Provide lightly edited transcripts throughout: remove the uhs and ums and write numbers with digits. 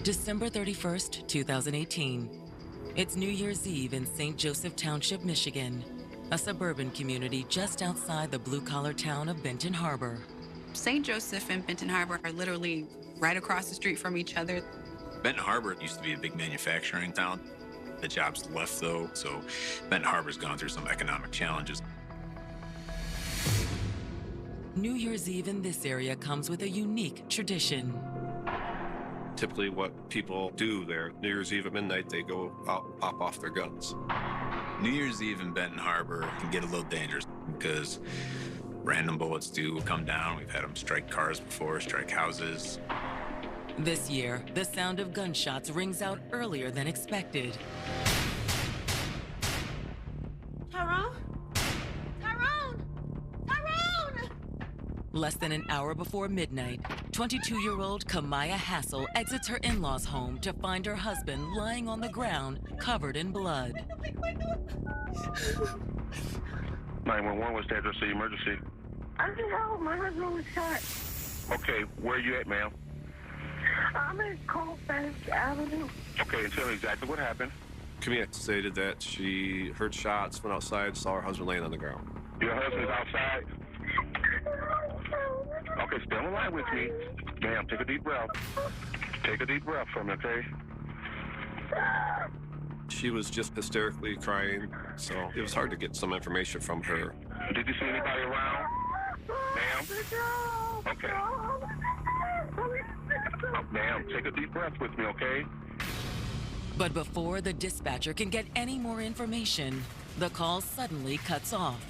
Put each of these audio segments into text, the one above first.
December 31st, 2018. It's New Year's Eve in St. Joseph Township, Michigan, a suburban community just outside the blue-collar town of Benton Harbor. St. Joseph and Benton Harbor are literally right across the street from each other. Benton Harbor used to be a big manufacturing town. The jobs left, though, so Benton Harbor's gone through some economic challenges. New Year's Eve in this area comes with a unique tradition. Typically what people do there, New Year's Eve at midnight, they go out and pop off their guns. New Year's Eve in Benton Harbor can get a little dangerous because random bullets do come down. We've had them strike cars before, strike houses. This year, the sound of gunshots rings out earlier than expected. Tyrone? Tyrone! Tyrone! Less than an hour before midnight, 22-year-old Kamaya Hassel exits her in-laws' home to find her husband lying on the ground, covered in blood. 911, what's the address of the emergency? I don't know. My husband was shot. Okay, where are you at, ma'am? I'm in Colfax Avenue. Okay, and tell me exactly what happened. Camille stated that she heard shots, went outside, saw her husband laying on the ground. Your husband's outside? Okay, stay on the line with me. Ma'am, take a deep breath. Take a deep breath from me, okay? She was just hysterically crying, so it was hard to get some information from her. Did you see anybody around? Ma'am? Okay. Ma'am, take a deep breath with me, okay? But before the dispatcher can get any more information, the call suddenly cuts off.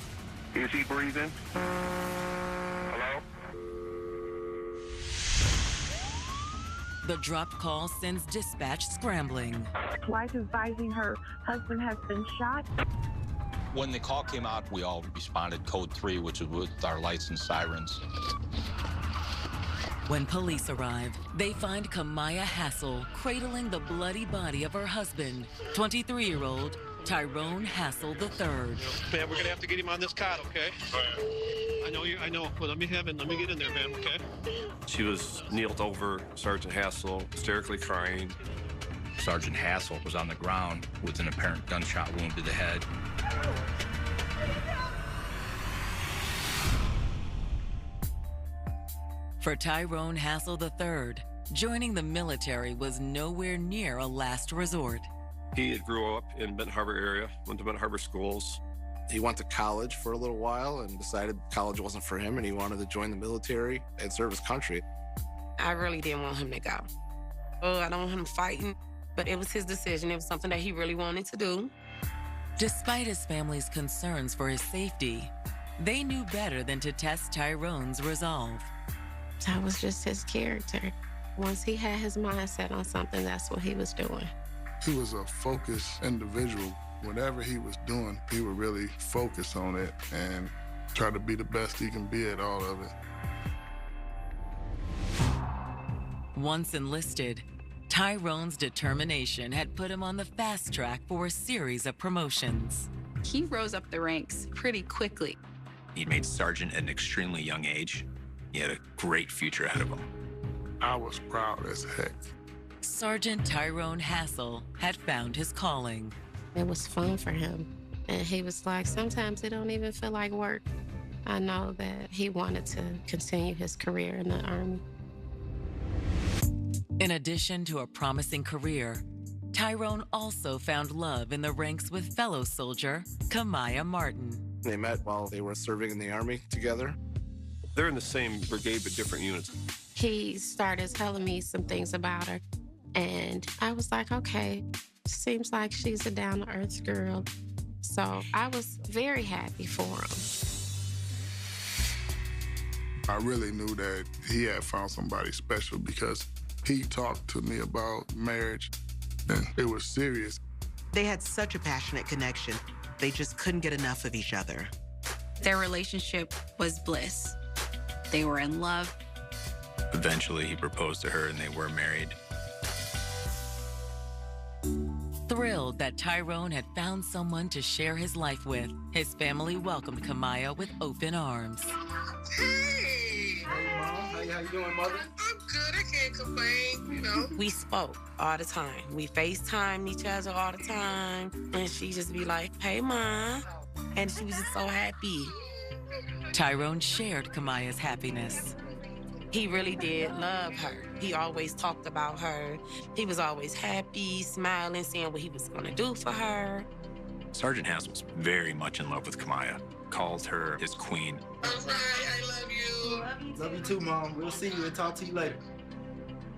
Is he breathing? Hello? The dropped call sends dispatch scrambling. Wife advising her husband has been shot. When the call came out, we all responded code 3, which was with our lights and sirens. When police arrive, they find Kamaya Hassel cradling the bloody body of her husband, 23-year-old Tyrone Hassel III. Man, we're gonna have to get him on this cot, okay? I know, but let me get in there, man, okay? She was kneeled over Sergeant Hassel, hysterically crying. Sergeant Hassel was on the ground with an apparent gunshot wound to the head. For Tyrone Hassel III, joining the military was nowhere near a last resort. He had grew up in Benton Harbor area, went to Benton Harbor schools. He went to college for a little while and decided college wasn't for him and he wanted to join the military and serve his country. I really didn't want him to go. Oh, I don't want him fighting, but it was his decision. It was something that he really wanted to do. Despite his family's concerns for his safety, they knew better than to test Tyrone's resolve. That was just his character. Once he had his mindset on something, that's what he was doing. He was a focused individual. Whatever he was doing, he would really focus on it and try to be the best he can be at all of it. Once enlisted, Tyrone's determination had put him on the fast track for a series of promotions. He rose up the ranks pretty quickly. He made sergeant at an extremely young age. He had a great future ahead of him. I was proud as heck. Sergeant Tyrone Hassel had found his calling. It was fun for him. And he was like, sometimes it don't even feel like work. I know that he wanted to continue his career in the Army. In addition to a promising career, Tyrone also found love in the ranks with fellow soldier Kamaya Martin. They met while they were serving in the Army together. They're in the same brigade, but different units. He started telling me some things about her, and I was like, okay, seems like she's a down-to-earth girl. So I was very happy for him. I really knew that he had found somebody special because he talked to me about marriage, and it was serious. They had such a passionate connection. They just couldn't get enough of each other. Their relationship was bliss. They were in love. Eventually, he proposed to her and they were married. Thrilled that Tyrone had found someone to share his life with, his family welcomed Kamaya with open arms. Hey, How you doing, mother? I'm good. I can't complain, you know. We spoke all the time. We FaceTimed each other all the time. And she just be like, hey, Mom. And she was just so happy. Tyrone shared Kamaya's happiness. He really did love her. He always talked about her. He was always happy, smiling, seeing what he was going to do for her. Sergeant Hassel was very much in love with Kamaya, called her his queen. I'm sorry, I love you. Love you too, Mom. We'll see you and talk to you later.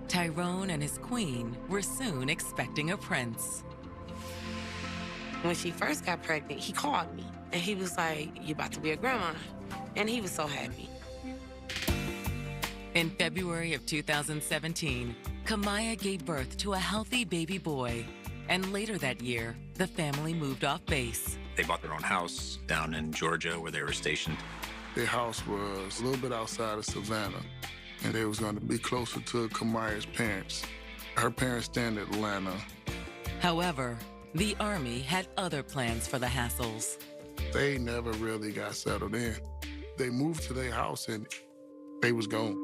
Tyrone and his queen were soon expecting a prince. When she first got pregnant, he called me. And he was like, you about to be a grandma. And he was so happy. In February of 2017, Kamaya gave birth to a healthy baby boy. And later that year, the family moved off base. They bought their own house down in Georgia where they were stationed. Their house was a little bit outside of Savannah, and they was going to be closer to Kamaya's parents. Her parents stay in Atlanta. However, the Army had other plans for the Hassels. They never really got settled in. They moved to their house and they was gone.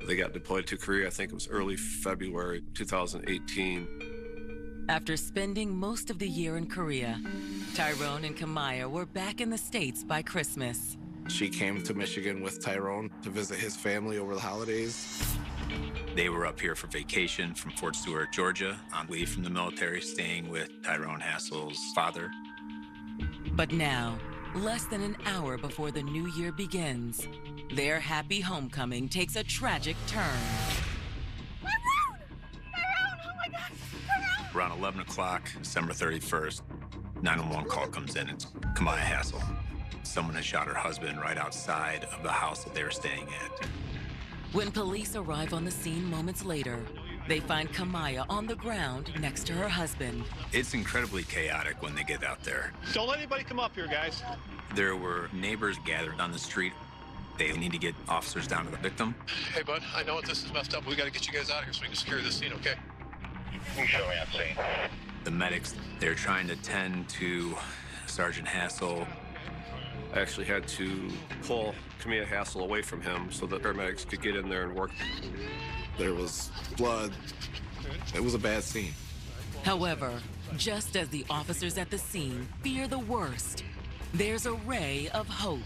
They got deployed to Korea, I think it was early February 2018. After spending most of the year in Korea, Tyrone and Kamaya were back in the States by Christmas. She came to Michigan with Tyrone to visit his family over the holidays. They were up here for vacation from Fort Stewart, Georgia, on leave from the military, staying with Tyrone Hassel's father. But now, less than an hour before the new year begins, their happy homecoming takes a tragic turn. Around 11 o'clock, December 31st, 911 call comes in. It's Kamaya Hassel. Someone has shot her husband right outside of the house that they were staying at. When police arrive on the scene moments later, they find Kamaya on the ground next to her husband. It's incredibly chaotic when they get out there. Don't let anybody come up here, guys. There were neighbors gathered on the street. They need to get officers down to the victim. Hey, bud, I know this is messed up. We got to get you guys out of here so we can secure this scene, okay? You show me on scene. The medics, they're trying to tend to Sergeant Hassel. I actually had to pull Kamaya Hassel away from him so that paramedics could get in there and work. There was blood. It was a bad scene. However, just as the officers at the scene fear the worst, there's a ray of hope.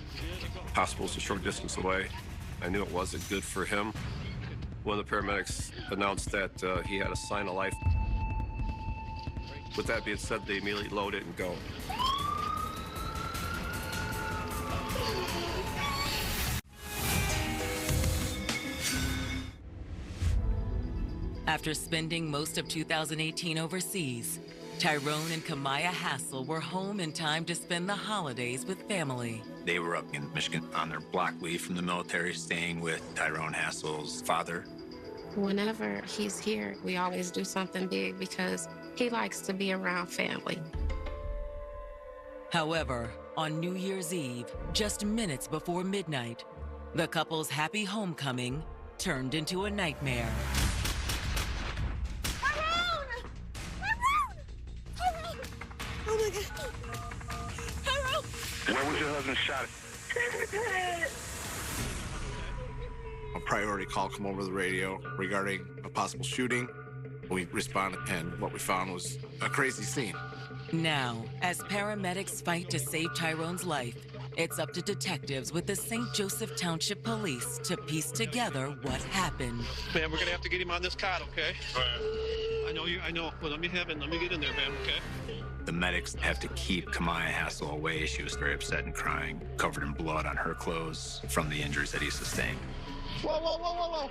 Hospital's a short distance away. I knew it wasn't good for him. When the paramedics announced that he had a sign of life. With that being said, they immediately load it and go. After spending most of 2018 overseas, Tyrone and Kamaya Hassel were home in time to spend the holidays with family. They were up in Michigan on their block leave from the military, staying with Tyrone Hassel's father. Whenever he's here, we always do something big because he likes to be around family. However, on New Year's Eve, just minutes before midnight, the couple's happy homecoming turned into a nightmare. Oh my God. Tyrone! Where was your husband shot? A priority call come over the radio regarding a possible shooting. We responded, and what we found was a crazy scene. Now, as paramedics fight to save Tyrone's life, it's up to detectives with the St. Joseph Township Police to piece together what happened. Man, we're gonna have to get him on this cot, okay? I know. Well, let me get in there, man, okay? The medics have to keep Kamaya Hassel away. She was very upset and crying, covered in blood on her clothes from the injuries that he sustained. Whoa.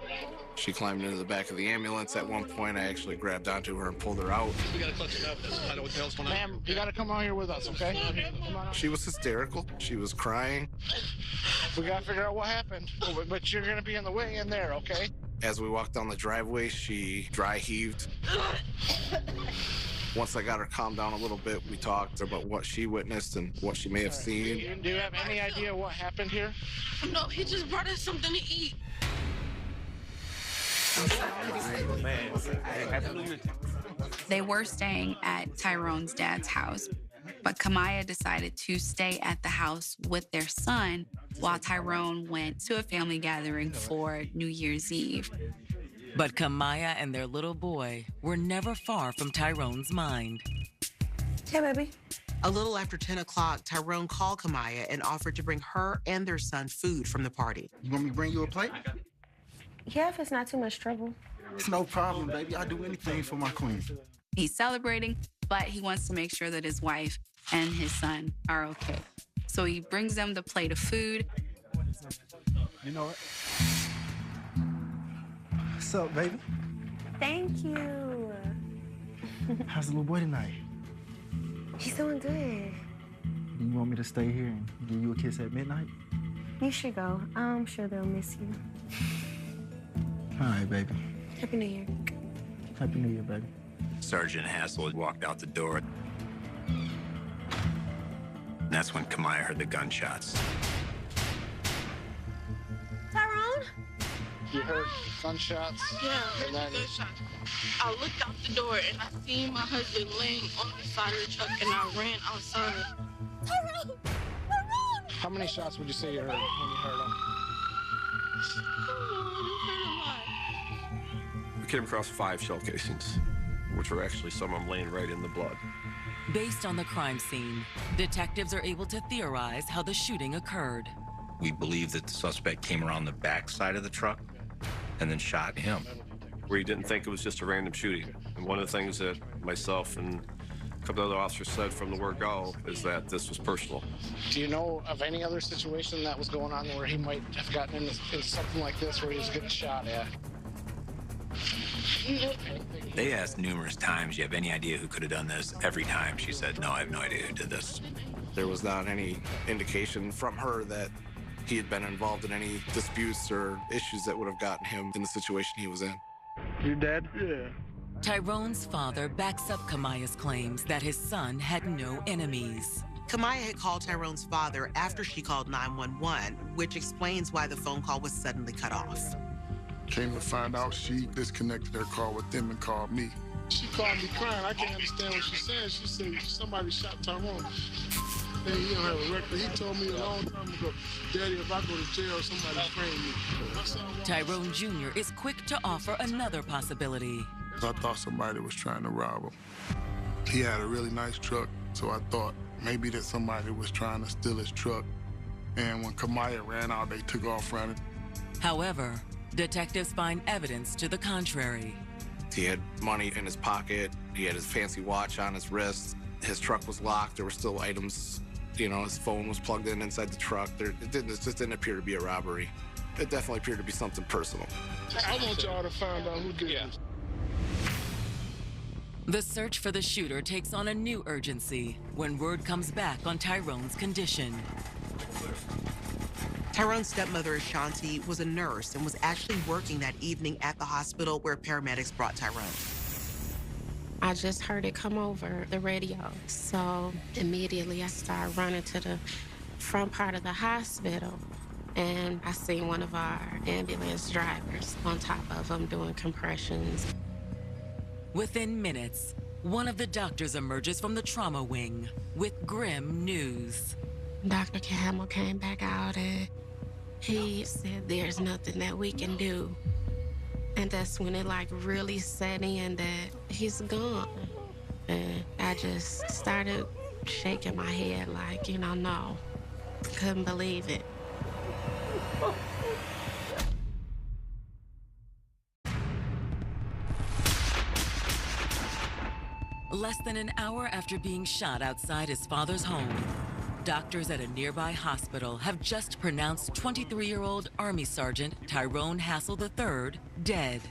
She climbed into the back of the ambulance. At one point, I actually grabbed onto her and pulled her out. We gotta collect some evidence. I know what the hell's going on. Ma'am, you gotta come out here with us, okay? Come on out. She was hysterical. She was crying. We gotta figure out what happened, but you're gonna be in the way in there, okay? As we walked down the driveway, she dry heaved. Once I got her calmed down a little bit, we talked about what she witnessed and what she may have seen. Do you have any idea what happened here? No, he just brought us something to eat. They were staying at Tyrone's dad's house. But Kamaya decided to stay at the house with their son while Tyrone went to a family gathering for New Year's Eve. But Kamaya and their little boy were never far from Tyrone's mind. Hey, baby. A little after 10 o'clock, Tyrone called Kamaya and offered to bring her and their son food from the party. You want me to bring you a plate? Yeah, if it's not too much trouble. It's no problem, baby. I'll do anything for my queen. He's celebrating, but he wants to make sure that his wife and his son are okay. So he brings them the plate of food. You know what? What's up, baby? Thank you. How's the little boy tonight? He's doing good. Do you want me to stay here and give you a kiss at midnight? You should go. I'm sure they'll miss you. All right, baby. Happy New Year. Happy New Year, baby. Sergeant Hassel walked out the door. And that's when Kamaya heard the gunshots. Tyrone? You heard gunshots? Yeah, And then gunshots. I looked out the door and I seen my husband laying on the side of the truck and I ran outside. Tyrone! Tyrone! how many shots would you say you heard when you heard them? We came across 5 shell casings, which were actually some of them laying right in the blood. Based on the crime scene, detectives are able to theorize how the shooting occurred. We believe that the suspect came around the back side of the truck and then shot him. We didn't think it was just a random shooting. And one of the things that myself and a couple other officers said from the word go is that this was personal. Do you know of any other situation that was going on where he might have gotten into something like this where he was getting shot at? They asked numerous times, you have any idea who could have done this? Every time she said, no, I have no idea who did this. There was not any indication from her that he had been involved in any disputes or issues that would have gotten him in the situation he was in. Your dad? Yeah. Tyrone's father backs up Kamaya's claims that his son had no enemies. Kamaya had called Tyrone's father after she called 911, which explains why the phone call was suddenly cut off. Came to find out she disconnected her call with them and called me. She called me crying. I can't understand what she said. She said somebody shot Tyrone. And he don't have a record. He told me a long time ago, Daddy, if I go to jail, somebody frame me. Tyrone Jr. is quick to offer another possibility. I thought somebody was trying to rob him. He had a really nice truck, so I thought maybe that somebody was trying to steal his truck. And when Kamaya ran out, they took off running. However, detectives find evidence to the contrary. He had money in his pocket. He had his fancy watch on his wrist. His truck was locked. There were still items. You know, his phone was plugged in inside the truck. It just didn't appear to be a robbery. It definitely appeared to be something personal. I want y'all to find out who did this. The search for the shooter takes on a new urgency when word comes back on Tyrone's condition. Tyrone's stepmother, Ashanti, was a nurse and was actually working that evening at the hospital where paramedics brought Tyrone. I just heard it come over the radio. So immediately I started running to the front part of the hospital and I seen one of our ambulance drivers on top of him doing compressions. Within minutes, one of the doctors emerges from the trauma wing with grim news. Dr. Campbell came back out and he said there's nothing that we can do. And that's when it like really set in that he's gone. And I just started shaking my head like, no. Couldn't believe it. Less than an hour after being shot outside his father's home, doctors at a nearby hospital have just pronounced 23-year-old Army Sergeant Tyrone Hassel III dead.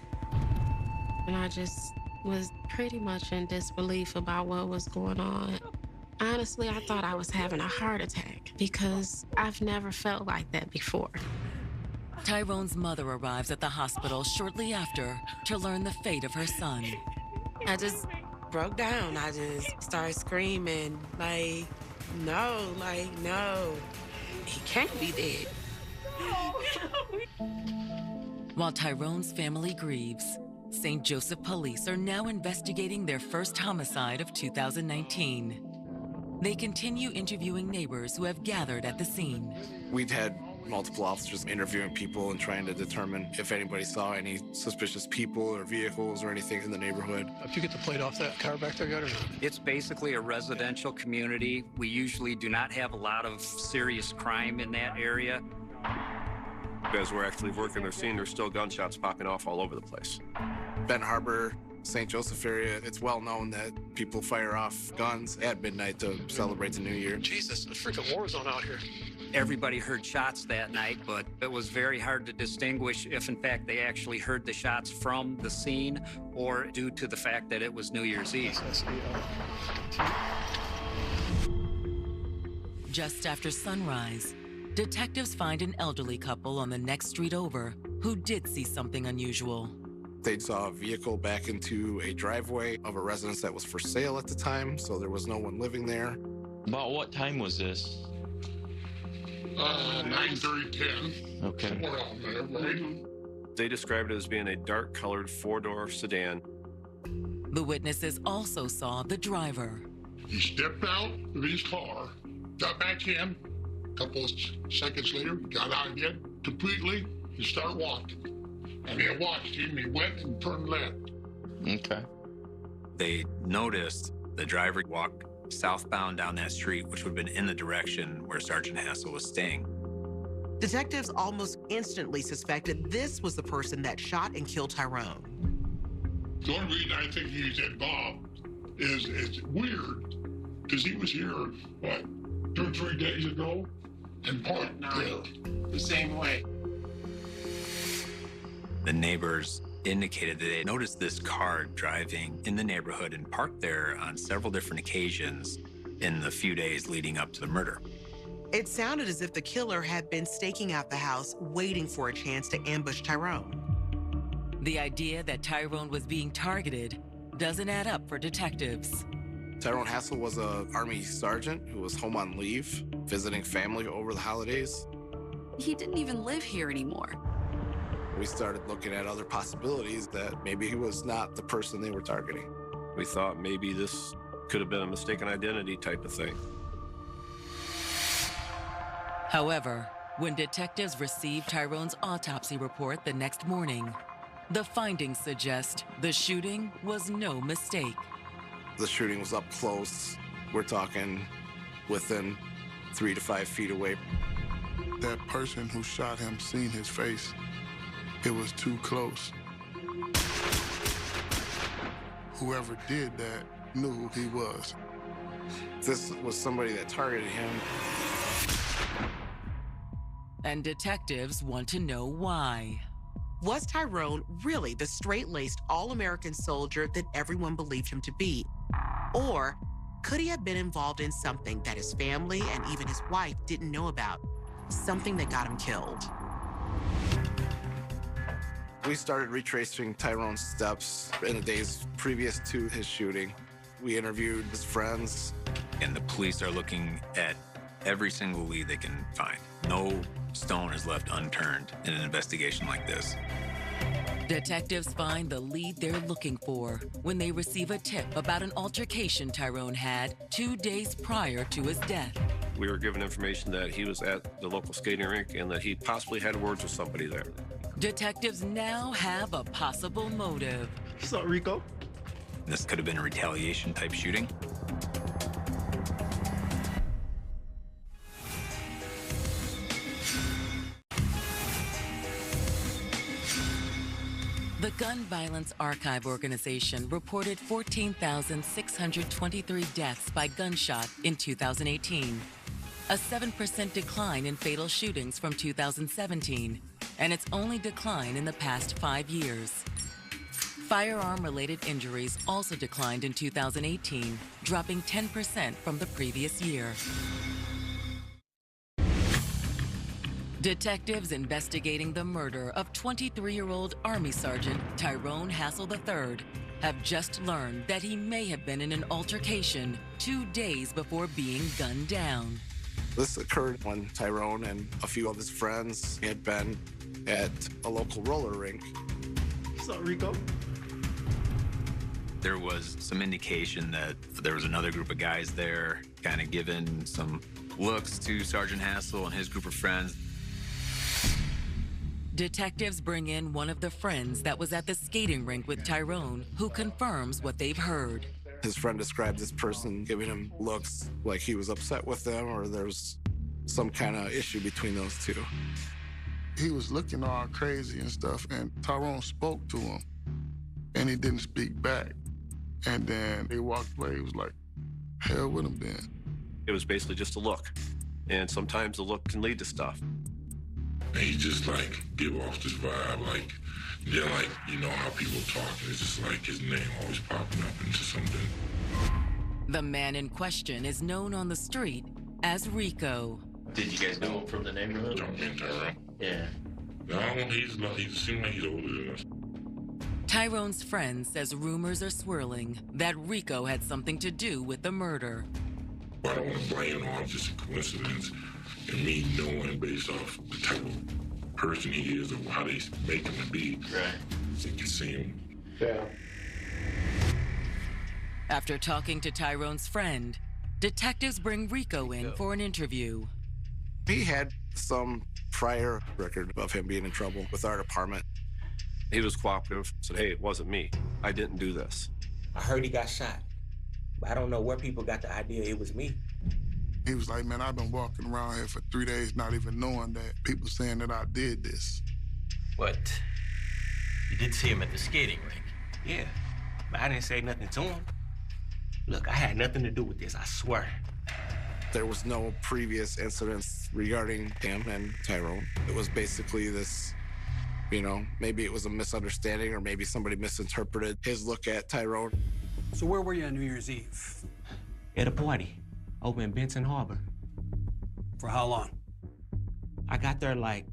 And I just was pretty much in disbelief about what was going on. Honestly, I thought I was having a heart attack because I've never felt like that before. Tyrone's mother arrives at the hospital shortly after to learn the fate of her son. I just broke down. I just started screaming, no, he can't be dead. While Tyrone's family grieves, St. Joseph police are now investigating their first homicide of 2019. They continue interviewing neighbors who have gathered at the scene. We'd had multiple officers interviewing people and trying to determine if anybody saw any suspicious people or vehicles or anything in the neighborhood. If you get the plate off that car back there, got or not? It's basically a residential community. We usually do not have a lot of serious crime in that area. As we're actually working their scene, there's still gunshots popping off all over the place. Ben Harbor, St. Joseph area, it's well known that people fire off guns at midnight to celebrate the new year. Jesus, it's a freaking war zone out here. Everybody heard shots that night, but it was very hard to distinguish if, in fact, they actually heard the shots from the scene or due to the fact that it was New Year's Eve. Just after sunrise, detectives find an elderly couple on the next street over who did see something unusual. They saw a vehicle back into a driveway of a residence that was for sale at the time, so there was no one living there. About what time was this? 9:30, 10. Okay. Somewhere around there, right? They described it as being a dark-colored four-door sedan. The witnesses also saw the driver. He stepped out of his car, got back in. A couple of seconds later, got out again completely and started walking. And they watched him. He went and turned left. Okay. They noticed the driver walked southbound down that street, which would have been in the direction where Sergeant Hassel was staying. Detectives almost instantly suspected this was the person that shot and killed Tyrone. The only reason I think he's involved is it's weird because he was here, what, 2 or 3 days ago and parked there the same way. The neighbors indicated that they noticed this car driving in the neighborhood and parked there on several different occasions in the few days leading up to the murder. It sounded as if the killer had been staking out the house, waiting for a chance to ambush Tyrone. The idea that Tyrone was being targeted doesn't add up for detectives. Tyrone Hassel was an Army sergeant who was home on leave, visiting family over the holidays. He didn't even live here anymore. We started looking at other possibilities that maybe he was not the person they were targeting. We thought maybe this could have been a mistaken identity type of thing. However, when detectives received Tyrone's autopsy report the next morning, the findings suggest the shooting was no mistake. The shooting was up close. We're talking within 3 to 5 feet away. That person who shot him seen his face. It was too close. Whoever did that knew who he was. This was somebody that targeted him. And detectives want to know why. Was Tyrone really the straight-laced, all-American soldier that everyone believed him to be? Or could he have been involved in something that his family and even his wife didn't know about? Something that got him killed? We started retracing Tyrone's steps in the days previous to his shooting. We interviewed his friends. And the police are looking at every single lead they can find. No stone is left unturned in an investigation like this. Detectives find the lead they're looking for when they receive a tip about an altercation Tyrone had 2 days prior to his death. We were given information that he was at the local skating rink and that he possibly had words with somebody there. Detectives now have a possible motive. What's up, Rico? This could have been a retaliation type shooting. The Gun Violence Archive Organization reported 14,623 deaths by gunshot in 2018, a 7% decline in fatal shootings from 2017, and its only decline in the past 5 years. Firearm-related injuries also declined in 2018, dropping 10% from the previous year. Detectives investigating the murder of 23-year-old Army Sergeant Tyrone Hassel III have just learned that he may have been in an altercation 2 days before being gunned down. This occurred when Tyrone and a few of his friends had been at a local roller rink. What's up, Rico? There was some indication that there was another group of guys there kind of giving some looks to Sergeant Hassel and his group of friends. Detectives bring in one of the friends that was at the skating rink with Tyrone, who confirms what they've heard. His friend described this person giving him looks like he was upset with them or there was some kind of issue between those two. He was looking all crazy and stuff, and Tyrone spoke to him, and he didn't speak back. And then he walked away. He was like, hell with him then. It was basically just a look. And sometimes the look can lead to stuff. And he just like give off this vibe, like, they're like, you know how people talk, and it's just like his name always popping up into something. The man in question is known on the street as Rico. Did you guys know him from the neighborhood? Tyrone. Yeah. No, he seems like he's older than us. Tyrone's friend says rumors are swirling that Rico had something to do with the murder. I don't want to blame it on just a coincidence, and me knowing based off the type of person he is or how they make him to be. Right. You can see him. Yeah. After talking to Tyrone's friend, detectives bring Rico in for an interview. He had some prior record of him being in trouble with our department. He was cooperative, said, hey, it wasn't me. I didn't do this. I heard he got shot, but I don't know where people got the idea it was me. He was like, man, I've been walking around here for 3 days not even knowing that people saying that I did this. But you did see him at the skating rink. Yeah, but I didn't say nothing to him. Look, I had nothing to do with this, I swear. There was no previous incidents regarding him and Tyrone. It was basically this, you know, maybe it was a misunderstanding or maybe somebody misinterpreted his look at Tyrone. So where were you on New Year's Eve? At a party over in Benson Harbor. For how long? I got there like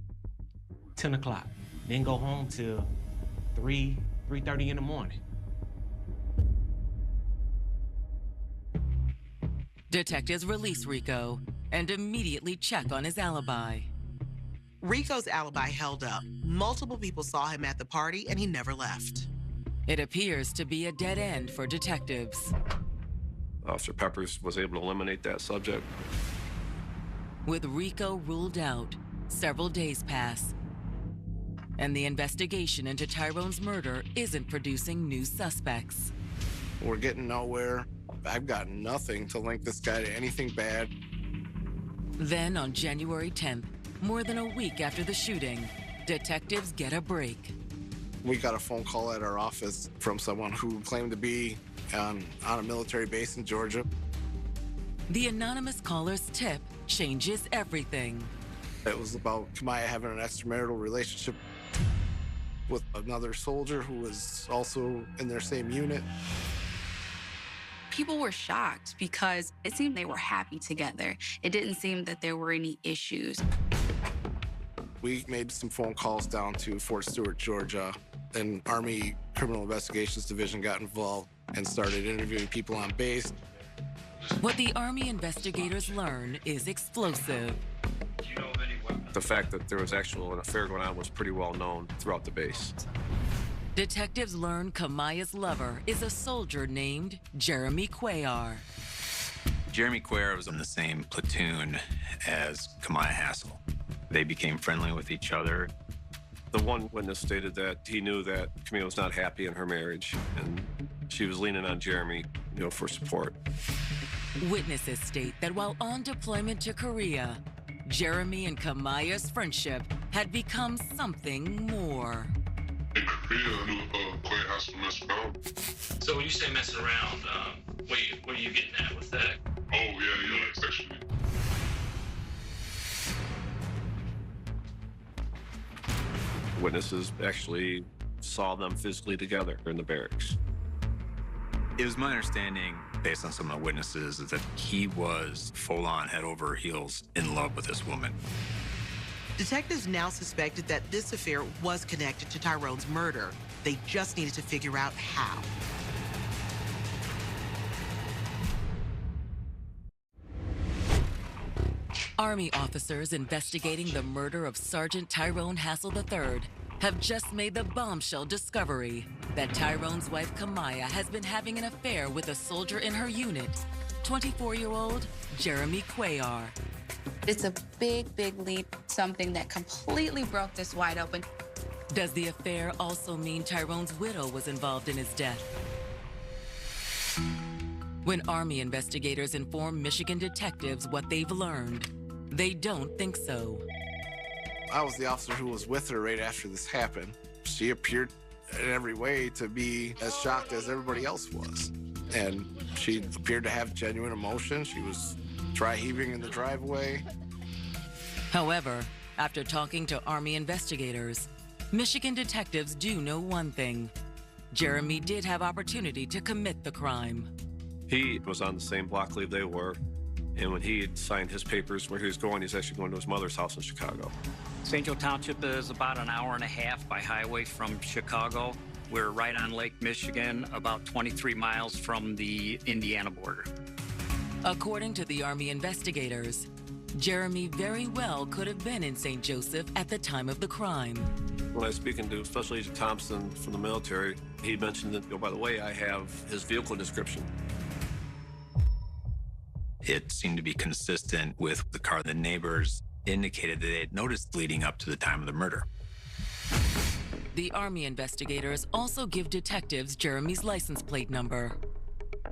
10 o'clock. Didn't go home till 3:30 in the morning. Detectives release Rico and immediately check on his alibi. Rico's alibi held up. Multiple people saw him at the party, and he never left. It appears to be a dead end for detectives. Officer Peppers was able to eliminate that subject. With Rico ruled out, several days pass, and the investigation into Tyrone's murder isn't producing new suspects. We're getting nowhere. I've got nothing to link this guy to anything bad. Then on January 10th, more than a week after the shooting, detectives get a break. We got a phone call at our office from someone who claimed to be on a military base in Georgia. The anonymous caller's tip changes everything. It was about Kamaya having an extramarital relationship with another soldier who was also in their same unit. People were shocked because it seemed they were happy together. It didn't seem that there were any issues. We made some phone calls down to Fort Stewart, Georgia, and Army Criminal Investigations Division got involved and started interviewing people on base. What the Army investigators learn is explosive. The fact that there was actual an affair going on was pretty well known throughout the base. Detectives learn Kamaya's lover is a soldier named Jeremy Cuellar. Jeremy Cuellar was in the same platoon as Kamaya Hassel. They became friendly with each other. The one witness stated that he knew that Camille was not happy in her marriage, and she was leaning on Jeremy, for support. Witnesses state that while on deployment to Korea, Jeremy and Kamaya's friendship had become something more. In Korea, I knew Clay has to mess around. So when you say messing around, what are you getting at with that? Oh, yeah, like sexually. Witnesses actually saw them physically together in the barracks. It was my understanding, based on some of the witnesses, that he was full-on head over heels in love with this woman. Detectives now suspected that this affair was connected to Tyrone's murder. They just needed to figure out how. Army officers investigating the murder of Sergeant Tyrone Hassel III have just made the bombshell discovery that Tyrone's wife Kamaya has been having an affair with a soldier in her unit 24-year-old Jeremy Cuellar. It's a big, big leap, something that completely broke this wide open. Does the affair also mean Tyrone's widow was involved in his death? When Army investigators inform Michigan detectives what they've learned, they don't think so. I was the officer who was with her right after this happened. She appeared in every way to be as shocked as everybody else was. And she appeared to have genuine emotion. She was dry heaving in the driveway. However, after talking to Army investigators, Michigan detectives do know one thing. Jeremy did have opportunity to commit the crime. He was on the same block leave they were, and when he had signed his papers where he was going, he's actually going to his mother's house in Chicago. St. Joe Township is about an hour and a half by highway from Chicago. We're right on Lake Michigan, about 23 miles from the Indiana border. According to the Army investigators, Jeremy very well could have been in St. Joseph at the time of the crime. When I was speaking to Special Agent Thompson from the military, he mentioned that, oh, by the way, I have his vehicle description. It seemed to be consistent with the car. The neighbors indicated that they had noticed leading up to the time of the murder. The Army investigators also give detectives Jeremy's license plate number.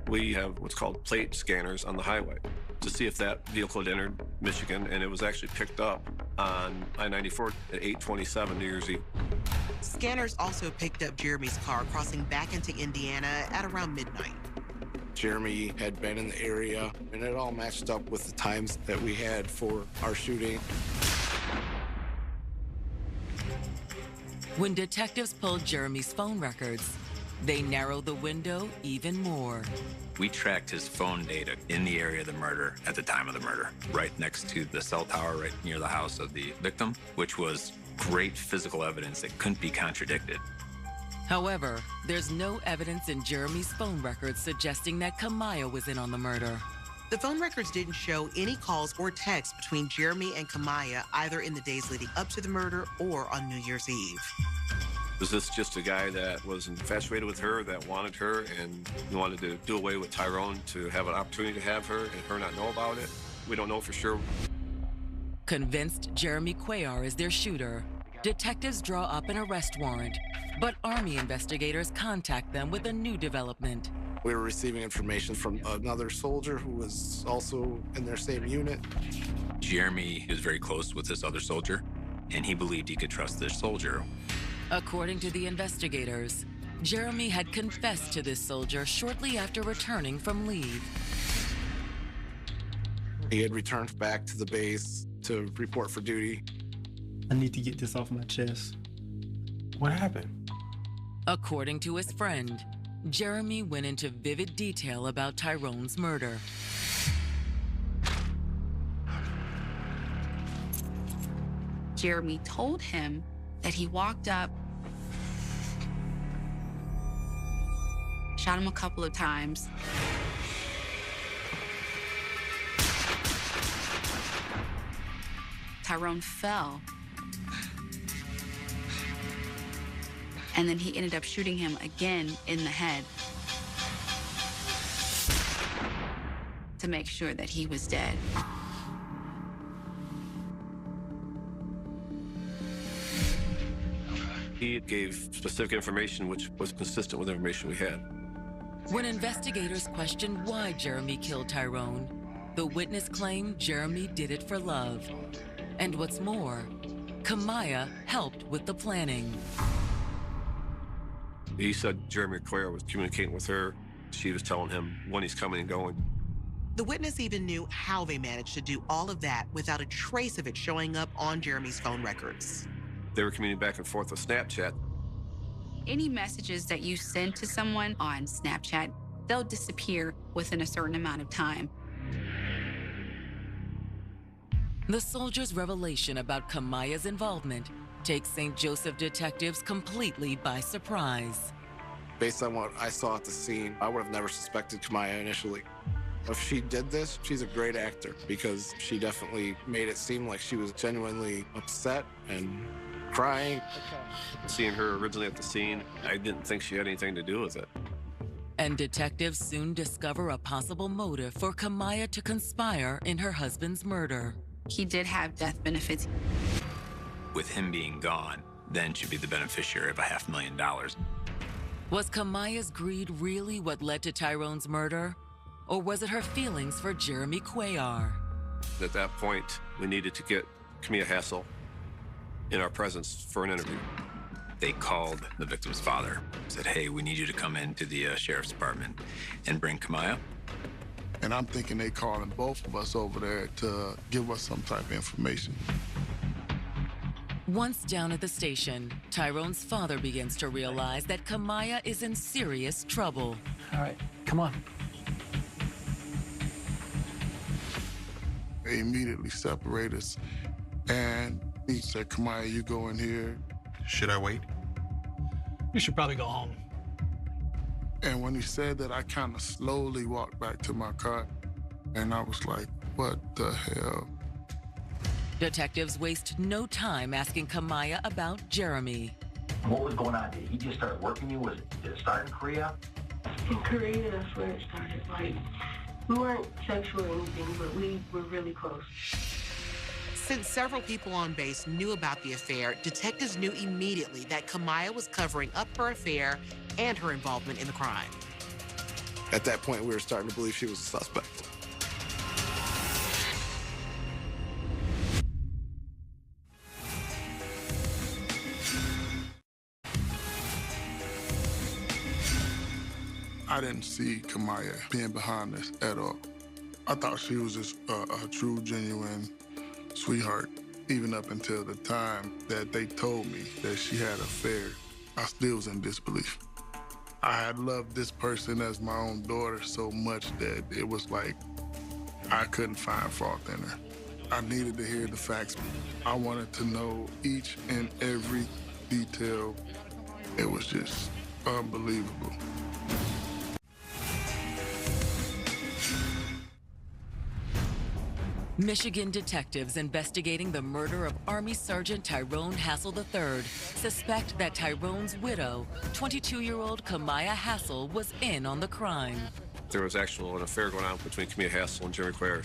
We have what's called plate scanners on the highway to see if that vehicle had entered Michigan, and it was actually picked up on I-94 at 8:27 New Year's Eve. Scanners also picked up Jeremy's car crossing back into Indiana at around midnight. Jeremy had been in the area, and it all matched up with the times that we had for our shooting. When detectives pulled Jeremy's phone records, they narrowed the window even more. We tracked his phone data in the area of the murder at the time of the murder, right next to the cell tower, right near the house of the victim, which was great physical evidence that couldn't be contradicted. However, there's no evidence in Jeremy's phone records suggesting that Kamaya was in on the murder. The phone records didn't show any calls or texts between Jeremy and Kamaya either in the days leading up to the murder or on New Year's Eve. Was this just a guy that was infatuated with her, that wanted her, and wanted to do away with Tyrone to have an opportunity to have her and her not know about it? We don't know for sure. Convinced Jeremy Cuellar is their shooter, detectives draw up an arrest warrant, but Army investigators contact them with a new development. We were receiving information from another soldier who was also in their same unit. Jeremy is very close with this other soldier, and he believed he could trust this soldier. According to the investigators, Jeremy had confessed to this soldier shortly after returning from leave. He had returned back to the base to report for duty. I need to get this off my chest. What happened? According to his friend, Jeremy went into vivid detail about Tyrone's murder. Jeremy told him that he walked up, shot him a couple of times, Tyrone fell, and then he ended up shooting him again in the head to make sure that he was dead. He gave specific information which was consistent with the information we had. When investigators questioned why Jeremy killed Tyrone, the witness claimed Jeremy did it for love. And what's more, Kamaya helped with the planning. He said Jeremy Cuellar was communicating with her. She was telling him when he's coming and going. The witness even knew how they managed to do all of that without a trace of it showing up on Jeremy's phone records. They were communicating back and forth with Snapchat. Any messages that you send to someone on Snapchat, they'll disappear within a certain amount of time. The soldier's revelation about Kamaya's involvement takes St. Joseph detectives completely by surprise. Based on what I saw at the scene, I would have never suspected Kamaya initially. If she did this, she's a great actor because she definitely made it seem like she was genuinely upset and crying. Seeing her originally at the scene, I didn't think she had anything to do with it. And detectives soon discover a possible motive for Kamaya to conspire in her husband's murder. He did have death benefits. With him being gone, then she'd be the beneficiary of $500,000. Was Kamaya's greed really what led to Tyrone's murder? Or was it her feelings for Jeremy Cuellar? At that point, we needed to get Kamaya Hassel in our presence for an interview. They called the victim's father, said, hey, we need you to come into the sheriff's department and bring Kamaya. And I'm thinking they calling both of us over there to give us some type of information. Once down at the station, Tyrone's father begins to realize that Kamaya is in serious trouble. All right, come on. They immediately separate us, and he said, Kamaya, you go in here. Should I wait? You should probably go home. And when he said that, I kind of slowly walked back to my car, and I was like, what the hell? Detectives waste no time asking Kamaya about Jeremy. What was going on? Did he just start working you? Did it start in Korea? In Korea, that's where it started. Like, we weren't sexual or anything, but we were really close. Since several people on base knew about the affair, detectives knew immediately that Kamaya was covering up her affair and her involvement in the crime. At that point, we were starting to believe she was a suspect. I didn't see Kamaya being behind this at all. I thought she was just a true, genuine sweetheart. Even up until the time that they told me that she had an affair, I still was in disbelief. I had loved this person as my own daughter so much that it was like I couldn't find fault in her. I needed to hear the facts. I wanted to know each and every detail. It was just unbelievable. Michigan detectives investigating the murder of Army Sergeant Tyrone Hassel III suspect that Tyrone's widow, 22-year-old Kamaya Hassel, was in on the crime. There was actually an affair going on between Kamaya Hassel and Jeremy Cuellar,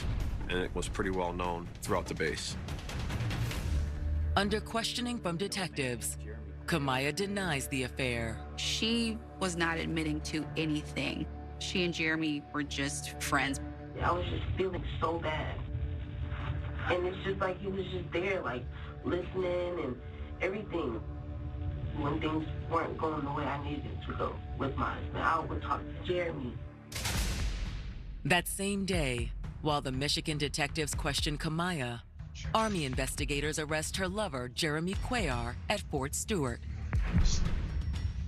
and it was pretty well known throughout the base. Under questioning from detectives, Kamaya denies the affair. She was not admitting to anything. She and Jeremy were just friends. I was just feeling so bad. And it's just like he was just there, like, listening and everything. When things weren't going the way I needed to go with my husband, I would talk to Jeremy. That same day, while the Michigan detectives question Kamaya, Army investigators arrest her lover, Jeremy Cuellar, at Fort Stewart.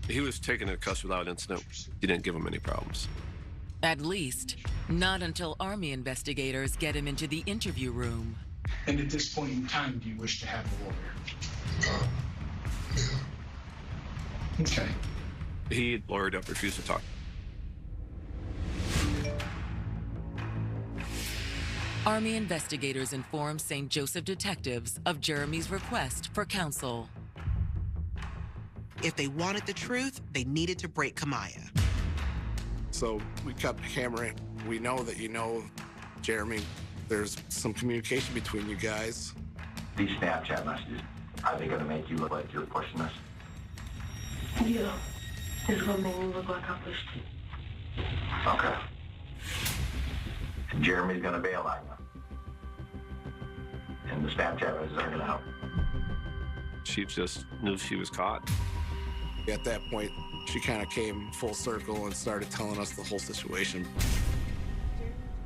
He was taken into custody without incident. He didn't give him any problems. At least, not until Army investigators get him into the interview room. And at this point in time, do you wish to have a lawyer? Yeah. Okay. He lawyered up, refused to talk. Army investigators inform St. Joseph detectives of Jeremy's request for counsel. If they wanted the truth, they needed to break Kamaya. So we kept hammering. We know that you know Jeremy. There's some communication between you guys. These Snapchat messages, are they going to make you look like you're pushing us? Yeah, it's gonna make me look like I pushed it. Okay. And Jeremy's going to bail on you. And the Snapchat messages aren't going to help. She just knew she was caught. At that point, she kind of came full circle and started telling us the whole situation.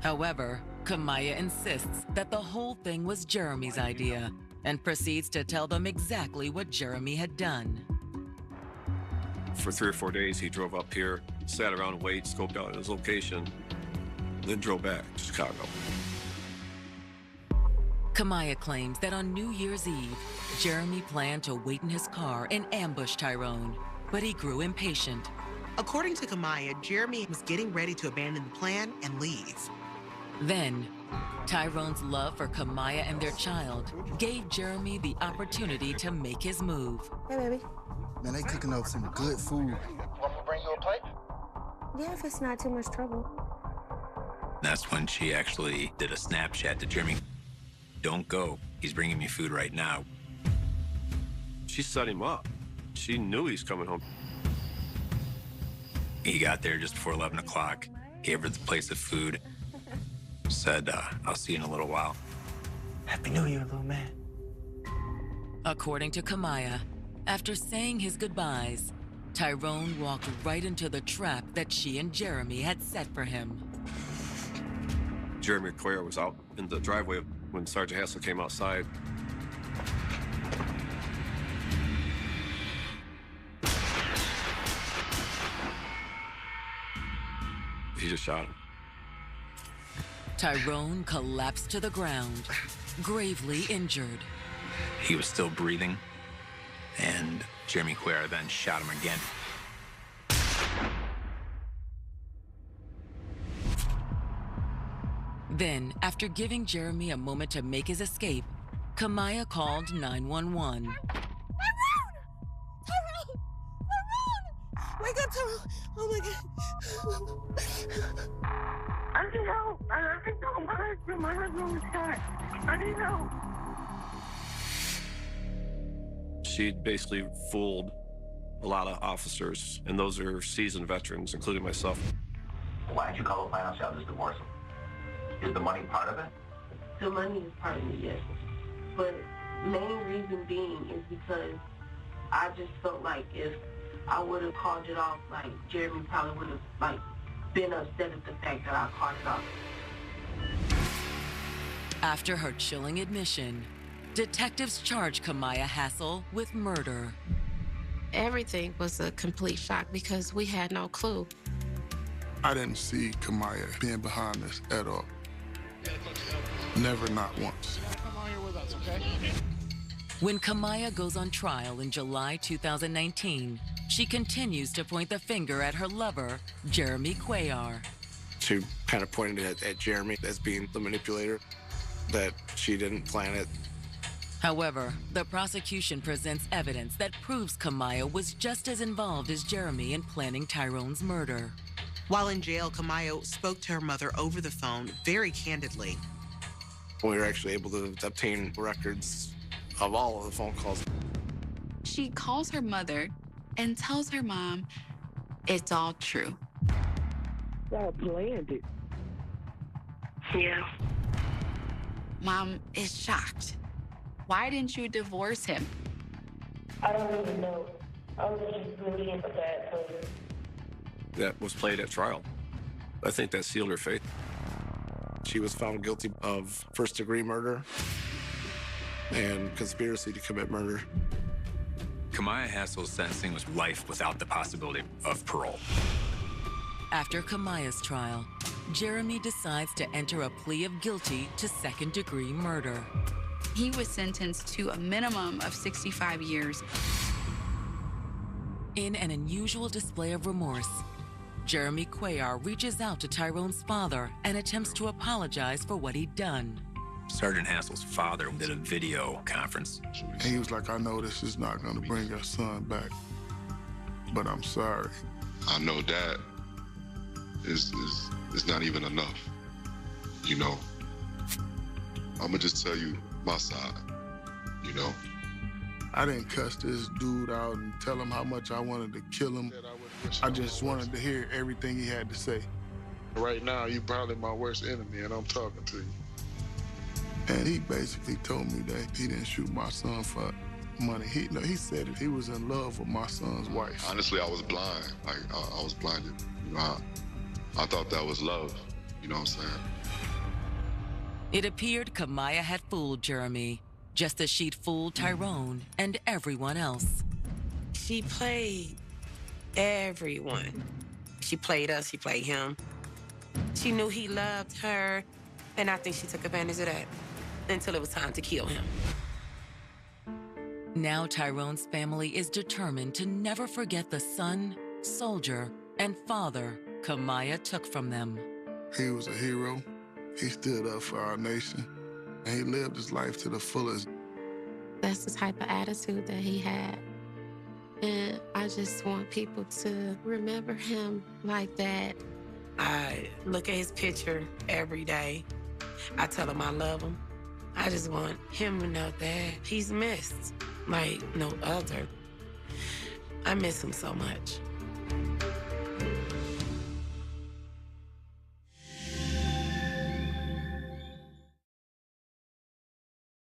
However, Kamaya insists that the whole thing was Jeremy's idea and proceeds to tell them exactly what Jeremy had done. For 3 or 4 days, he drove up here, sat around and waited, scoped out his location, then drove back to Chicago. Kamaya claims that on New Year's Eve, Jeremy planned to wait in his car and ambush Tyrone, but he grew impatient. According to Kamaya, Jeremy was getting ready to abandon the plan and leave. Then, Tyrone's love for Kamaya and their child gave Jeremy the opportunity to make his move. Hey, baby. Man, they cooking up some good food. Want me to bring you a plate? Yeah, if it's not too much trouble. That's when she actually did a Snapchat to Jeremy. Don't go. He's bringing me food right now. She set him up. She knew he's coming home. He got there just before 11 o'clock, gave her the place of food, said, I'll see you in a little while. Happy New Year, little man. According to Kamaya, after saying his goodbyes, Tyrone walked right into the trap that she and Jeremy had set for him. Jeremy Cuellar was out in the driveway when Sergeant Hassel came outside. He just shot him. Tyrone collapsed to the ground, gravely injured. He was still breathing, and Jeremy Cuellar then shot him again. Then, after giving Jeremy a moment to make his escape, Kamaya called 911. Wake up, Tyrone! Oh my God! I need help! I need help! My husband was shot! I need help! She basically fooled a lot of officers, and those are seasoned veterans, including myself. Why didn't you call the finance out this divorce? Is the money part of it? The money is part of it, yes. But main reason being is because I just felt like if I would have called it off, like Jeremy probably would have been upset at the fact that I called it off. After her chilling admission, detectives charged Kamaya Hassel with murder. Everything was a complete shock because we had no clue. I didn't see Kamaya being behind this at all. Never, not once. Come on here with us, okay? When Kamaya goes on trial in July 2019, she continues to point the finger at her lover, Jeremy Cuellar. She kind of pointed at Jeremy as being the manipulator, that she didn't plan it. However, the prosecution presents evidence that proves Kamaya was just as involved as Jeremy in planning Tyrone's murder. While in jail, Kamaya spoke to her mother over the phone very candidly. We were actually able to obtain records of all of the phone calls. She calls her mother and tells her mom it's all true. Y'all planned it. Yeah. Mom is shocked. Why didn't you divorce him? I don't even know. I was just really in a bad place. That was played at trial. I think that sealed her fate. She was found guilty of first-degree murder and conspiracy to commit murder. Kamaya Hassel's sentencing was life without the possibility of parole. After Kamaya's trial, Jeremy decides to enter a plea of guilty to second-degree murder. He was sentenced to a minimum of 65 years. In an unusual display of remorse, Jeremy Cuellar reaches out to Tyrone's father and attempts to apologize for what he'd done. Sergeant Hassel's father did a video conference. And he was like, I know this is not going to bring your son back, but I'm sorry. I know that is not even enough, you know. I'm gonna just tell you my side, you know. I didn't cuss this dude out and tell him how much I wanted to kill him. I just wanted to hear everything he had to say. Right now, you're probably my worst enemy, and I'm talking to you. And he basically told me that he didn't shoot my son for money. He said it. He was in love with my son's wife. Honestly, I was blind. Like, I was blinded. You know, I thought that was love. You know what I'm saying? It appeared Kamaya had fooled Jeremy, just as she'd fooled Tyrone and everyone else. She played everyone. She played us, she played him. She knew he loved her, and I think she took advantage of that until it was time to kill him. Now Tyrone's family is determined to never forget the son, soldier, and father Kamaya took from them. He was a hero. He stood up for our nation, and he lived his life to the fullest. That's the type of attitude that he had. And I just want people to remember him like that. I look at his picture every day. I tell him I love him. I just want him to know that he's missed like no other. I miss him so much.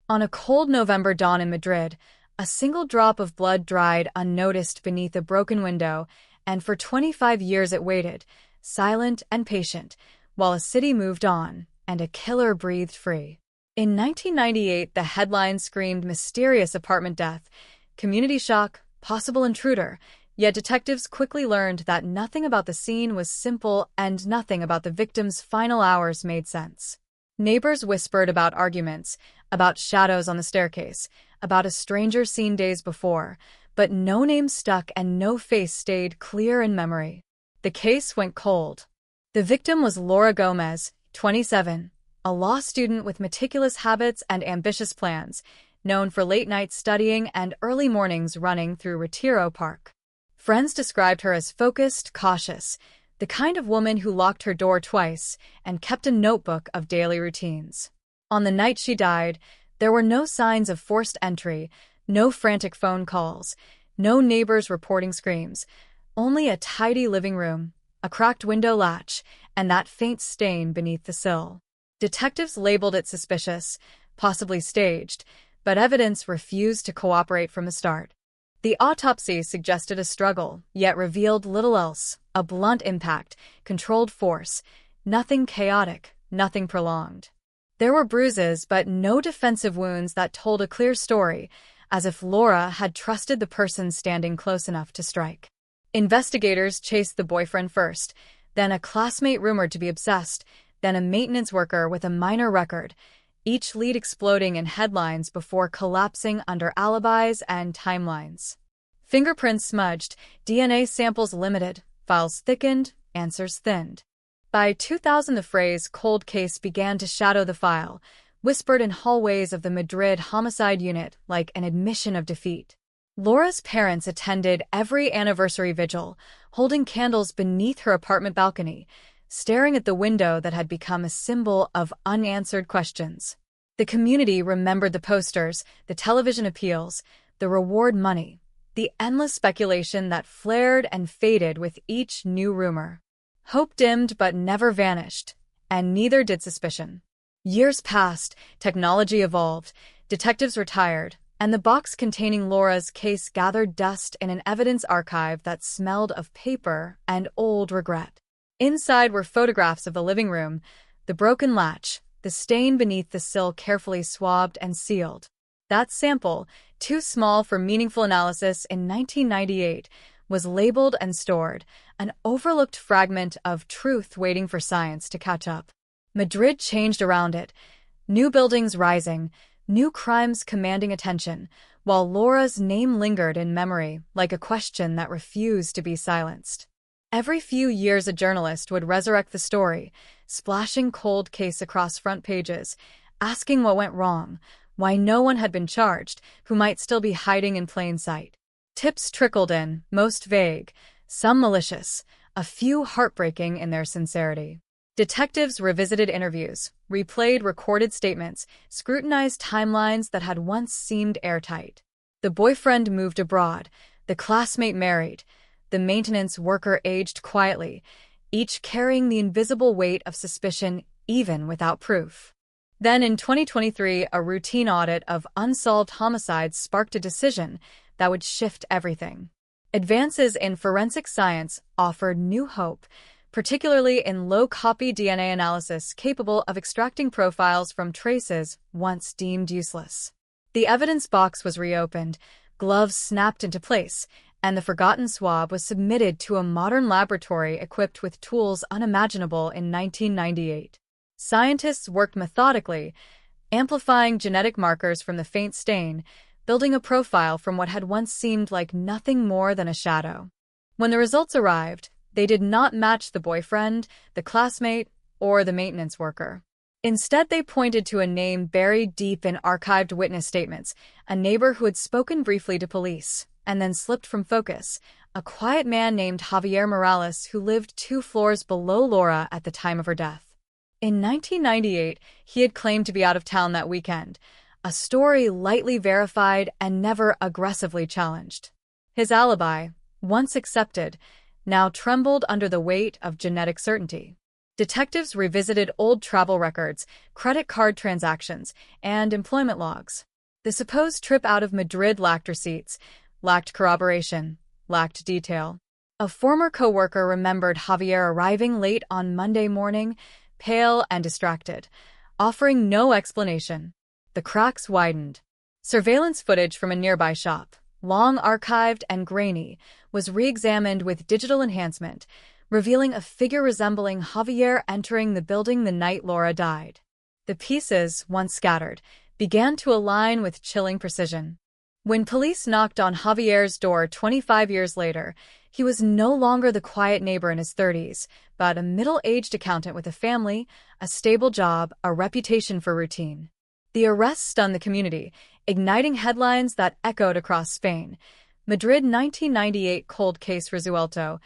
On a cold November dawn in Madrid, a single drop of blood dried unnoticed beneath a broken window, and for 25 years it waited, silent and patient, while a city moved on and a killer breathed free. In 1998, the headline screamed mysterious apartment death, community shock, possible intruder, yet detectives quickly learned that nothing about the scene was simple and nothing about the victim's final hours made sense. Neighbors whispered about arguments, about shadows on the staircase, about a stranger seen days before, but no name stuck and no face stayed clear in memory. The case went cold. The victim was Laura Gomez, 27, a law student with meticulous habits and ambitious plans, known for late nights studying and early mornings running through Retiro Park. Friends described her as focused, cautious, the kind of woman who locked her door twice and kept a notebook of daily routines. On the night she died, there were no signs of forced entry, no frantic phone calls, no neighbors reporting screams, only a tidy living room, a cracked window latch, and that faint stain beneath the sill. Detectives labeled it suspicious, possibly staged, but evidence refused to cooperate from the start. The autopsy suggested a struggle, yet revealed little else, a blunt impact, controlled force, nothing chaotic, nothing prolonged. There were bruises, but no defensive wounds that told a clear story, as if Laura had trusted the person standing close enough to strike. Investigators chased the boyfriend first, then a classmate rumored to be obsessed, then a maintenance worker with a minor record, each lead exploding in headlines before collapsing under alibis and timelines. Fingerprints smudged, DNA samples limited, files thickened, answers thinned. By 2000, the phrase cold case began to shadow the file, whispered in hallways of the Madrid homicide unit like an admission of defeat. Laura's parents attended every anniversary vigil, holding candles beneath her apartment balcony, staring at the window that had become a symbol of unanswered questions. The community remembered the posters, the television appeals, the reward money, the endless speculation that flared and faded with each new rumor. Hope dimmed but never vanished, and neither did suspicion. Years passed, technology evolved, detectives retired, and the box containing Laura's case gathered dust in an evidence archive that smelled of paper and old regret. Inside were photographs of the living room, the broken latch, the stain beneath the sill carefully swabbed and sealed. That sample, too small for meaningful analysis in 1998, was labeled and stored, an overlooked fragment of truth waiting for science to catch up. Madrid changed around it, new buildings rising, new crimes commanding attention, while Laura's name lingered in memory like a question that refused to be silenced. Every few years a journalist would resurrect the story, splashing cold case across front pages, asking what went wrong, why no one had been charged, who might still be hiding in plain sight. Tips trickled in, most vague, some malicious, a few heartbreaking in their sincerity. Detectives revisited interviews, replayed recorded statements, scrutinized timelines that had once seemed airtight. The boyfriend moved abroad, the classmate married, the maintenance worker aged quietly, each carrying the invisible weight of suspicion even without proof. Then in 2023, a routine audit of unsolved homicides sparked a decision that would shift everything. Advances in forensic science offered new hope, particularly in low-copy DNA analysis capable of extracting profiles from traces once deemed useless. The evidence box was reopened, gloves snapped into place, and the forgotten swab was submitted to a modern laboratory equipped with tools unimaginable in 1998. Scientists worked methodically, amplifying genetic markers from the faint stain, building a profile from what had once seemed like nothing more than a shadow. When the results arrived, they did not match the boyfriend, the classmate, or the maintenance worker. Instead, they pointed to a name buried deep in archived witness statements, a neighbor who had spoken briefly to police, and then slipped from focus, a quiet man named Javier Morales who lived 2 floors below Laura at the time of her death. In 1998, he had claimed to be out of town that weekend, a story lightly verified and never aggressively challenged. His alibi, once accepted, now trembled under the weight of genetic certainty. Detectives revisited old travel records, credit card transactions, and employment logs. The supposed trip out of Madrid lacked receipts, lacked corroboration, lacked detail. A former coworker remembered Javier arriving late on Monday morning, pale and distracted, offering no explanation. The cracks widened. Surveillance footage from a nearby shop, long archived and grainy, was re-examined with digital enhancement, revealing a figure resembling Javier entering the building the night Laura died. The pieces, once scattered, began to align with chilling precision. When police knocked on Javier's door 25 years later, he was no longer the quiet neighbor in his 30s, but a middle-aged accountant with a family, a stable job, a reputation for routine. The arrest stunned the community, igniting headlines that echoed across Spain. Madrid 1998 cold case resuelto.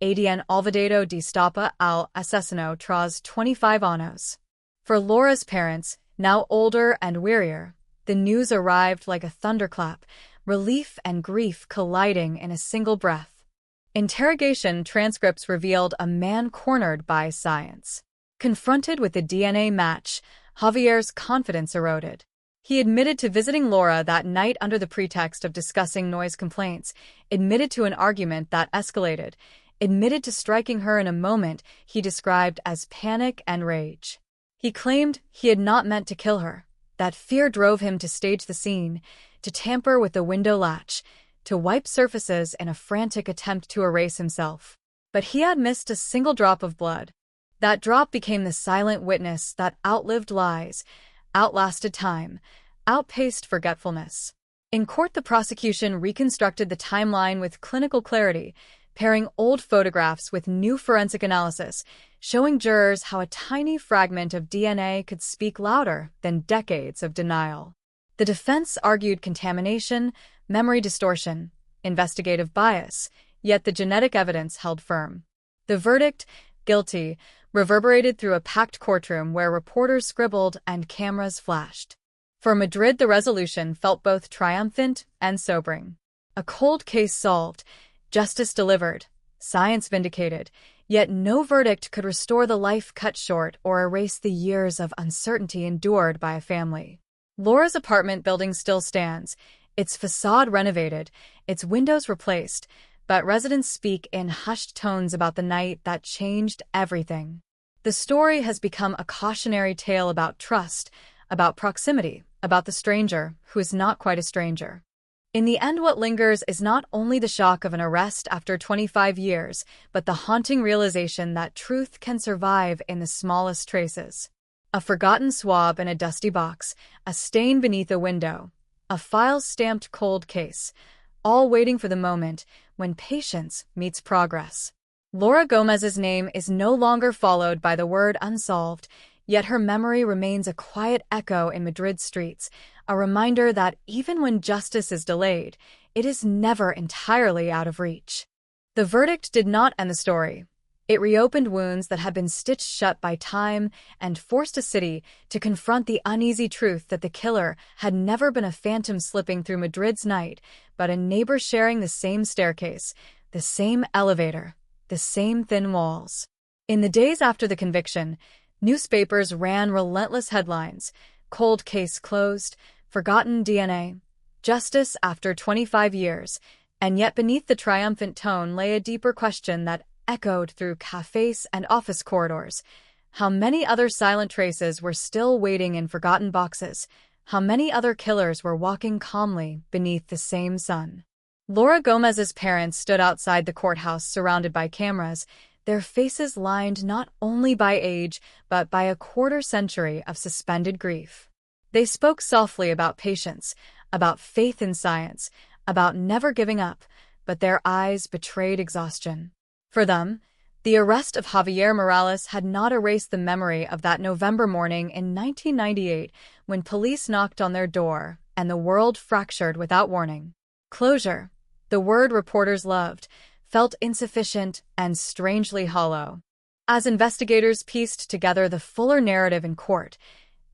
ADN olvidado destapa al asesino tras 25 años. For Laura's parents, now older and wearier, the news arrived like a thunderclap, relief and grief colliding in a single breath. Interrogation transcripts revealed a man cornered by science. Confronted with the DNA match, Javier's confidence eroded. He admitted to visiting Laura that night under the pretext of discussing noise complaints, admitted to an argument that escalated, admitted to striking her in a moment he described as panic and rage. He claimed he had not meant to kill her, that fear drove him to stage the scene, to tamper with the window latch, to wipe surfaces in a frantic attempt to erase himself. But he had missed a single drop of blood. That drop became the silent witness that outlived lies, outlasted time, outpaced forgetfulness. In court, the prosecution reconstructed the timeline with clinical clarity, pairing old photographs with new forensic analysis, showing jurors how a tiny fragment of DNA could speak louder than decades of denial. The defense argued contamination, memory distortion, investigative bias, yet the genetic evidence held firm. The verdict, guilty, reverberated through a packed courtroom where reporters scribbled and cameras flashed. For Madrid, the resolution felt both triumphant and sobering. A cold case solved, justice delivered, science vindicated, yet no verdict could restore the life cut short or erase the years of uncertainty endured by a family. Laura's apartment building still stands, its facade renovated, its windows replaced, but residents speak in hushed tones about the night that changed everything. The story has become a cautionary tale about trust, about proximity, about the stranger who is not quite a stranger. In the end, what lingers is not only the shock of an arrest after 25 years, but the haunting realization that truth can survive in the smallest traces. A forgotten swab in a dusty box, a stain beneath a window, a file-stamped cold case, all waiting for the moment when patience meets progress. Laura Gomez's name is no longer followed by the word unsolved, yet her memory remains a quiet echo in Madrid's streets, a reminder that even when justice is delayed, it is never entirely out of reach. The verdict did not end the story. It reopened wounds that had been stitched shut by time and forced a city to confront the uneasy truth that the killer had never been a phantom slipping through Madrid's night, but a neighbor sharing the same staircase, the same elevator, the same thin walls. In the days after the conviction, newspapers ran relentless headlines: cold case closed, forgotten DNA, justice after 25 years, and yet beneath the triumphant tone lay a deeper question that echoed through cafes and office corridors. How many other silent traces were still waiting in forgotten boxes? How many other killers were walking calmly beneath the same sun? Laura Gomez's parents stood outside the courthouse surrounded by cameras, their faces lined not only by age, but by a quarter-century of suspended grief. They spoke softly about patience, about faith in science, about never giving up, but their eyes betrayed exhaustion. For them, the arrest of Javier Morales had not erased the memory of that November morning in 1998 when police knocked on their door and the world fractured without warning. Closure, The word reporters loved felt insufficient and strangely hollow. As investigators pieced together the fuller narrative in court,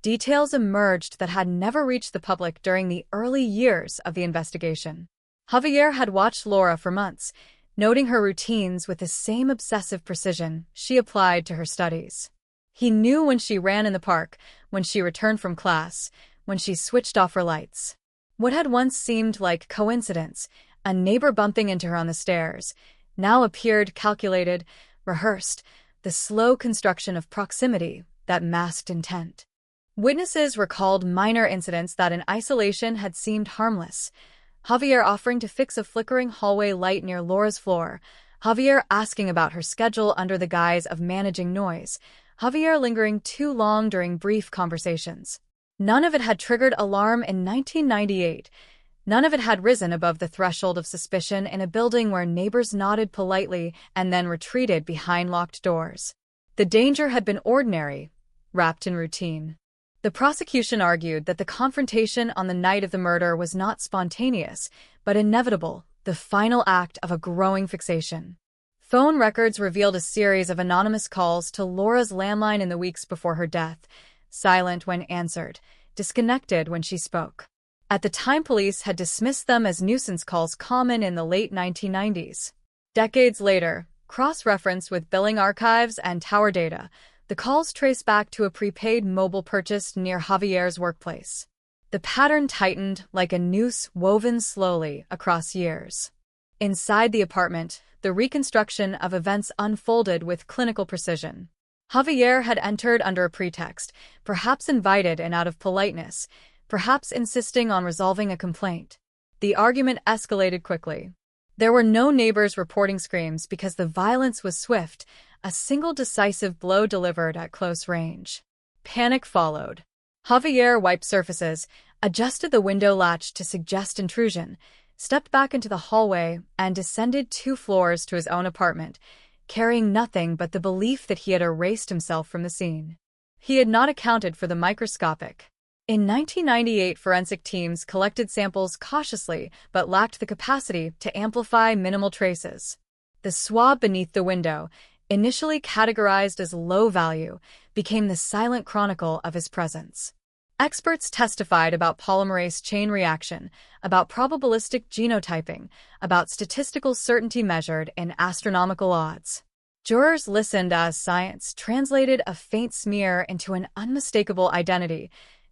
details emerged that had never reached the public during the early years of the investigation. Javier had watched Laura for months, noting her routines with the same obsessive precision she applied to her studies. He knew when she ran in the park, when she returned from class, when she switched off her lights. What had once seemed like coincidence, a neighbor bumping into her on the stairs, now appeared calculated, rehearsed, the slow construction of proximity that masked intent. Witnesses recalled minor incidents that in isolation had seemed harmless. Javier offering to fix a flickering hallway light near Laura's floor, Javier asking about her schedule under the guise of managing noise, Javier lingering too long during brief conversations. None of it had triggered alarm in 1998. None of it had risen above the threshold of suspicion in a building where neighbors nodded politely and then retreated behind locked doors. The danger had been ordinary, wrapped in routine. The prosecution argued that the confrontation on the night of the murder was not spontaneous, but inevitable, the final act of a growing fixation. Phone records revealed a series of anonymous calls to Laura's landline in the weeks before her death, silent when answered, disconnected when she spoke. At the time, police had dismissed them as nuisance calls common in the late 1990s. Decades later, cross-referenced with billing archives and tower data, the calls trace back to a prepaid mobile purchase near Javier's workplace. The pattern tightened like a noose woven slowly across years. Inside the apartment, the reconstruction of events unfolded with clinical precision. Javier had entered under a pretext, perhaps invited and out of politeness, perhaps insisting on resolving a complaint. The argument escalated quickly. There were no neighbors reporting screams because the violence was swift, a single decisive blow delivered at close range. Panic followed. Javier wiped surfaces, adjusted the window latch to suggest intrusion, stepped back into the hallway, and descended 2 floors to his own apartment, carrying nothing but the belief that he had erased himself from the scene. He had not accounted for the microscopic. In 1998, forensic teams collected samples cautiously but lacked the capacity to amplify minimal traces. The swab beneath the window, initially categorized as low value, became the silent chronicle of his presence. Experts testified about polymerase chain reaction, about probabilistic genotyping, about statistical certainty measured in astronomical odds. Jurors listened as science translated a faint smear into an unmistakable identity,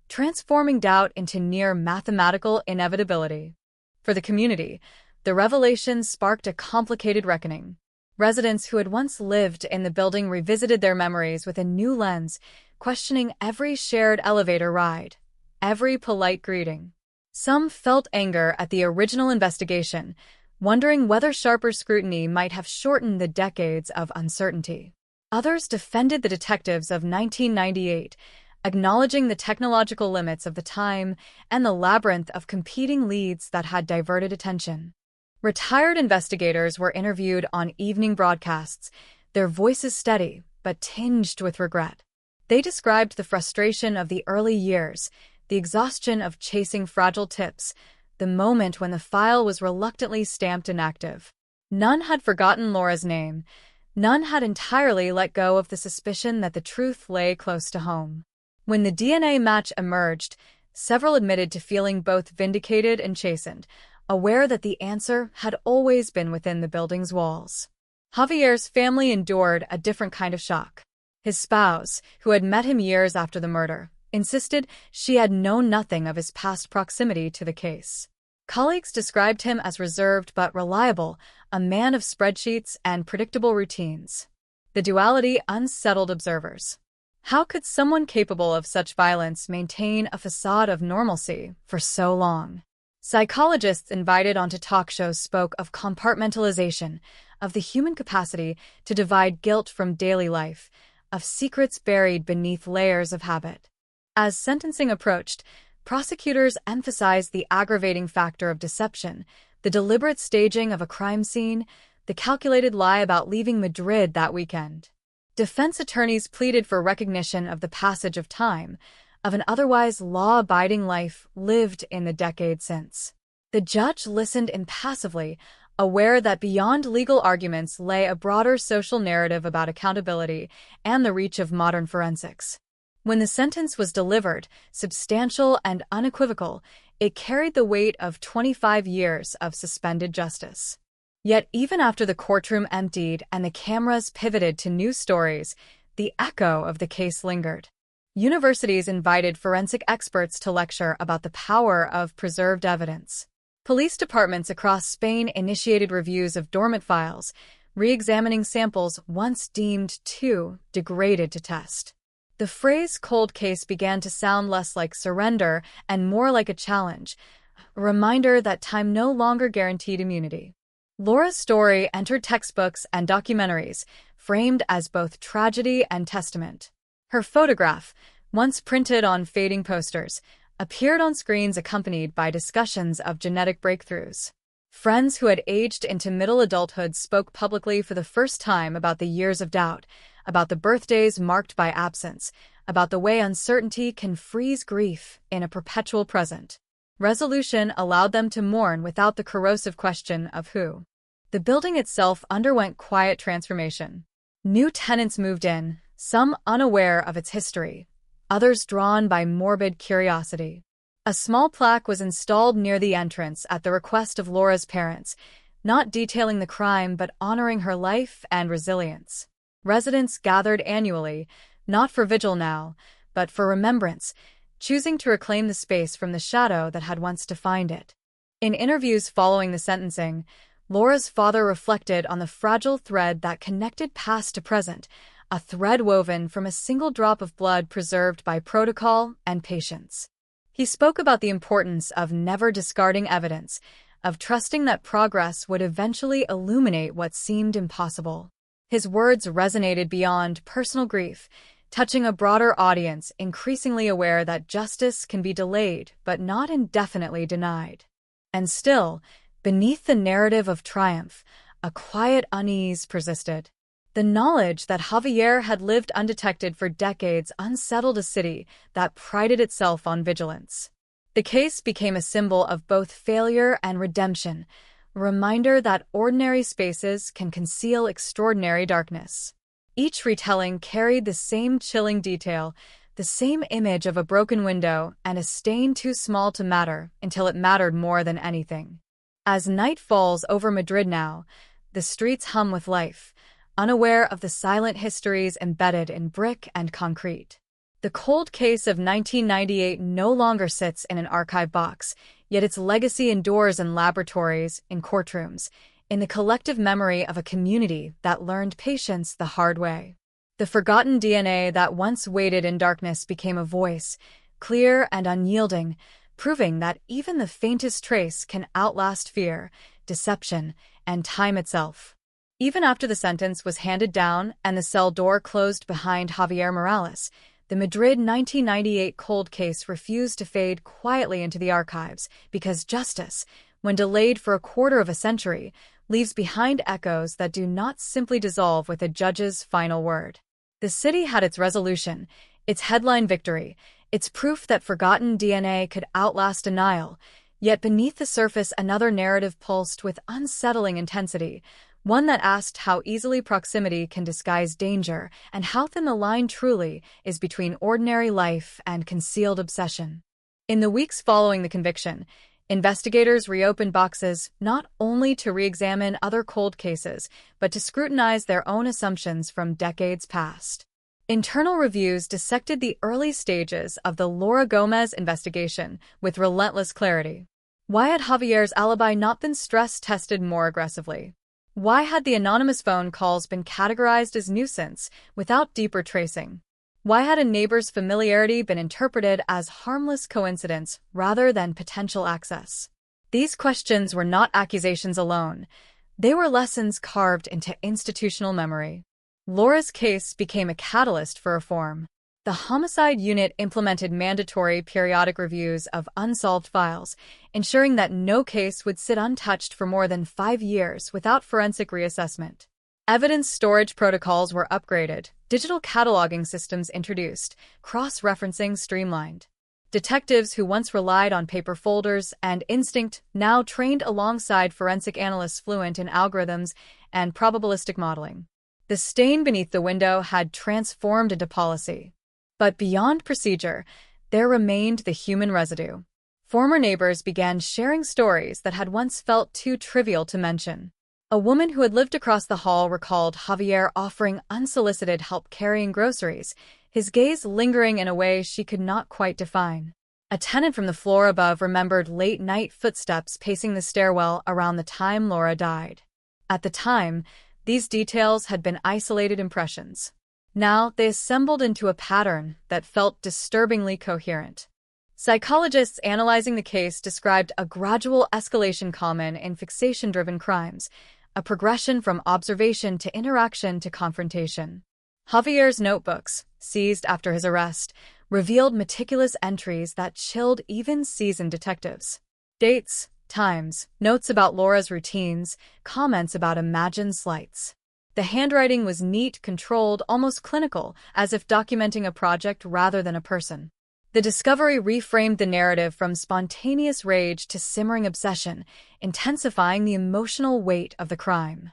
transforming doubt into near mathematical inevitability. For the community, the revelation sparked a complicated reckoning. Residents who had once lived in the building revisited their memories with a new lens, questioning every shared elevator ride, every polite greeting. Some felt anger at the original investigation, wondering whether sharper scrutiny might have shortened the decades of uncertainty. Others defended the detectives of 1998, acknowledging the technological limits of the time and the labyrinth of competing leads that had diverted attention. Retired investigators were interviewed on evening broadcasts, their voices steady but tinged with regret. They described the frustration of the early years, the exhaustion of chasing fragile tips, the moment when the file was reluctantly stamped inactive. None had forgotten Laura's name. None had entirely let go of the suspicion that the truth lay close to home. When the DNA match emerged, several admitted to feeling both vindicated and chastened, aware that the answer had always been within the building's walls. Javier's family endured a different kind of shock. His spouse, who had met him years after the murder, insisted she had known nothing of his past proximity to the case. Colleagues described him as reserved but reliable, a man of spreadsheets and predictable routines. The duality unsettled observers. How could someone capable of such violence maintain a facade of normalcy for so long? Psychologists invited onto talk shows spoke of compartmentalization, of the human capacity to divide guilt from daily life, of secrets buried beneath layers of habit. As sentencing approached, prosecutors emphasized the aggravating factor of deception, the deliberate staging of a crime scene, the calculated lie about leaving Madrid that weekend. Defense attorneys pleaded for recognition of the passage of time, of an otherwise law-abiding life lived in the decade since. The judge listened impassively, aware that beyond legal arguments lay a broader social narrative about accountability and the reach of modern forensics. When the sentence was delivered, substantial and unequivocal, it carried the weight of 25 years of suspended justice. Yet even after the courtroom emptied and the cameras pivoted to new stories, the echo of the case lingered. Universities invited forensic experts to lecture about the power of preserved evidence. Police departments across Spain initiated reviews of dormant files, re-examining samples once deemed too degraded to test. The phrase cold case began to sound less like surrender and more like a challenge, a reminder that time no longer guaranteed immunity. Laura's story entered textbooks and documentaries, framed as both tragedy and testament. Her photograph, once printed on fading posters, appeared on screens accompanied by discussions of genetic breakthroughs. Friends who had aged into middle adulthood spoke publicly for the first time about the years of doubt, about the birthdays marked by absence, about the way uncertainty can freeze grief in a perpetual present. Resolution allowed them to mourn without the corrosive question of who. The building itself underwent quiet transformation. New tenants moved in, some unaware of its history, others drawn by morbid curiosity. A small plaque was installed near the entrance at the request of Laura's parents, not detailing the crime but honoring her life and resilience. Residents gathered annually, not for vigil now, but for remembrance, choosing to reclaim the space from the shadow that had once defined it. In interviews following the sentencing, Laura's father reflected on the fragile thread that connected past to present, a thread woven from a single drop of blood preserved by protocol and patience. He spoke about the importance of never discarding evidence, of trusting that progress would eventually illuminate what seemed impossible. His words resonated beyond personal grief, touching a broader audience increasingly aware that justice can be delayed but not indefinitely denied. And still, beneath the narrative of triumph, a quiet unease persisted. The knowledge that Javier had lived undetected for decades unsettled a city that prided itself on vigilance. The case became a symbol of both failure and redemption, a reminder that ordinary spaces can conceal extraordinary darkness. Each retelling carried the same chilling detail, the same image of a broken window and a stain too small to matter until it mattered more than anything. As night falls over Madrid now, the streets hum with life, unaware of the silent histories embedded in brick and concrete. The cold case of 1998 no longer sits in an archive box, yet its legacy endures in laboratories, in courtrooms, in the collective memory of a community that learned patience the hard way. The forgotten DNA that once waited in darkness became a voice, clear and unyielding, proving that even the faintest trace can outlast fear, deception, and time itself. Even after the sentence was handed down and the cell door closed behind Javier Morales, the Madrid 1998 cold case refused to fade quietly into the archives because justice, when delayed for a quarter of a century, leaves behind echoes that do not simply dissolve with a judge's final word. The city had its resolution, its headline victory, its proof that forgotten DNA could outlast denial, yet beneath the surface another narrative pulsed with unsettling intensity, one that asked how easily proximity can disguise danger and how thin the line truly is between ordinary life and concealed obsession. In the weeks following the conviction, investigators reopened boxes not only to re-examine other cold cases, but to scrutinize their own assumptions from decades past. Internal reviews dissected the early stages of the Laura Gomez investigation with relentless clarity. Why had Javier's alibi not been stress-tested more aggressively? Why had the anonymous phone calls been categorized as nuisance without deeper tracing? Why had a neighbor's familiarity been interpreted as harmless coincidence rather than potential access? These questions were not accusations alone. They were lessons carved into institutional memory. Laura's case became a catalyst for reform. The homicide unit implemented mandatory periodic reviews of unsolved files, ensuring that no case would sit untouched for more than 5 years without forensic reassessment. Evidence storage protocols were upgraded, digital cataloging systems introduced, cross-referencing streamlined. Detectives who once relied on paper folders and instinct now trained alongside forensic analysts fluent in algorithms and probabilistic modeling. The stain beneath the window had transformed into policy. But beyond procedure, there remained the human residue. Former neighbors began sharing stories that had once felt too trivial to mention. A woman who had lived across the hall recalled Javier offering unsolicited help carrying groceries, his gaze lingering in a way she could not quite define. A tenant from the floor above remembered late-night footsteps pacing the stairwell around the time Laura died. At the time, these details had been isolated impressions. Now they assembled into a pattern that felt disturbingly coherent. Psychologists analyzing the case described a gradual escalation common in fixation-driven crimes, a progression from observation to interaction to confrontation. Javier's notebooks, seized after his arrest, revealed meticulous entries that chilled even seasoned detectives. Dates, times, notes about Laura's routines, comments about imagined slights. The handwriting was neat, controlled, almost clinical, as if documenting a project rather than a person. The discovery reframed the narrative from spontaneous rage to simmering obsession, intensifying the emotional weight of the crime.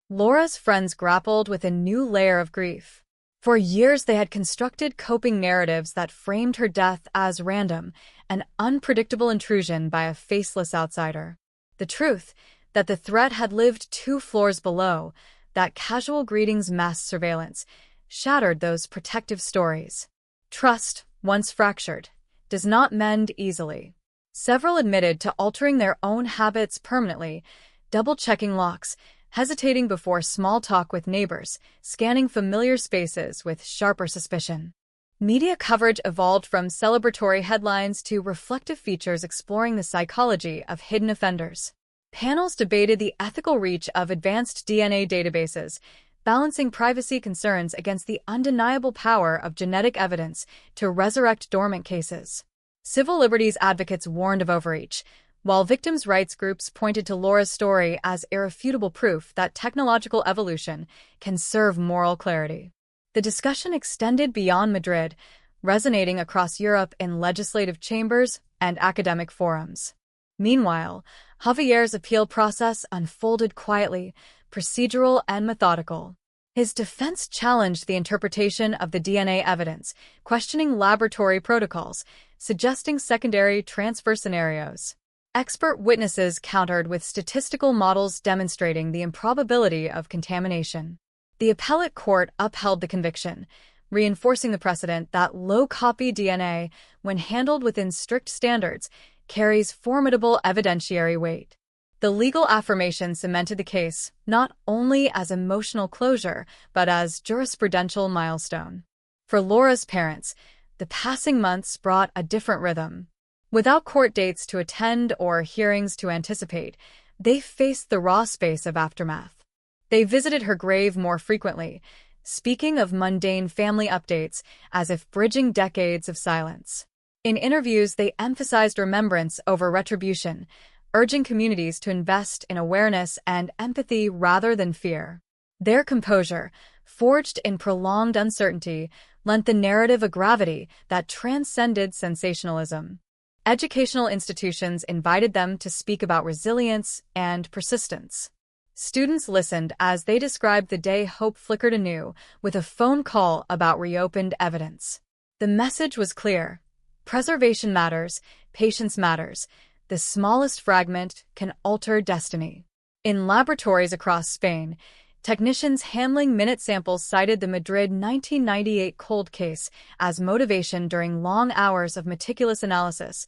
Laura's friends grappled with a new layer of grief. For years they had constructed coping narratives that framed her death as random, an unpredictable intrusion by a faceless outsider. The truth, that the threat had lived 2 floors below, that casual greetings masked surveillance, shattered those protective stories. Trust, once fractured, does not mend easily. Several admitted to altering their own habits permanently, double-checking locks, hesitating before small talk with neighbors, scanning familiar spaces with sharper suspicion. Media coverage evolved from celebratory headlines to reflective features exploring the psychology of hidden offenders. Panels debated the ethical reach of advanced DNA databases, balancing privacy concerns against the undeniable power of genetic evidence to resurrect dormant cases. Civil liberties advocates warned of overreach, while victims' rights groups pointed to Laura's story as irrefutable proof that technological evolution can serve moral clarity. The discussion extended beyond Madrid, resonating across Europe in legislative chambers and academic forums. Meanwhile, Javier's appeal process unfolded quietly, procedural and methodical. His defense challenged the interpretation of the DNA evidence, questioning laboratory protocols, suggesting secondary transfer scenarios. Expert witnesses countered with statistical models demonstrating the improbability of contamination. The appellate court upheld the conviction, reinforcing the precedent that low-copy DNA, when handled within strict standards, carries formidable evidentiary weight. The legal affirmation cemented the case not only as emotional closure, but as jurisprudential milestone. For Laura's parents, the passing months brought a different rhythm. Without court dates to attend or hearings to anticipate, they faced the raw space of aftermath. They visited her grave more frequently, speaking of mundane family updates as if bridging decades of silence. In interviews, they emphasized remembrance over retribution, urging communities to invest in awareness and empathy rather than fear. Their composure, forged in prolonged uncertainty, lent the narrative a gravity that transcended sensationalism. Educational institutions invited them to speak about resilience and persistence. Students listened as they described the day hope flickered anew with a phone call about reopened evidence. The message was clear. Preservation matters, patience matters. The smallest fragment can alter destiny. In laboratories across Spain, technicians handling minute samples cited the Madrid 1998 cold case as motivation during long hours of meticulous analysis,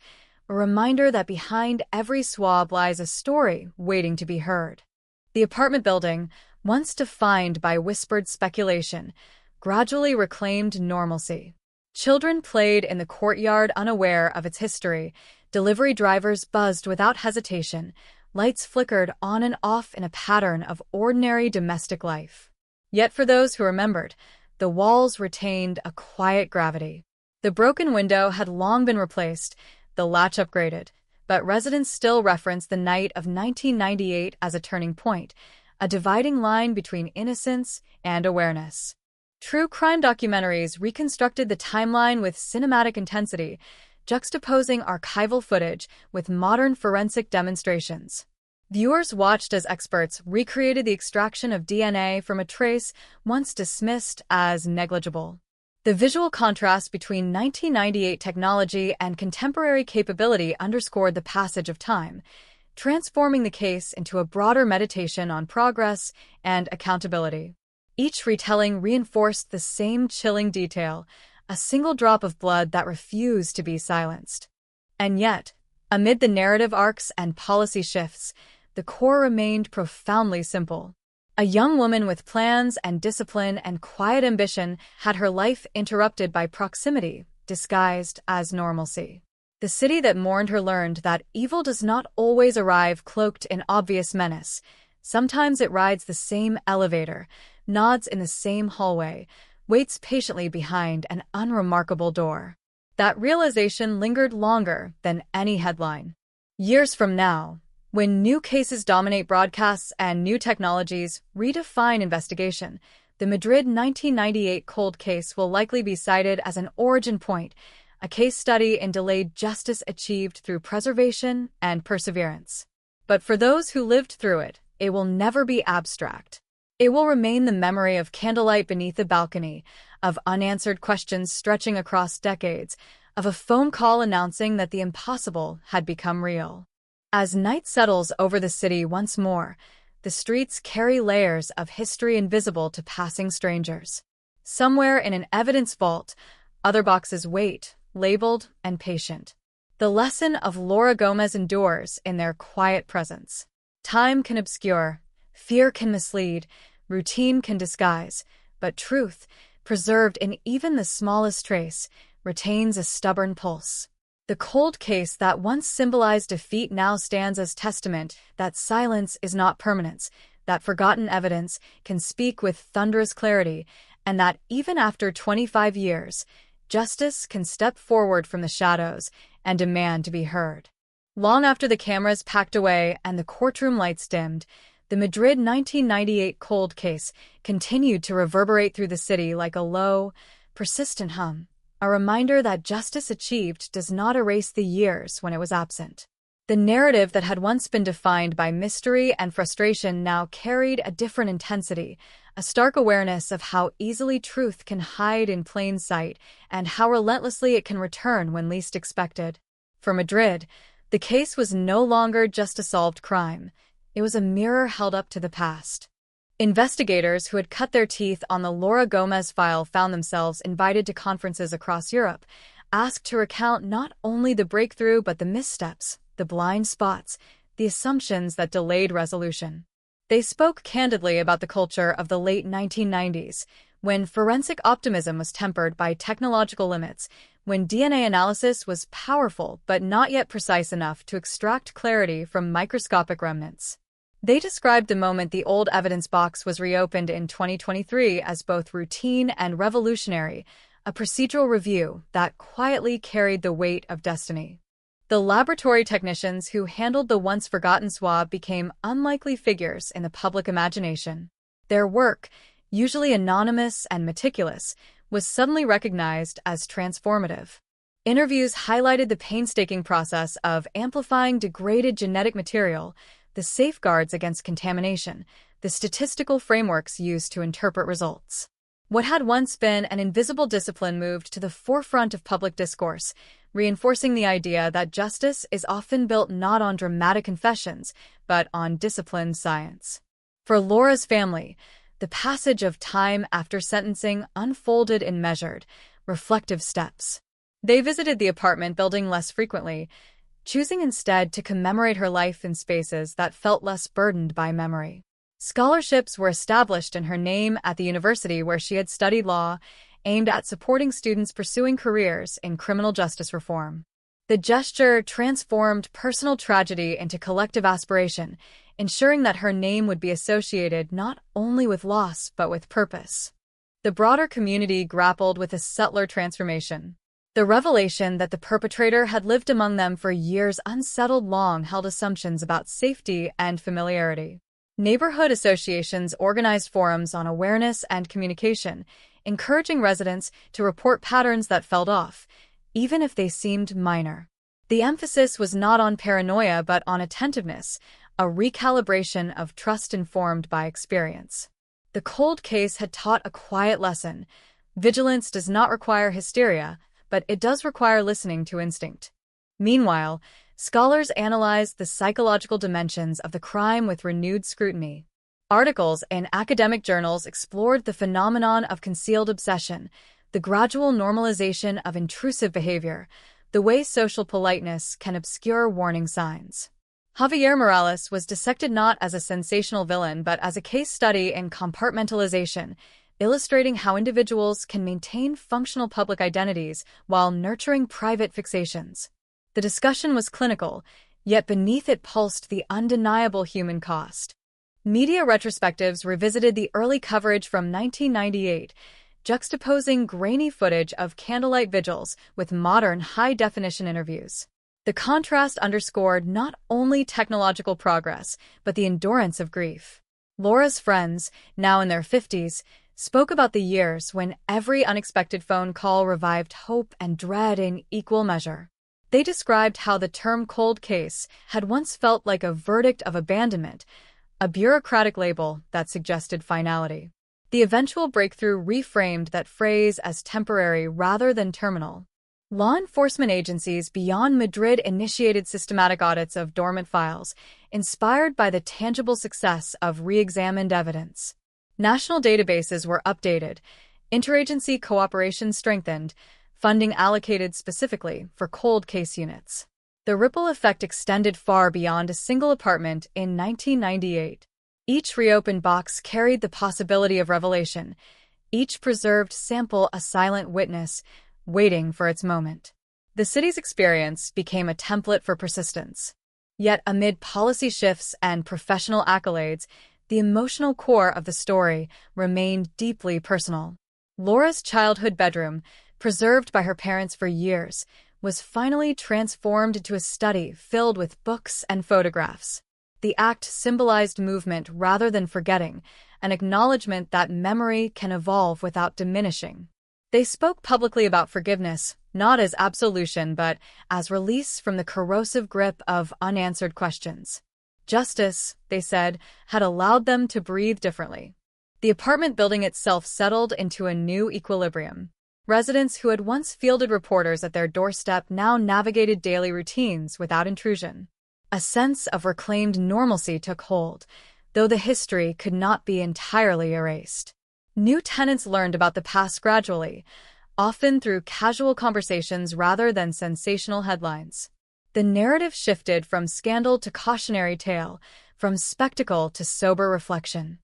a reminder that behind every swab lies a story waiting to be heard. The apartment building, once defined by whispered speculation, gradually reclaimed normalcy. Children played in the courtyard unaware of its history, delivery drivers buzzed without hesitation, lights flickered on and off in a pattern of ordinary domestic life. Yet for those who remembered, the walls retained a quiet gravity. The broken window had long been replaced, the latch upgraded, but residents still reference the night of 1998 as a turning point, a dividing line between innocence and awareness. True crime documentaries reconstructed the timeline with cinematic intensity, juxtaposing archival footage with modern forensic demonstrations. Viewers watched as experts recreated the extraction of DNA from a trace once dismissed as negligible. The visual contrast between 1998 technology and contemporary capability underscored the passage of time, transforming the case into a broader meditation on progress and accountability. Each retelling reinforced the same chilling detail, a single drop of blood that refused to be silenced. And yet, amid the narrative arcs and policy shifts, the core remained profoundly simple. A young woman with plans and discipline and quiet ambition had her life interrupted by proximity, disguised as normalcy. The city that mourned her learned that evil does not always arrive cloaked in obvious menace. Sometimes it rides the same elevator, nods in the same hallway, waits patiently behind an unremarkable door. That realization lingered longer than any headline. Years from now, when new cases dominate broadcasts and new technologies redefine investigation, the Madrid 1998 cold case will likely be cited as an origin point, a case study in delayed justice achieved through preservation and perseverance. But for those who lived through it, it will never be abstract. It will remain the memory of candlelight beneath a balcony, of unanswered questions stretching across decades, of a phone call announcing that the impossible had become real. As night settles over the city once more, the streets carry layers of history invisible to passing strangers. Somewhere in an evidence vault, other boxes wait, labeled and patient. The lesson of Laura Gomez endures in their quiet presence. Time can obscure, fear can mislead, routine can disguise, but truth, preserved in even the smallest trace, retains a stubborn pulse. The cold case that once symbolized defeat now stands as testament that silence is not permanence, that forgotten evidence can speak with thunderous clarity, and that even after 25 years, justice can step forward from the shadows and demand to be heard. Long after the cameras packed away and the courtroom lights dimmed, the Madrid 1998 cold case continued to reverberate through the city like a low, persistent hum. A reminder that justice achieved does not erase the years when it was absent. The narrative that had once been defined by mystery and frustration now carried a different intensity, a stark awareness of how easily truth can hide in plain sight and how relentlessly it can return when least expected. For Madrid, the case was no longer just a solved crime. It was a mirror held up to the past. Investigators who had cut their teeth on the Laura Gomez file found themselves invited to conferences across Europe, asked to recount not only the breakthrough but the missteps, the blind spots, the assumptions that delayed resolution. They spoke candidly about the culture of the late 1990s, when forensic optimism was tempered by technological limits, when DNA analysis was powerful but not yet precise enough to extract clarity from microscopic remnants. They described the moment the old evidence box was reopened in 2023 as both routine and revolutionary, a procedural review that quietly carried the weight of destiny. The laboratory technicians who handled the once-forgotten swab became unlikely figures in the public imagination. Their work, usually anonymous and meticulous, was suddenly recognized as transformative. Interviews highlighted the painstaking process of amplifying degraded genetic material, the safeguards against contamination, the statistical frameworks used to interpret results. What had once been an invisible discipline moved to the forefront of public discourse, reinforcing the idea that justice is often built not on dramatic confessions, but on disciplined science. For Laura's family, the passage of time after sentencing unfolded in measured, reflective steps. They visited the apartment building less frequently, choosing instead to commemorate her life in spaces that felt less burdened by memory. Scholarships were established in her name at the university where she had studied law, aimed at supporting students pursuing careers in criminal justice reform. The gesture transformed personal tragedy into collective aspiration, ensuring that her name would be associated not only with loss but with purpose. The broader community grappled with a subtler transformation. The revelation that the perpetrator had lived among them for years unsettled long-held assumptions about safety and familiarity. Neighborhood associations organized forums on awareness and communication, encouraging residents to report patterns that felt off, even if they seemed minor. The emphasis was not on paranoia but on attentiveness, a recalibration of trust informed by experience. The cold case had taught a quiet lesson. Vigilance does not require hysteria, but it does require listening to instinct. Meanwhile, scholars analyzed the psychological dimensions of the crime with renewed scrutiny. Articles in academic journals explored the phenomenon of concealed obsession, the gradual normalization of intrusive behavior, the way social politeness can obscure warning signs. Javier Morales was dissected not as a sensational villain but as a case study in compartmentalization, illustrating how individuals can maintain functional public identities while nurturing private fixations. The discussion was clinical, yet beneath it pulsed the undeniable human cost. Media retrospectives revisited the early coverage from 1998, juxtaposing grainy footage of candlelight vigils with modern high-definition interviews. The contrast underscored not only technological progress, but the endurance of grief. Laura's friends, now in their 50s, spoke about the years when every unexpected phone call revived hope and dread in equal measure. They described how the term cold case had once felt like a verdict of abandonment, a bureaucratic label that suggested finality. The eventual breakthrough reframed that phrase as temporary rather than terminal. Law enforcement agencies beyond Madrid initiated systematic audits of dormant files, inspired by the tangible success of re-examined evidence. National databases were updated, interagency cooperation strengthened, funding allocated specifically for cold case units. The ripple effect extended far beyond a single apartment in 1998. Each reopened box carried the possibility of revelation. Each preserved sample a silent witness, waiting for its moment. The city's experience became a template for persistence. Yet amid policy shifts and professional accolades, the emotional core of the story remained deeply personal. Laura's childhood bedroom, preserved by her parents for years, was finally transformed into a study filled with books and photographs. The act symbolized movement rather than forgetting, an acknowledgement that memory can evolve without diminishing. They spoke publicly about forgiveness, not as absolution but as release from the corrosive grip of unanswered questions. Justice, they said, had allowed them to breathe differently. The apartment building itself settled into a new equilibrium. Residents who had once fielded reporters at their doorstep now navigated daily routines without intrusion. A sense of reclaimed normalcy took hold, though the history could not be entirely erased. New tenants learned about the past gradually, often through casual conversations rather than sensational headlines. The narrative shifted from scandal to cautionary tale, from spectacle to sober reflection.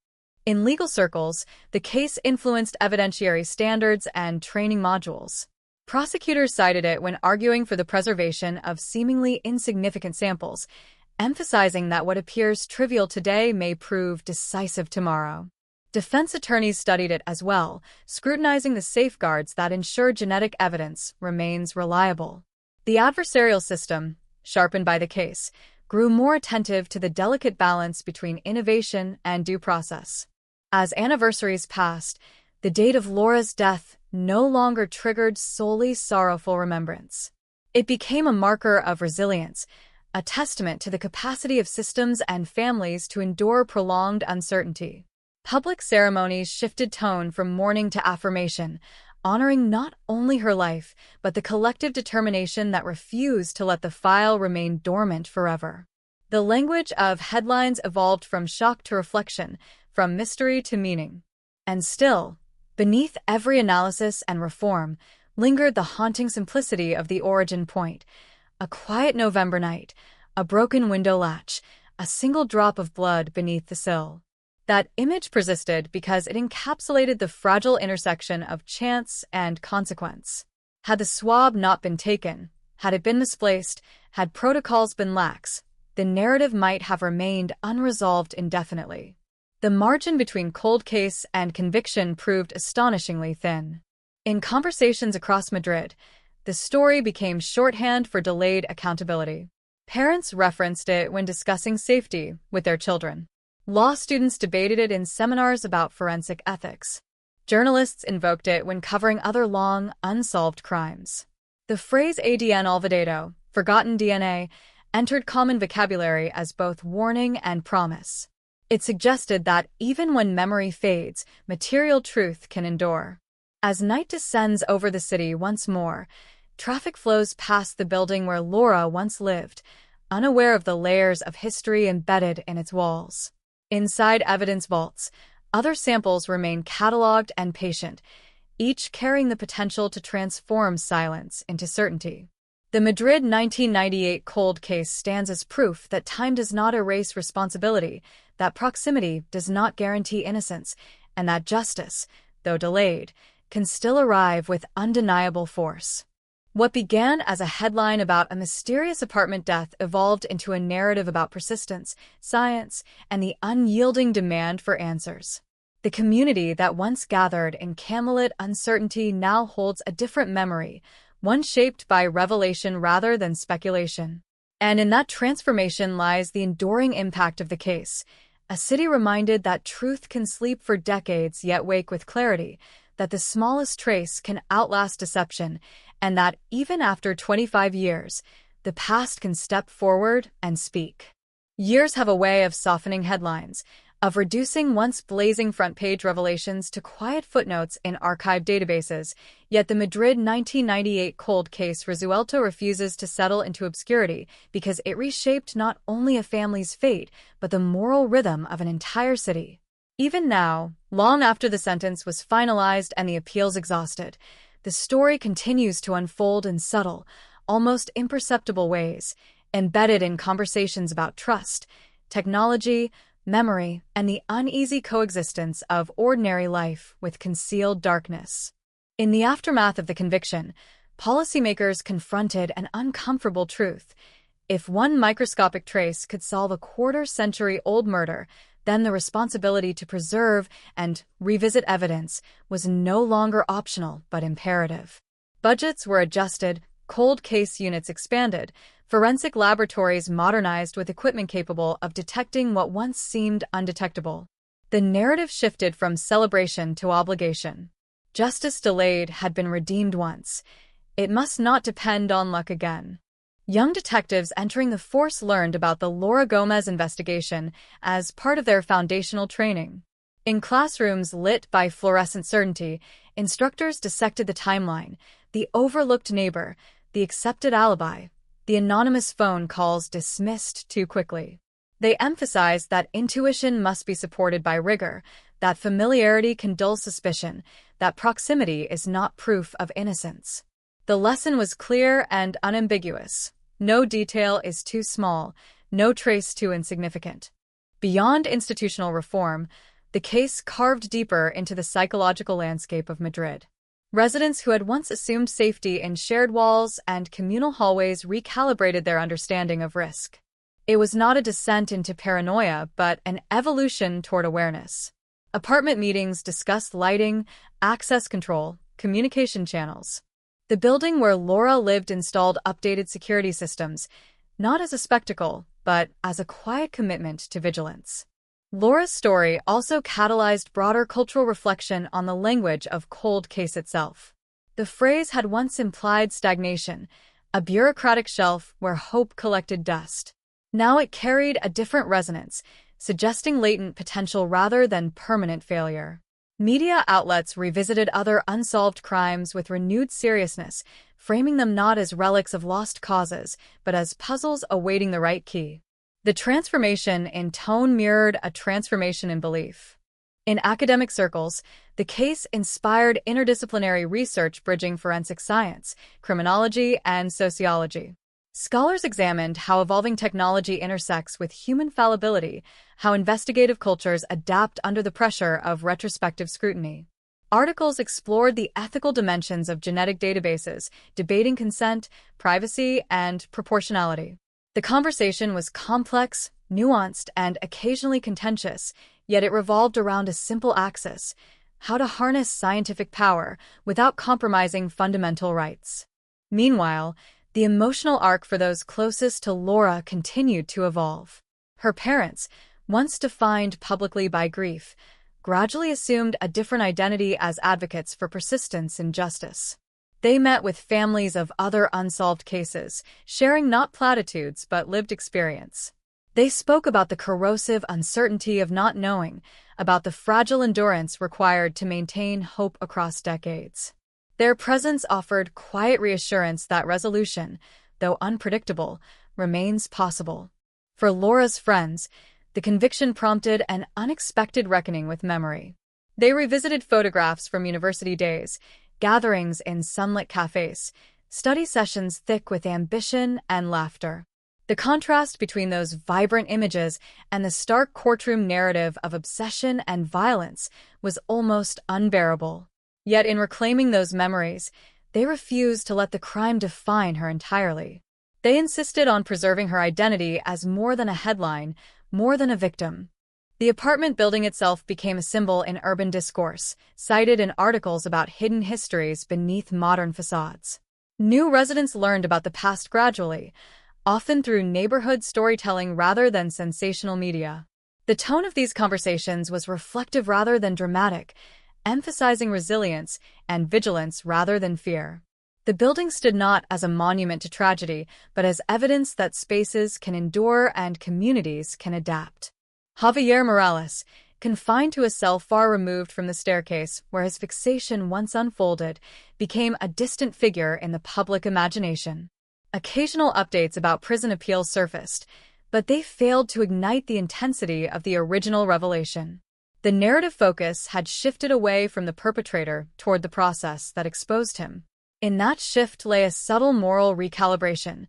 In legal circles, the case influenced evidentiary standards and training modules. Prosecutors cited it when arguing for the preservation of seemingly insignificant samples, emphasizing that what appears trivial today may prove decisive tomorrow. Defense attorneys studied it as well, scrutinizing the safeguards that ensure genetic evidence remains reliable. The adversarial system, sharpened by the case, grew more attentive to the delicate balance between innovation and due process. As anniversaries passed, the date of Laura's death no longer triggered solely sorrowful remembrance. It became a marker of resilience, a testament to the capacity of systems and families to endure prolonged uncertainty. Public ceremonies shifted tone from mourning to affirmation, honoring not only her life, but the collective determination that refused to let the file remain dormant forever. The language of headlines evolved from shock to reflection, from mystery to meaning. And still, beneath every analysis and reform, lingered the haunting simplicity of the origin point. A quiet November night, a broken window latch, a single drop of blood beneath the sill. That image persisted because it encapsulated the fragile intersection of chance and consequence. Had the swab not been taken, had it been misplaced, had protocols been lax, the narrative might have remained unresolved indefinitely. The margin between cold case and conviction proved astonishingly thin. In conversations across Madrid, the story became shorthand for delayed accountability. Parents referenced it when discussing safety with their children. Law students debated it in seminars about forensic ethics. Journalists invoked it when covering other long, unsolved crimes. The phrase ADN olvidado, forgotten DNA, entered common vocabulary as both warning and promise. It suggested that even when memory fades, material truth can endure. As night descends over the city once more, traffic flows past the building where Laura once lived, unaware of the layers of history embedded in its walls. Inside evidence vaults, other samples remain cataloged and patient, each carrying the potential to transform silence into certainty. The Madrid 1998 cold case stands as proof that time does not erase responsibility, that proximity does not guarantee innocence, and that justice, though delayed, can still arrive with undeniable force. What began as a headline about a mysterious apartment death evolved into a narrative about persistence, science, and the unyielding demand for answers. The community that once gathered in Camelot uncertainty now holds a different memory, one shaped by revelation rather than speculation. And in that transformation lies the enduring impact of the case, a city reminded that truth can sleep for decades yet wake with clarity, that the smallest trace can outlast deception, and that even after 25 years, the past can step forward and speak. Years have a way of softening headlines, of reducing once blazing front-page revelations to quiet footnotes in archived databases, yet the Madrid 1998 cold case resuelto refuses to settle into obscurity because it reshaped not only a family's fate, but the moral rhythm of an entire city. Even now, long after the sentence was finalized and the appeals exhausted, the story continues to unfold in subtle, almost imperceptible ways, embedded in conversations about trust, technology, memory, and the uneasy coexistence of ordinary life with concealed darkness. In the aftermath of the conviction, policymakers confronted an uncomfortable truth. If one microscopic trace could solve a quarter-century-old murder, then the responsibility to preserve and revisit evidence was no longer optional but imperative. Budgets were adjusted, cold case units expanded, forensic laboratories modernized with equipment capable of detecting what once seemed undetectable. The narrative shifted from celebration to obligation. Justice delayed had been redeemed once. It must not depend on luck again. Young detectives entering the force learned about the Laura Gomez investigation as part of their foundational training. In classrooms lit by fluorescent certainty, instructors dissected the timeline, the overlooked neighbor, the accepted alibi, the anonymous phone calls dismissed too quickly. They emphasized that intuition must be supported by rigor, that familiarity can dull suspicion, that proximity is not proof of innocence. The lesson was clear and unambiguous. No detail is too small, no trace too insignificant. Beyond institutional reform, the case carved deeper into the psychological landscape of Madrid. Residents who had once assumed safety in shared walls and communal hallways recalibrated their understanding of risk. It was not a descent into paranoia, but an evolution toward awareness. Apartment meetings discussed lighting, access control, communication channels. The building where Laura lived installed updated security systems, not as a spectacle, but as a quiet commitment to vigilance. Laura's story also catalyzed broader cultural reflection on the language of cold case itself. The phrase had once implied stagnation, a bureaucratic shelf where hope collected dust. Now it carried a different resonance, suggesting latent potential rather than permanent failure. Media outlets revisited other unsolved crimes with renewed seriousness, framing them not as relics of lost causes, but as puzzles awaiting the right key. The transformation in tone mirrored a transformation in belief. In academic circles, the case inspired interdisciplinary research bridging forensic science, criminology, and sociology. Scholars examined how evolving technology intersects with human fallibility, how investigative cultures adapt under the pressure of retrospective scrutiny. Articles explored the ethical dimensions of genetic databases, debating consent, privacy, and proportionality. The conversation was complex, nuanced, and occasionally contentious, yet it revolved around a simple axis: how to harness scientific power without compromising fundamental rights. Meanwhile, the emotional arc for those closest to Laura continued to evolve. Her parents, once defined publicly by grief, gradually assumed a different identity as advocates for persistence and justice. They met with families of other unsolved cases, sharing not platitudes but lived experience. They spoke about the corrosive uncertainty of not knowing, about the fragile endurance required to maintain hope across decades. Their presence offered quiet reassurance that resolution, though unpredictable, remains possible. For Laura's friends, the conviction prompted an unexpected reckoning with memory. They revisited photographs from university days, gatherings in sunlit cafes, study sessions thick with ambition and laughter. The contrast between those vibrant images and the stark courtroom narrative of obsession and violence was almost unbearable. Yet in reclaiming those memories, they refused to let the crime define her entirely. They insisted on preserving her identity as more than a headline, more than a victim. The apartment building itself became a symbol in urban discourse, cited in articles about hidden histories beneath modern facades. New residents learned about the past gradually, often through neighborhood storytelling rather than sensational media. The tone of these conversations was reflective rather than dramatic, emphasizing resilience and vigilance rather than fear. The building stood not as a monument to tragedy, but as evidence that spaces can endure and communities can adapt. Javier Morales, confined to a cell far removed from the staircase where his fixation once unfolded, became a distant figure in the public imagination. Occasional updates about prison appeals surfaced, but they failed to ignite the intensity of the original revelation. The narrative focus had shifted away from the perpetrator toward the process that exposed him. In that shift lay a subtle moral recalibration.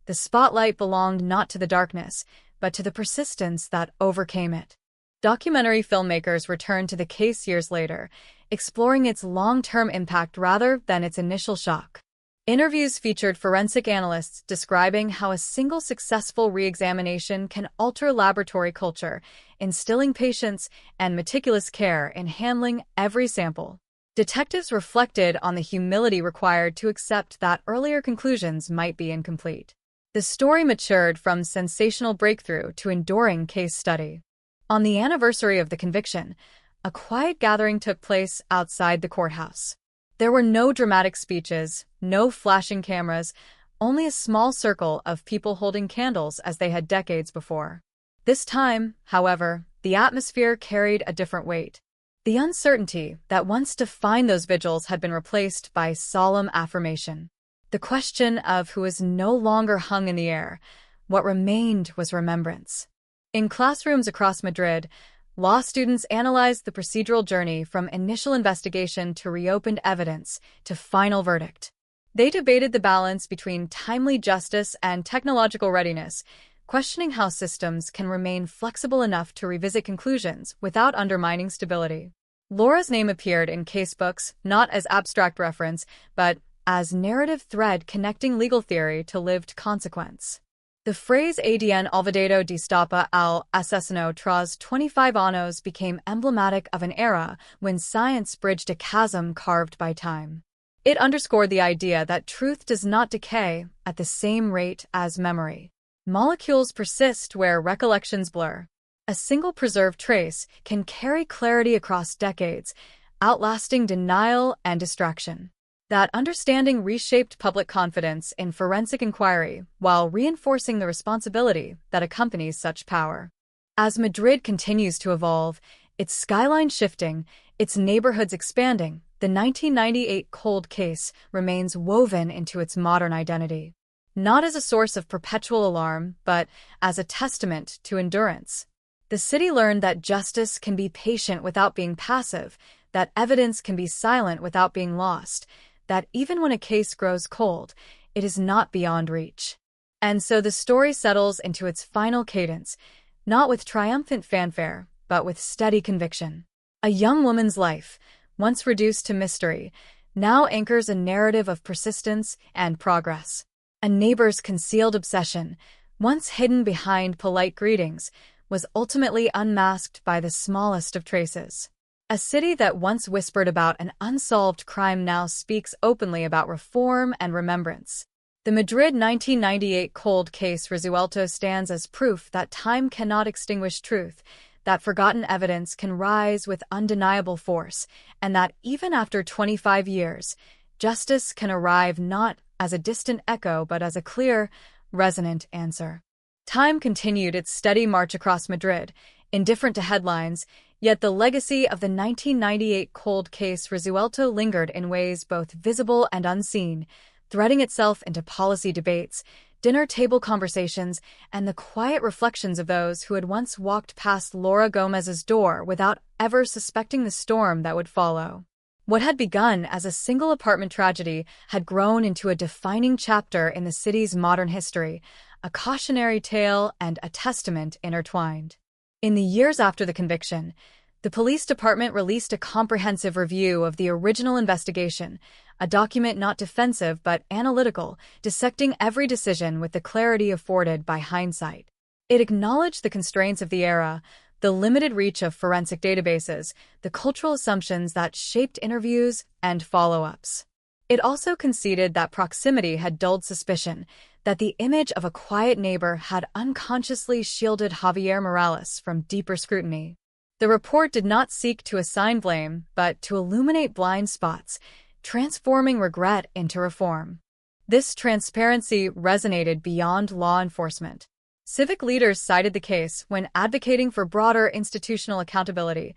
The spotlight belonged not to the darkness, but to the persistence that overcame it. Documentary filmmakers returned to the case years later, exploring its long-term impact rather than its initial shock. Interviews featured forensic analysts describing how a single successful re-examination can alter laboratory culture, instilling patience and meticulous care in handling every sample. Detectives reflected on the humility required to accept that earlier conclusions might be incomplete. The story matured from sensational breakthrough to enduring case study. On the anniversary of the conviction, a quiet gathering took place outside the courthouse. There were no dramatic speeches, no flashing cameras, only a small circle of people holding candles as they had decades before. This time, however, the atmosphere carried a different weight. The uncertainty that once defined those vigils had been replaced by solemn affirmation. The question of who was no longer hung in the air. What remained was remembrance. In classrooms across Madrid, law students analyzed the procedural journey from initial investigation to reopened evidence to final verdict. They debated the balance between timely justice and technological readiness, questioning how systems can remain flexible enough to revisit conclusions without undermining stability. Laura's name appeared in casebooks, not as abstract reference, but as narrative thread connecting legal theory to lived consequence. The phrase "ADN olvidado destapa al asesino tras 25 años" became emblematic of an era when science bridged a chasm carved by time. It underscored the idea that truth does not decay at the same rate as memory. Molecules persist where recollections blur. A single preserved trace can carry clarity across decades, outlasting denial and distraction. That understanding reshaped public confidence in forensic inquiry while reinforcing the responsibility that accompanies such power. As Madrid continues to evolve, its skyline shifting, its neighborhoods expanding, the 1998 cold case remains woven into its modern identity. Not as a source of perpetual alarm, but as a testament to endurance. The city learned that justice can be patient without being passive, that evidence can be silent without being lost, that even when a case grows cold, it is not beyond reach. And so the story settles into its final cadence, not with triumphant fanfare, but with steady conviction. A young woman's life, once reduced to mystery, now anchors a narrative of persistence and progress. A neighbor's concealed obsession, once hidden behind polite greetings, was ultimately unmasked by the smallest of traces. A city that once whispered about an unsolved crime now speaks openly about reform and remembrance. The Madrid 1998 cold case resuelto stands as proof that time cannot extinguish truth, that forgotten evidence can rise with undeniable force, and that even after 25 years, justice can arrive not as a distant echo but as a clear, resonant answer. Time continued its steady march across Madrid, indifferent to headlines, yet the legacy of the 1998 cold case Resuelto lingered in ways both visible and unseen, threading itself into policy debates, dinner table conversations, and the quiet reflections of those who had once walked past Laura Gomez's door without ever suspecting the storm that would follow. What had begun as a single apartment tragedy had grown into a defining chapter in the city's modern history, a cautionary tale and a testament intertwined. In the years after the conviction, the police department released a comprehensive review of the original investigation, a document not defensive but analytical, dissecting every decision with the clarity afforded by hindsight. It acknowledged the constraints of the era, the limited reach of forensic databases, the cultural assumptions that shaped interviews and follow-ups. It also conceded that proximity had dulled suspicion, that the image of a quiet neighbor had unconsciously shielded Javier Morales from deeper scrutiny. The report did not seek to assign blame, but to illuminate blind spots, transforming regret into reform. This transparency resonated beyond law enforcement. Civic leaders cited the case when advocating for broader institutional accountability,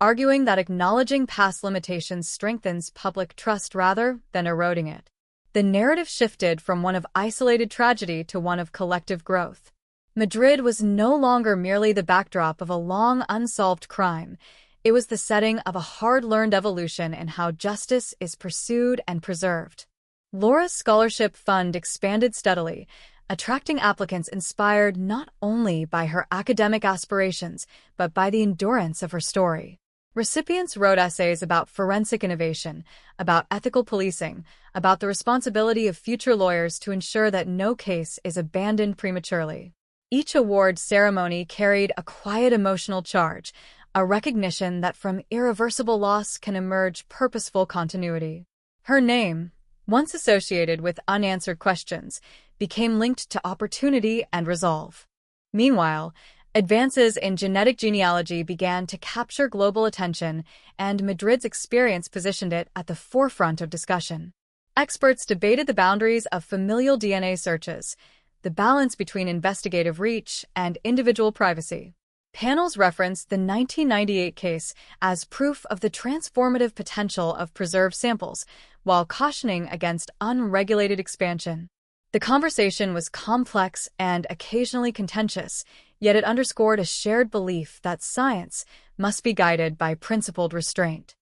arguing that acknowledging past limitations strengthens public trust rather than eroding it. The narrative shifted from one of isolated tragedy to one of collective growth. Madrid was no longer merely the backdrop of a long unsolved crime. It was the setting of a hard-learned evolution in how justice is pursued and preserved. Laura's scholarship fund expanded steadily, attracting applicants inspired not only by her academic aspirations, but by the endurance of her story. Recipients wrote essays about forensic innovation, about ethical policing, about the responsibility of future lawyers to ensure that no case is abandoned prematurely. Each award ceremony carried a quiet emotional charge, a recognition that from irreversible loss can emerge purposeful continuity. Her name, once associated with unanswered questions, became linked to opportunity and resolve. Meanwhile, advances in genetic genealogy began to capture global attention, and Madrid's experience positioned it at the forefront of discussion. Experts debated the boundaries of familial DNA searches, the balance between investigative reach and individual privacy. Panels referenced the 1998 case as proof of the transformative potential of preserved samples, while cautioning against unregulated expansion. The conversation was complex and occasionally contentious, yet it underscored a shared belief that science must be guided by principled restraint.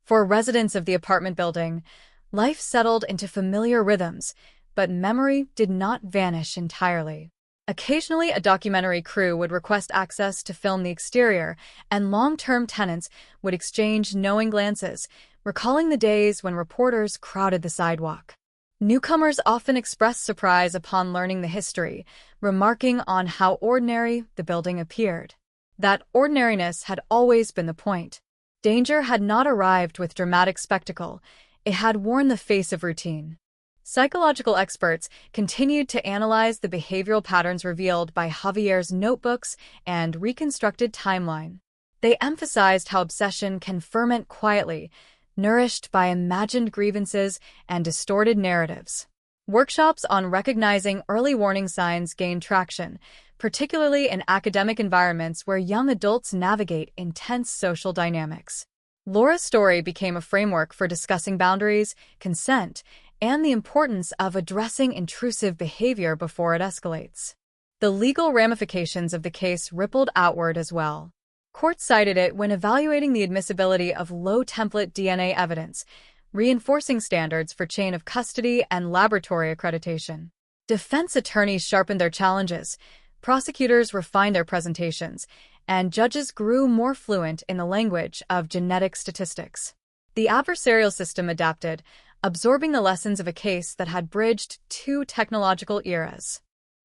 For residents of the apartment building, life settled into familiar rhythms, but memory did not vanish entirely. Occasionally, a documentary crew would request access to film the exterior, and long-term tenants would exchange knowing glances, recalling the days when reporters crowded the sidewalk. Newcomers often expressed surprise upon learning the history, remarking on how ordinary the building appeared. That ordinariness had always been the point. Danger had not arrived with dramatic spectacle, it had worn the face of routine. Psychological experts continued to analyze the behavioral patterns revealed by Javier's notebooks and reconstructed timeline. They emphasized how obsession can ferment quietly, nourished by imagined grievances and distorted narratives. Workshops on recognizing early warning signs gained traction, particularly in academic environments where young adults navigate intense social dynamics. Laura's story became a framework for discussing boundaries, consent, and the importance of addressing intrusive behavior before it escalates. The legal ramifications of the case rippled outward as well. Courts cited it when evaluating the admissibility of low-template DNA evidence, reinforcing standards for chain of custody and laboratory accreditation. Defense attorneys sharpened their challenges, prosecutors refined their presentations, and judges grew more fluent in the language of genetic statistics. The adversarial system adapted, absorbing the lessons of a case that had bridged two technological eras.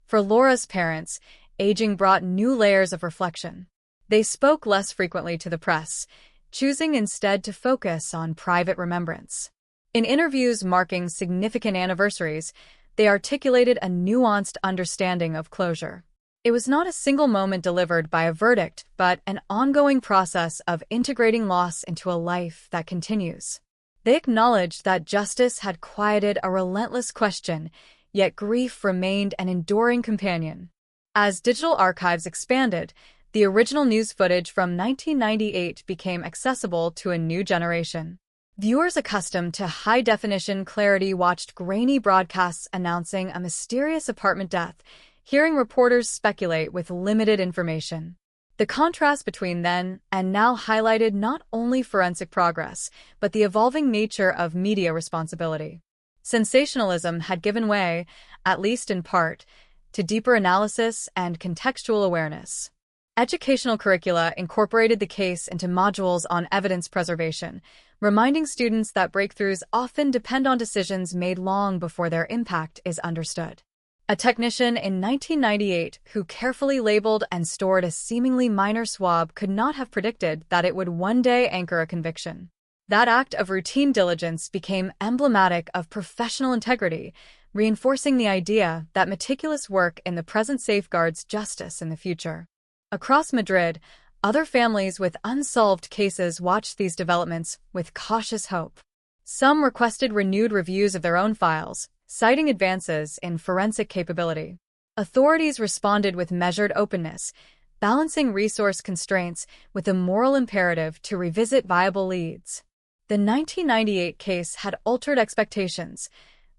For Laura's parents, aging brought new layers of reflection. They spoke less frequently to the press, choosing instead to focus on private remembrance. In interviews marking significant anniversaries, they articulated a nuanced understanding of closure. It was not a single moment delivered by a verdict, but an ongoing process of integrating loss into a life that continues. They acknowledged that justice had quieted a relentless question, yet grief remained an enduring companion. As digital archives expanded, the original news footage from 1998 became accessible to a new generation. Viewers accustomed to high-definition clarity watched grainy broadcasts announcing a mysterious apartment death, hearing reporters speculate with limited information. The contrast between then and now highlighted not only forensic progress, but the evolving nature of media responsibility. Sensationalism had given way, at least in part, to deeper analysis and contextual awareness. Educational curricula incorporated the case into modules on evidence preservation, reminding students that breakthroughs often depend on decisions made long before their impact is understood. A technician in 1998 who carefully labeled and stored a seemingly minor swab could not have predicted that it would one day anchor a conviction. That act of routine diligence became emblematic of professional integrity, reinforcing the idea that meticulous work in the present safeguards justice in the future. Across Madrid, other families with unsolved cases watched these developments with cautious hope. Some requested renewed reviews of their own files, citing advances in forensic capability. Authorities responded with measured openness, balancing resource constraints with a moral imperative to revisit viable leads. The 1998 case had altered expectations.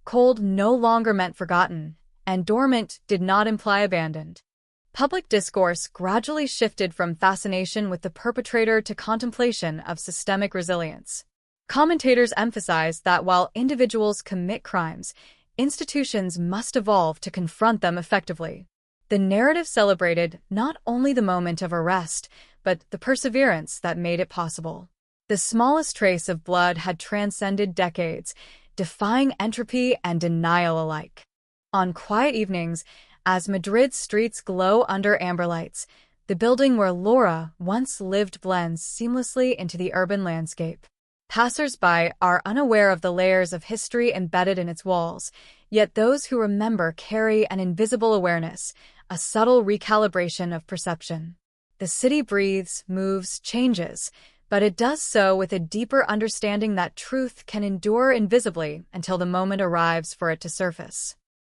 Cold no longer meant forgotten, and dormant did not imply abandoned. Public discourse gradually shifted from fascination with the perpetrator to contemplation of systemic resilience. Commentators emphasized that while individuals commit crimes, institutions must evolve to confront them effectively. The narrative celebrated not only the moment of arrest, but the perseverance that made it possible. The smallest trace of blood had transcended decades, defying entropy and denial alike. On quiet evenings, as Madrid's streets glow under amber lights, the building where Laura once lived blends seamlessly into the urban landscape. Passers-by are unaware of the layers of history embedded in its walls, yet those who remember carry an invisible awareness, a subtle recalibration of perception. The city breathes, moves, changes, but it does so with a deeper understanding that truth can endure invisibly until the moment arrives for it to surface.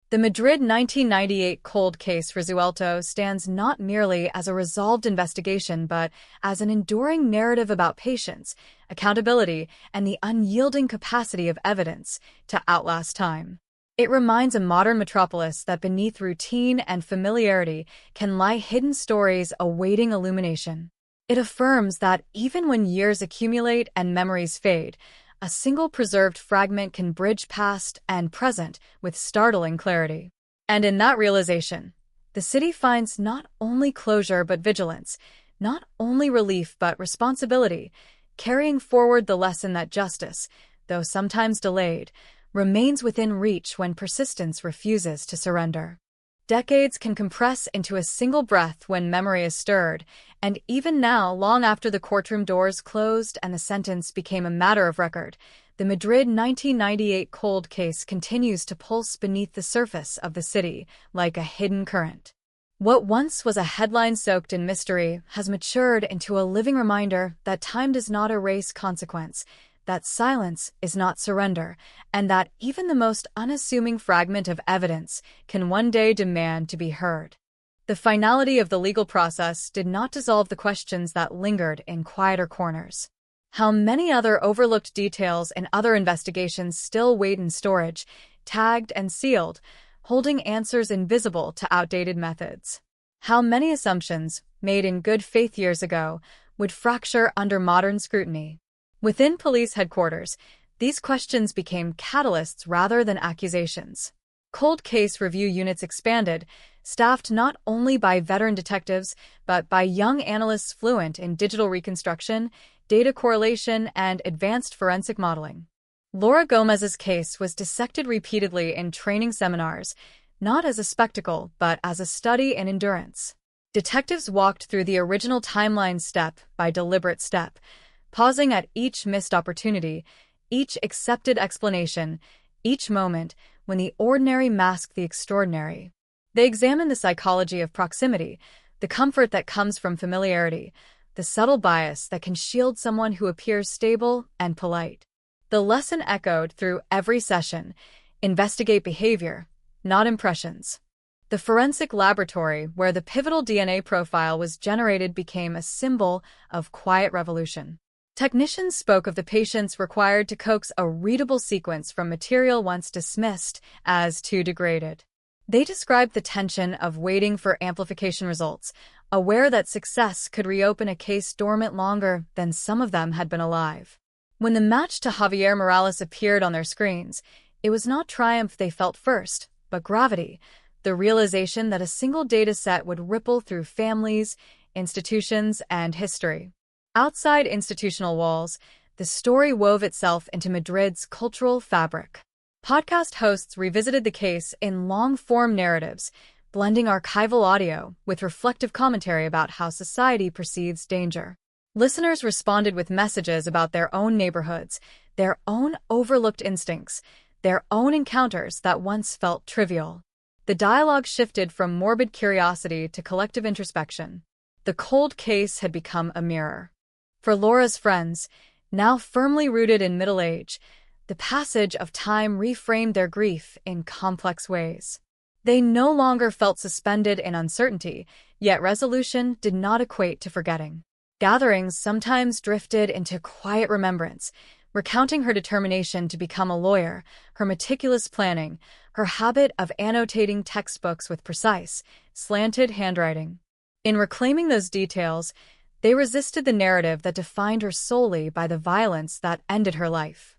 The Madrid 1998 cold case Resuelto stands not merely as a resolved investigation but as an enduring narrative about patience, accountability, and the unyielding capacity of evidence to outlast time. It reminds a modern metropolis that beneath routine and familiarity can lie hidden stories awaiting illumination. It affirms that even when years accumulate and memories fade, a single preserved fragment can bridge past and present with startling clarity. And in that realization, the city finds not only closure but vigilance, not only relief but responsibility, carrying forward the lesson that justice, though sometimes delayed, remains within reach when persistence refuses to surrender. Decades can compress into a single breath when memory is stirred, and even now, long after the courtroom doors closed and the sentence became a matter of record, the Madrid 1998 cold case continues to pulse beneath the surface of the city like a hidden current. What once was a headline soaked in mystery has matured into a living reminder that time does not erase consequence, that silence is not surrender, and that even the most unassuming fragment of evidence can one day demand to be heard. The finality of the legal process did not dissolve the questions that lingered in quieter corners. How many other overlooked details in other investigations still wait in storage, tagged and sealed, holding answers invisible to outdated methods? How many assumptions, made in good faith years ago, would fracture under modern scrutiny? Within police headquarters, these questions became catalysts rather than accusations. Cold case review units expanded, staffed not only by veteran detectives, but by young analysts fluent in digital reconstruction, data correlation, and advanced forensic modeling. Laura Gomez's case was dissected repeatedly in training seminars, not as a spectacle, but as a study in endurance. Detectives walked through the original timeline step by deliberate step, pausing at each missed opportunity, each accepted explanation, each moment when the ordinary masked the extraordinary. They examine the psychology of proximity, the comfort that comes from familiarity, the subtle bias that can shield someone who appears stable and polite. The lesson echoed through every session: investigate behavior, not impressions. The forensic laboratory where the pivotal DNA profile was generated became a symbol of quiet revolution. Technicians spoke of the patients required to coax a readable sequence from material once dismissed as too degraded. They described the tension of waiting for amplification results, aware that success could reopen a case dormant longer than some of them had been alive. When the match to Javier Morales appeared on their screens, it was not triumph they felt first, but gravity, the realization that a single data set would ripple through families, institutions, and history. Outside institutional walls, the story wove itself into Madrid's cultural fabric. Podcast hosts revisited the case in long-form narratives, blending archival audio with reflective commentary about how society perceives danger. Listeners responded with messages about their own neighborhoods, their own overlooked instincts, their own encounters that once felt trivial. The dialogue shifted from morbid curiosity to collective introspection. The cold case had become a mirror. For Laura's friends, now firmly rooted in middle age, the passage of time reframed their grief in complex ways. They no longer felt suspended in uncertainty, yet resolution did not equate to forgetting. Gatherings sometimes drifted into quiet remembrance, recounting her determination to become a lawyer, her meticulous planning, her habit of annotating textbooks with precise, slanted handwriting. In reclaiming those details, they resisted the narrative that defined her solely by the violence that ended her life.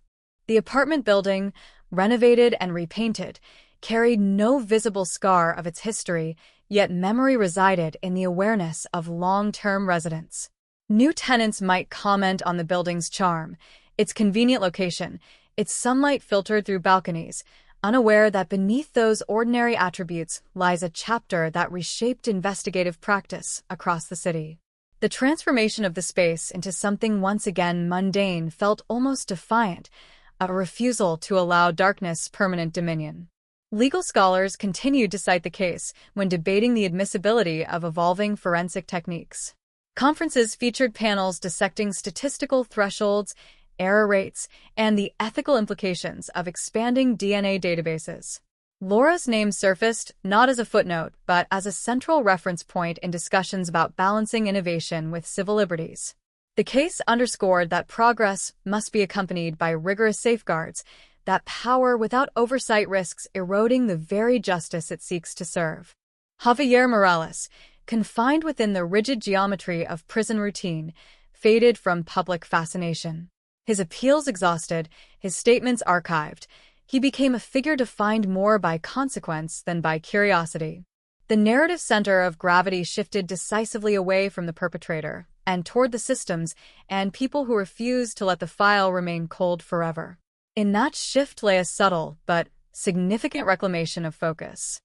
The apartment building, renovated and repainted, carried no visible scar of its history, yet memory resided in the awareness of long-term residents. New tenants might comment on the building's charm, its convenient location, its sunlight filtered through balconies, unaware that beneath those ordinary attributes lies a chapter that reshaped investigative practice across the city. The transformation of the space into something once again mundane felt almost defiant, a refusal to allow darkness permanent dominion. Legal scholars continued to cite the case when debating the admissibility of evolving forensic techniques. Conferences featured panels dissecting statistical thresholds, error rates, and the ethical implications of expanding DNA databases. Laura's name surfaced not as a footnote, but as a central reference point in discussions about balancing innovation with civil liberties. The case underscored that progress must be accompanied by rigorous safeguards, that power without oversight risks eroding the very justice it seeks to serve. Javier Morales, confined within the rigid geometry of prison routine, faded from public fascination. His appeals exhausted, his statements archived, he became a figure defined more by consequence than by curiosity. The narrative center of gravity shifted decisively away from the perpetrator and toward the systems and people who refused to let the file remain cold forever. In that shift lay a subtle but significant reclamation of focus.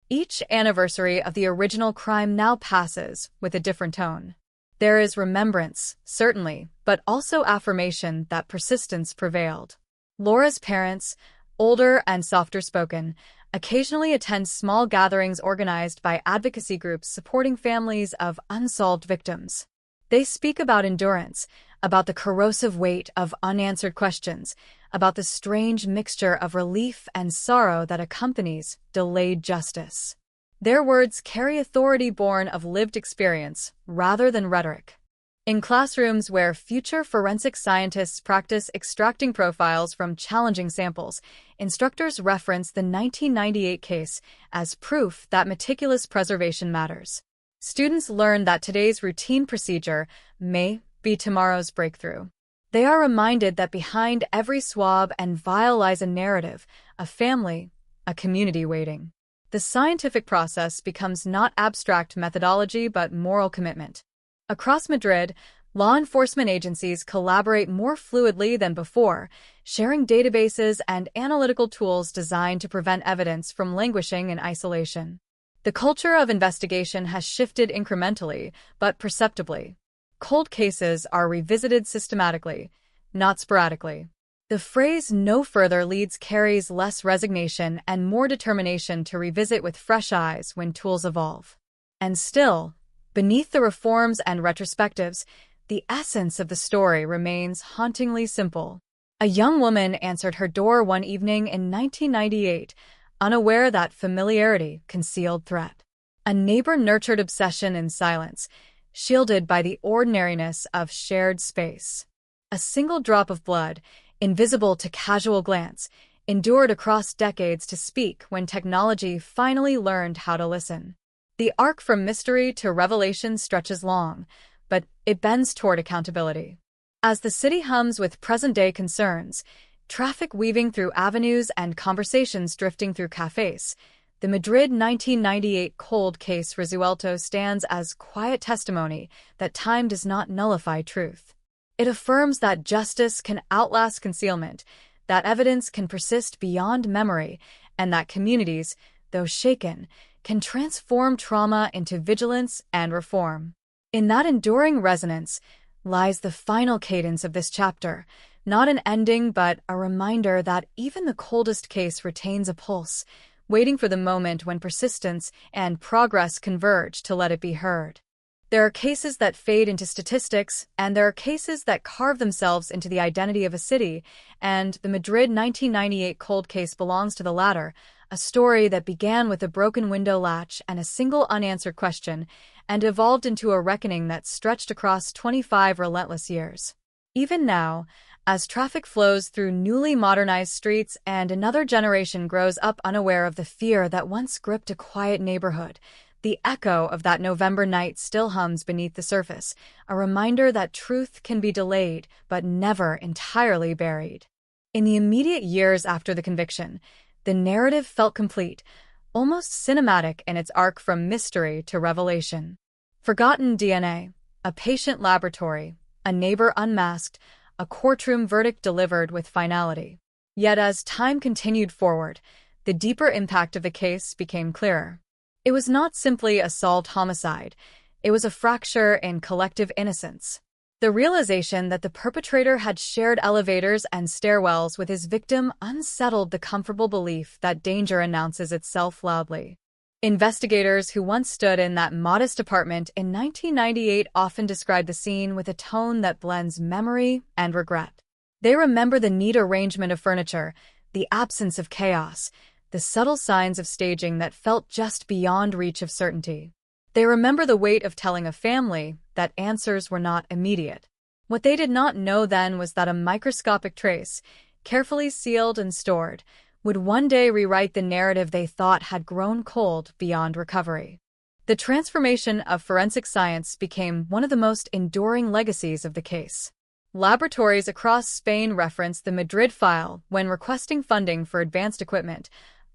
Each anniversary of the original crime now passes with a different tone. There is remembrance, certainly, but also affirmation that persistence prevailed. Laura's parents, older and softer spoken, occasionally attend small gatherings organized by advocacy groups supporting families of unsolved victims. They speak about endurance, about the corrosive weight of unanswered questions, about the strange mixture of relief and sorrow that accompanies delayed justice. Their words carry authority born of lived experience rather than rhetoric. In classrooms where future forensic scientists practice extracting profiles from challenging samples, instructors reference the 1998 case as proof that meticulous preservation matters. Students learn that today's routine procedure may be tomorrow's breakthrough. They are reminded that behind every swab and vial lies a narrative, a family, a community waiting. The scientific process becomes not abstract methodology but moral commitment. Across Madrid, law enforcement agencies collaborate more fluidly than before, sharing databases and analytical tools designed to prevent evidence from languishing in isolation. The culture of investigation has shifted incrementally, but perceptibly. Cold cases are revisited systematically, not sporadically. The phrase "no further" leads carries less resignation and more determination to revisit with fresh eyes when tools evolve. And still, beneath the reforms and retrospectives, the essence of the story remains hauntingly simple. A young woman answered her door one evening in 1998, unaware that familiarity concealed threat. A neighbor nurtured obsession in silence, shielded by the ordinariness of shared space. A single drop of blood, invisible to casual glance, endured across decades to speak when technology finally learned how to listen. The arc from mystery to revelation stretches long, but it bends toward accountability. As the city hums with present-day concerns, traffic weaving through avenues and conversations drifting through cafes, the Madrid 1998 cold case Resuelto stands as quiet testimony that time does not nullify truth. It affirms that justice can outlast concealment, that evidence can persist beyond memory, and that communities, though shaken, can transform trauma into vigilance and reform. In that enduring resonance lies the final cadence of this chapter, not an ending but a reminder that even the coldest case retains a pulse, waiting for the moment when persistence and progress converge to let it be heard. There are cases that fade into statistics, and there are cases that carve themselves into the identity of a city, and the Madrid 1998 cold case belongs to the latter, a story that began with a broken window latch and a single unanswered question, and evolved into a reckoning that stretched across 25 relentless years. Even now, as traffic flows through newly modernized streets and another generation grows up unaware of the fear that once gripped a quiet neighborhood, the echo of that November night still hums beneath the surface, a reminder that truth can be delayed but never entirely buried. In the immediate years after the conviction, the narrative felt complete, almost cinematic in its arc from mystery to revelation. Forgotten DNA, a patient laboratory, a neighbor unmasked, a courtroom verdict delivered with finality. Yet as time continued forward, the deeper impact of the case became clearer. It was not simply a solved homicide, it was a fracture in collective innocence. The realization that the perpetrator had shared elevators and stairwells with his victim unsettled the comfortable belief that danger announces itself loudly. Investigators who once stood in that modest apartment in 1998 often describe the scene with a tone that blends memory and regret. They remember the neat arrangement of furniture, the absence of chaos, the subtle signs of staging that felt just beyond reach of certainty. They remember the weight of telling a family that answers were not immediate. What they did not know then was that a microscopic trace, carefully sealed and stored, would one day rewrite the narrative they thought had grown cold beyond recovery. The transformation of forensic science became one of the most enduring legacies of the case. Laboratories across Spain reference the Madrid file when requesting funding for advanced equipment,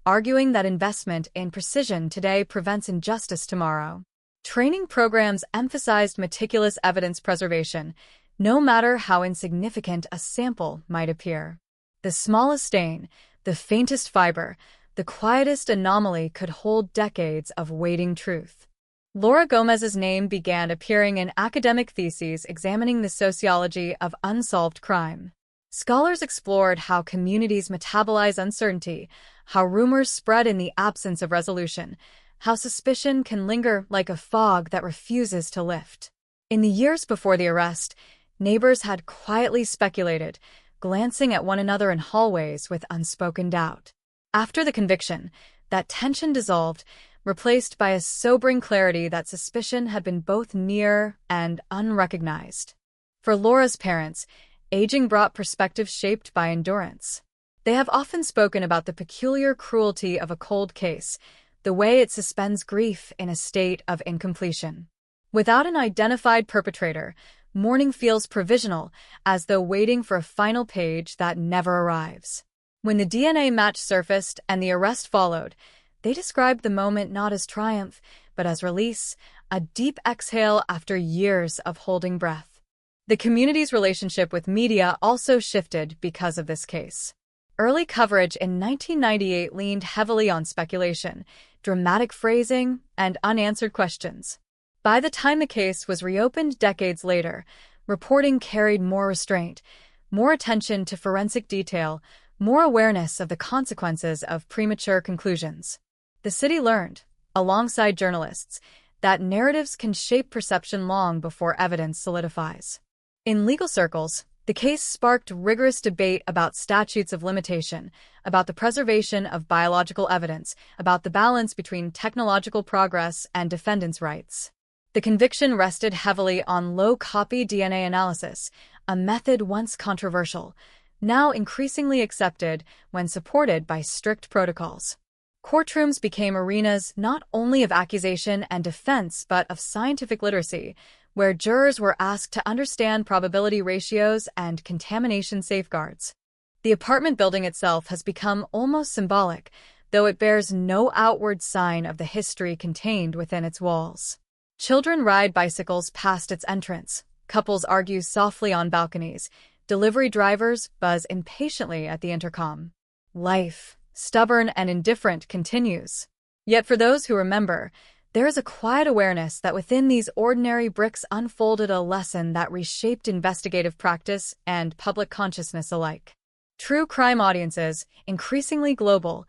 arguing that investment in precision today prevents injustice tomorrow. Training programs emphasized meticulous evidence preservation, no matter how insignificant a sample might appear. The smallest stain, the faintest fiber, the quietest anomaly could hold decades of waiting truth. Laura Gomez's name began appearing in academic theses examining the sociology of unsolved crime. Scholars explored how communities metabolize uncertainty, how rumors spread in the absence of resolution, how suspicion can linger like a fog that refuses to lift. In the years before the arrest, neighbors had quietly speculated, glancing at one another in hallways with unspoken doubt. After the conviction, that tension dissolved, replaced by a sobering clarity that suspicion had been both near and unrecognized. For Laura's parents, aging brought perspective shaped by endurance. They have often spoken about the peculiar cruelty of a cold case, the way it suspends grief in a state of incompletion. Without an identified perpetrator, mourning feels provisional, as though waiting for a final page that never arrives. When the DNA match surfaced and the arrest followed, they described the moment not as triumph, but as release, a deep exhale after years of holding breath. The community's relationship with media also shifted because of this case. Early coverage in 1998 leaned heavily on speculation, dramatic phrasing, and unanswered questions. By the time the case was reopened decades later, reporting carried more restraint, more attention to forensic detail, more awareness of the consequences of premature conclusions. The city learned, alongside journalists, that narratives can shape perception long before evidence solidifies. In legal circles, The case sparked rigorous debate about statutes of limitation, about the preservation of biological evidence, about the balance between technological progress and defendants' rights. The conviction rested heavily on low-copy DNA analysis, a method once controversial, now increasingly accepted when supported by strict protocols. Courtrooms became arenas not only of accusation and defense but of scientific literacy, where jurors were asked to understand probability ratios and contamination safeguards. The apartment building itself has become almost symbolic, though it bears no outward sign of the history contained within its walls. Children ride bicycles past its entrance, couples argue softly on balconies, delivery drivers buzz impatiently at the intercom. Life, stubborn and indifferent, continues. Yet for those who remember, there is a quiet awareness that within these ordinary bricks unfolded a lesson that reshaped investigative practice and public consciousness alike. True crime audiences, increasingly global,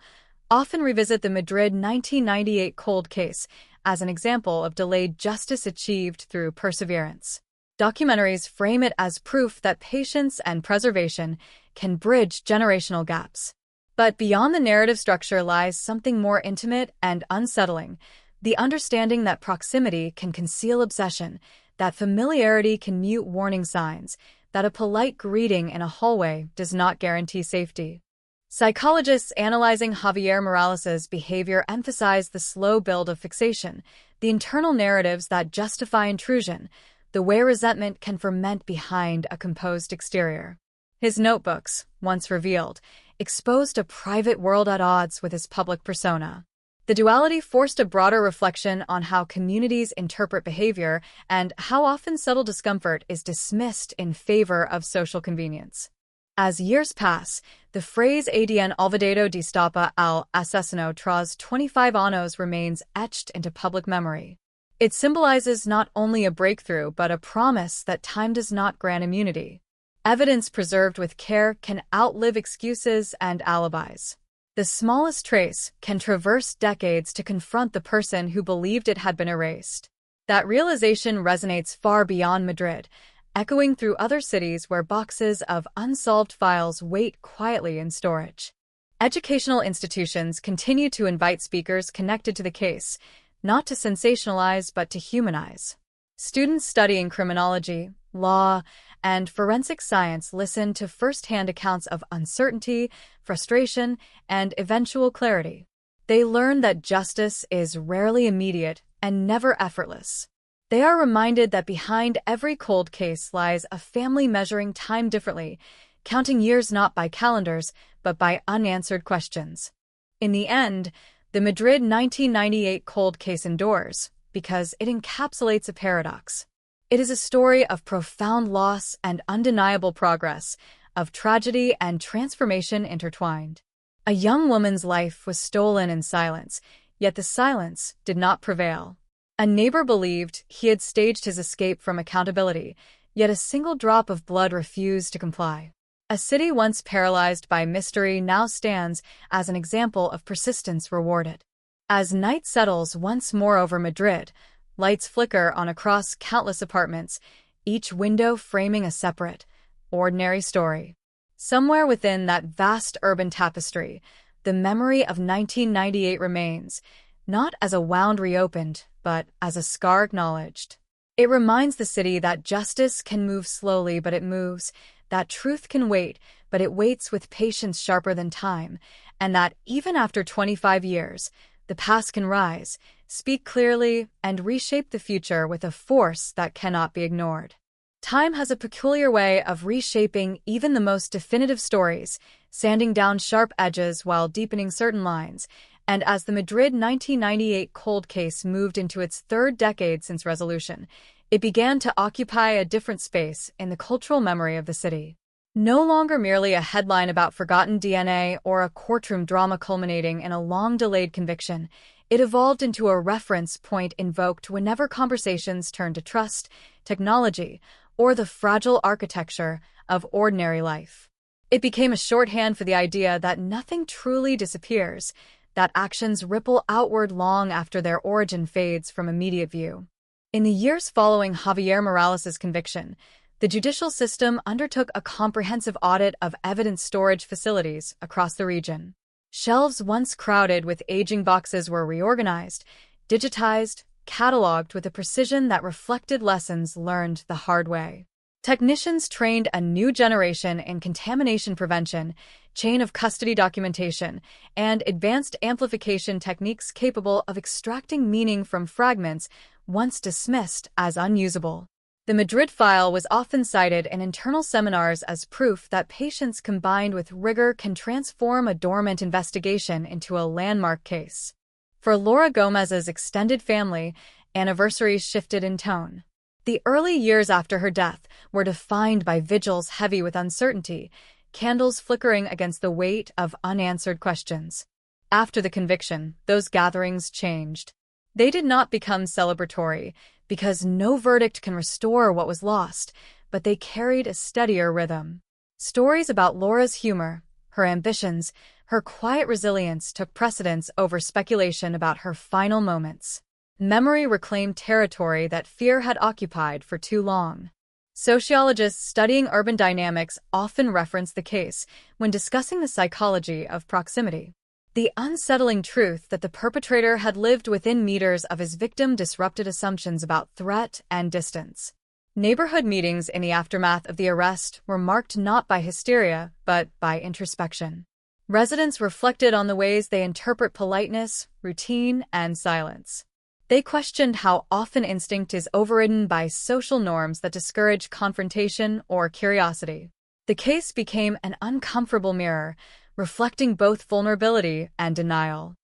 often revisit the Madrid 1998 cold case as an example of delayed justice achieved through perseverance. Documentaries frame it as proof that patience and preservation can bridge generational gaps. But beyond the narrative structure lies something more intimate and unsettling, the understanding that proximity can conceal obsession, that familiarity can mute warning signs, that a polite greeting in a hallway does not guarantee safety. Psychologists analyzing Javier Morales' behavior emphasize the slow build of fixation, the internal narratives that justify intrusion, the way resentment can ferment behind a composed exterior. His notebooks, once revealed, exposed a private world at odds with his public persona. The duality forced a broader reflection on how communities interpret behavior and how often subtle discomfort is dismissed in favor of social convenience. As years pass, the phrase "ADN olvidado destapa al asesino tras 25 años" remains etched into public memory. It symbolizes not only a breakthrough but a promise that time does not grant immunity. Evidence preserved with care can outlive excuses and alibis. The smallest trace can traverse decades to confront the person who believed it had been erased. That realization resonates far beyond Madrid, echoing through other cities where boxes of unsolved files wait quietly in storage. Educational institutions continue to invite speakers connected to the case, not to sensationalize but to humanize. Students studying criminology, law, and forensic science listen to first-hand accounts of uncertainty, frustration, and eventual clarity. They learn that justice is rarely immediate and never effortless. They are reminded that behind every cold case lies a family measuring time differently, counting years not by calendars, but by unanswered questions. In the end, the Madrid 1998 cold case endures because it encapsulates a paradox. It is a story of profound loss and undeniable progress, of tragedy and transformation intertwined. A young woman's life was stolen in silence, yet the silence did not prevail. A neighbor believed he had staged his escape from accountability, yet a single drop of blood refused to comply. A city once paralyzed by mystery now stands as an example of persistence rewarded. As night settles once more over Madrid, lights flicker on across countless apartments, each window framing a separate, ordinary story. Somewhere within that vast urban tapestry, the memory of 1998 remains, not as a wound reopened, but as a scar acknowledged. It reminds the city that justice can move slowly, but it moves, that truth can wait, but it waits with patience sharper than time, and that even after 25 years, the past can rise, speak clearly, and reshape the future with a force that cannot be ignored. Time has a peculiar way of reshaping even the most definitive stories, sanding down sharp edges while deepening certain lines, and as the Madrid 1998 cold case moved into its third decade since resolution, it began to occupy a different space in the cultural memory of the city. No longer merely a headline about forgotten DNA or a courtroom drama culminating in a long-delayed conviction, it evolved into a reference point invoked whenever conversations turned to trust, technology, or the fragile architecture of ordinary life. It became a shorthand for the idea that nothing truly disappears, that actions ripple outward long after their origin fades from immediate view. In the years following Javier Morales' conviction, The judicial system undertook a comprehensive audit of evidence storage facilities across the region. Shelves once crowded with aging boxes were reorganized, digitized, cataloged with a precision that reflected lessons learned the hard way. Technicians trained a new generation in contamination prevention, chain of custody documentation, and advanced amplification techniques capable of extracting meaning from fragments once dismissed as unusable. The Madrid file was often cited in internal seminars as proof that patience combined with rigor can transform a dormant investigation into a landmark case. For Laura Gomez's extended family, anniversaries shifted in tone. The early years after her death were defined by vigils heavy with uncertainty, candles flickering against the weight of unanswered questions. After the conviction, those gatherings changed. They did not become celebratory, because no verdict can restore what was lost, but they carried a steadier rhythm. Stories about Laura's humor, her ambitions, her quiet resilience took precedence over speculation about her final moments. Memory reclaimed territory that fear had occupied for too long. Sociologists studying urban dynamics often reference the case when discussing the psychology of proximity. The unsettling truth that the perpetrator had lived within meters of his victim disrupted assumptions about threat and distance. Neighborhood meetings in the aftermath of the arrest were marked not by hysteria, but by introspection. Residents reflected on the ways they interpret politeness, routine, and silence. They questioned how often instinct is overridden by social norms that discourage confrontation or curiosity. The case became an uncomfortable mirror, reflecting both vulnerability and denial.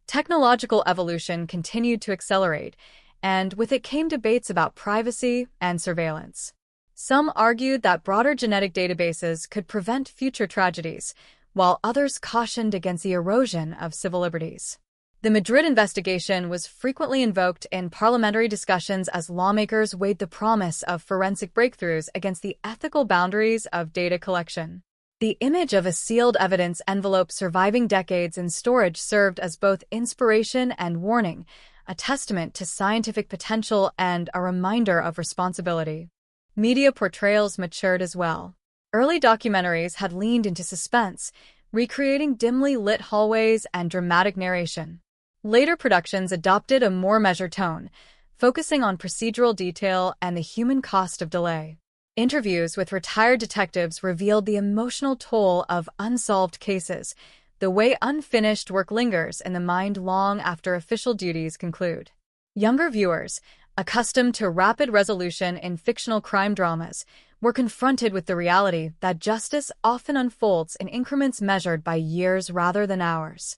Technological evolution continued to accelerate, and with it came debates about privacy and surveillance. Some argued that broader genetic databases could prevent future tragedies, while others cautioned against the erosion of civil liberties. The Madrid investigation was frequently invoked in parliamentary discussions as lawmakers weighed the promise of forensic breakthroughs against the ethical boundaries of data collection. The image of a sealed evidence envelope surviving decades in storage served as both inspiration and warning, a testament to scientific potential and a reminder of responsibility. Media portrayals matured as well. Early documentaries had leaned into suspense, recreating dimly lit hallways and dramatic narration. Later productions adopted a more measured tone, focusing on procedural detail and the human cost of delay. Interviews with retired detectives revealed the emotional toll of unsolved cases, the way unfinished work lingers in the mind long after official duties conclude. Younger viewers, accustomed to rapid resolution in fictional crime dramas, were confronted with the reality that justice often unfolds in increments measured by years rather than hours.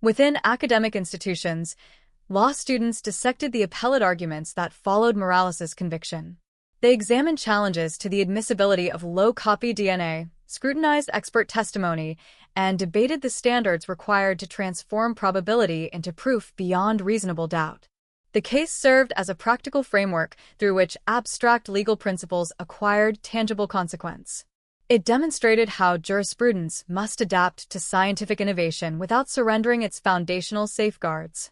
Within academic institutions, law students dissected the appellate arguments that followed Morales's conviction. They examined challenges to the admissibility of low-copy DNA, scrutinized expert testimony, and debated the standards required to transform probability into proof beyond reasonable doubt. The case served as a practical framework through which abstract legal principles acquired tangible consequence. It demonstrated how jurisprudence must adapt to scientific innovation without surrendering its foundational safeguards.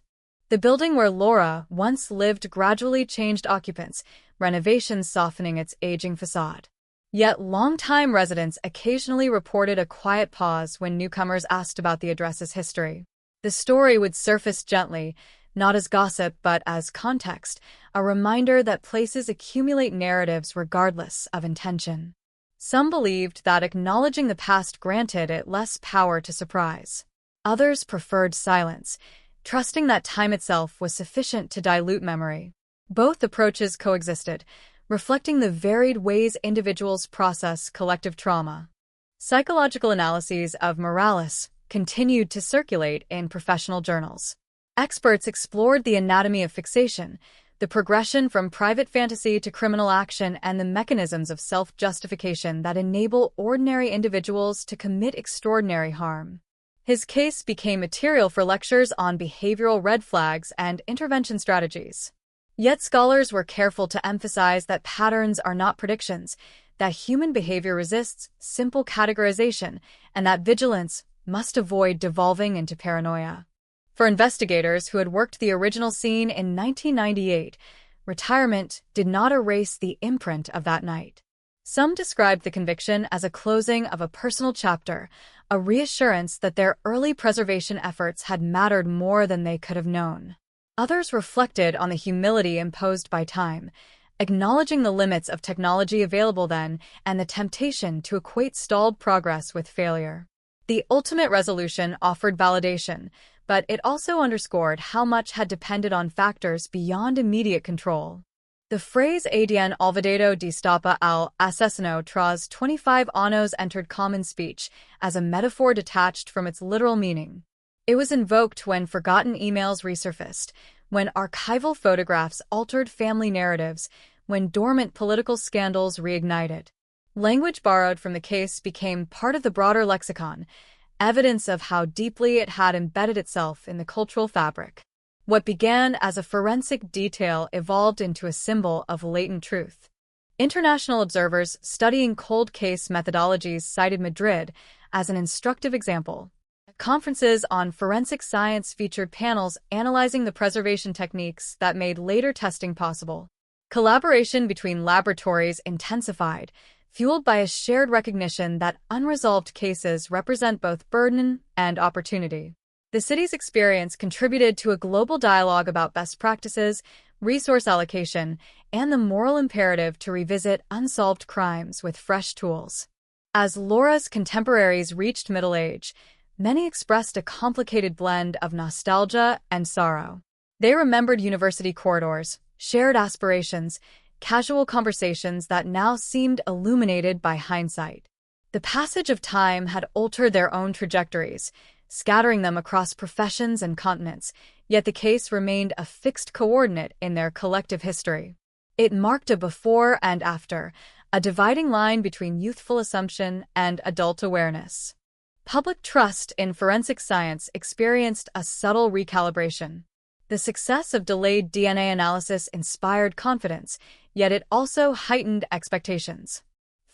The building where Laura once lived gradually changed occupants, renovations softening its aging facade. Yet longtime residents occasionally reported a quiet pause when newcomers asked about the address's history. The story would surface gently, not as gossip but as context, a reminder that places accumulate narratives regardless of intention. Some believed that acknowledging the past granted it less power to surprise. Others preferred silence, trusting that time itself was sufficient to dilute memory. Both approaches coexisted, reflecting the varied ways individuals process collective trauma. Psychological analyses of Morales continued to circulate in professional journals. Experts explored the anatomy of fixation, the progression from private fantasy to criminal action, and the mechanisms of self-justification that enable ordinary individuals to commit extraordinary harm. His case became material for lectures on behavioral red flags and intervention strategies. Yet scholars were careful to emphasize that patterns are not predictions, that human behavior resists simple categorization, and that vigilance must avoid devolving into paranoia. For investigators who had worked the original scene in 1998, retirement did not erase the imprint of that night. Some described the conviction as a closing of a personal chapter, a reassurance that their early preservation efforts had mattered more than they could have known. Others reflected on the humility imposed by time, acknowledging the limits of technology available then and the temptation to equate stalled progress with failure. The ultimate resolution offered validation, but it also underscored how much had depended on factors beyond immediate control. The phrase "Adien olvidado destapa al asesino tras 25 años" entered common speech as a metaphor detached from its literal meaning. It was invoked when forgotten emails resurfaced, when archival photographs altered family narratives, when dormant political scandals reignited. Language borrowed from the case became part of the broader lexicon, evidence of how deeply it had embedded itself in the cultural fabric. What began as a forensic detail evolved into a symbol of latent truth. International observers studying cold case methodologies cited Madrid as an instructive example. Conferences on forensic science featured panels analyzing the preservation techniques that made later testing possible. Collaboration between laboratories intensified, fueled by a shared recognition that unresolved cases represent both burden and opportunity. The city's experience contributed to a global dialogue about best practices, resource allocation, and the moral imperative to revisit unsolved crimes with fresh tools. As Laura's contemporaries reached middle age, many expressed a complicated blend of nostalgia and sorrow. They remembered university corridors, shared aspirations, casual conversations that now seemed illuminated by hindsight. The passage of time had altered their own trajectories, scattering them across professions and continents, yet the case remained a fixed coordinate in their collective history. It marked a before and after, a dividing line between youthful assumption and adult awareness. Public trust in forensic science experienced a subtle recalibration. The success of delayed DNA analysis inspired confidence, yet it also heightened expectations.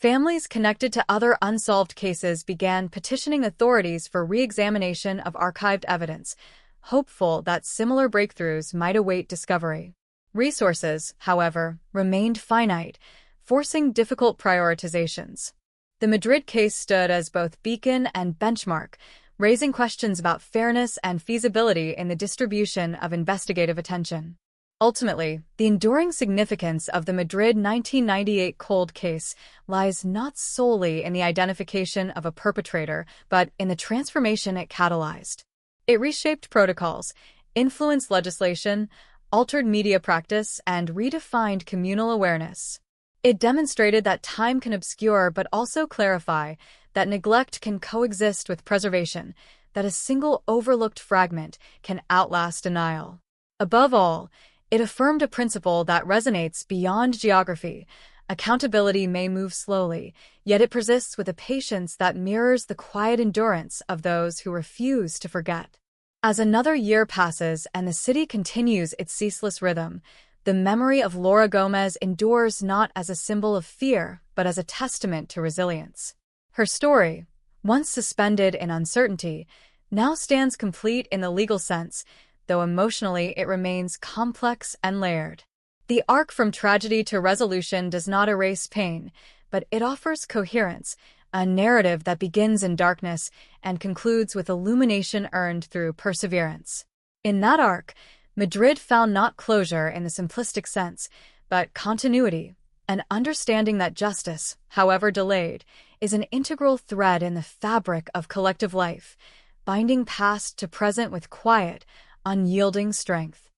Families connected to other unsolved cases began petitioning authorities for re-examination of archived evidence, hopeful that similar breakthroughs might await discovery. Resources, however, remained finite, forcing difficult prioritizations. The Madrid case stood as both beacon and benchmark, raising questions about fairness and feasibility in the distribution of investigative attention. Ultimately, the enduring significance of the Madrid 1998 cold case lies not solely in the identification of a perpetrator, but in the transformation it catalyzed. It reshaped protocols, influenced legislation, altered media practice, and redefined communal awareness. It demonstrated that time can obscure but also clarify, that neglect can coexist with preservation, that a single overlooked fragment can outlast denial. Above all, it affirmed a principle that resonates beyond geography. Accountability may move slowly, yet it persists with a patience that mirrors the quiet endurance of those who refuse to forget. As another year passes and the city continues its ceaseless rhythm, the memory of Laura Gomez endures not as a symbol of fear, but as a testament to resilience. Her story, once suspended in uncertainty, now stands complete in the legal sense, though emotionally it remains complex and layered. The arc from tragedy to resolution does not erase pain, but it offers coherence, a narrative that begins in darkness and concludes with illumination earned through perseverance. In that arc, Madrid found not closure in the simplistic sense, but continuity, an understanding that justice, however delayed, is an integral thread in the fabric of collective life, binding past to present with quiet, unyielding strength.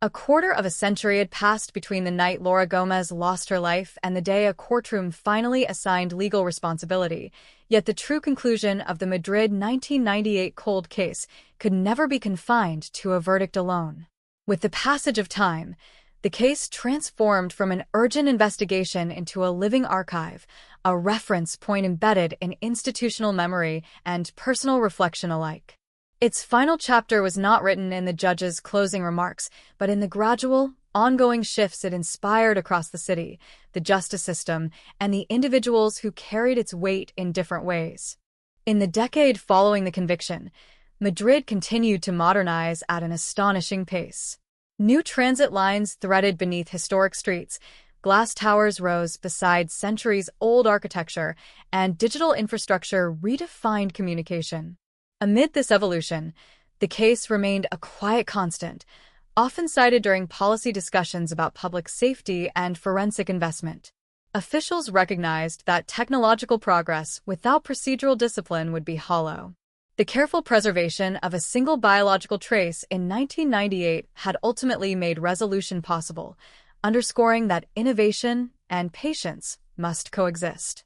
A quarter of a century had passed between the night Laura Gomez lost her life and the day a courtroom finally assigned legal responsibility, yet the true conclusion of the Madrid 1998 cold case could never be confined to a verdict alone. With the passage of time, the case transformed from an urgent investigation into a living archive, a reference point embedded in institutional memory and personal reflection alike. Its final chapter was not written in the judge's closing remarks, but in the gradual, ongoing shifts it inspired across the city, the justice system, and the individuals who carried its weight in different ways. In the decade following the conviction, Madrid continued to modernize at an astonishing pace. New transit lines threaded beneath historic streets, glass towers rose beside centuries-old architecture, and digital infrastructure redefined communication. Amid this evolution, the case remained a quiet constant, often cited during policy discussions about public safety and forensic investment. Officials recognized that technological progress without procedural discipline would be hollow. The careful preservation of a single biological trace in 1998 had ultimately made resolution possible, underscoring that innovation and patience must coexist.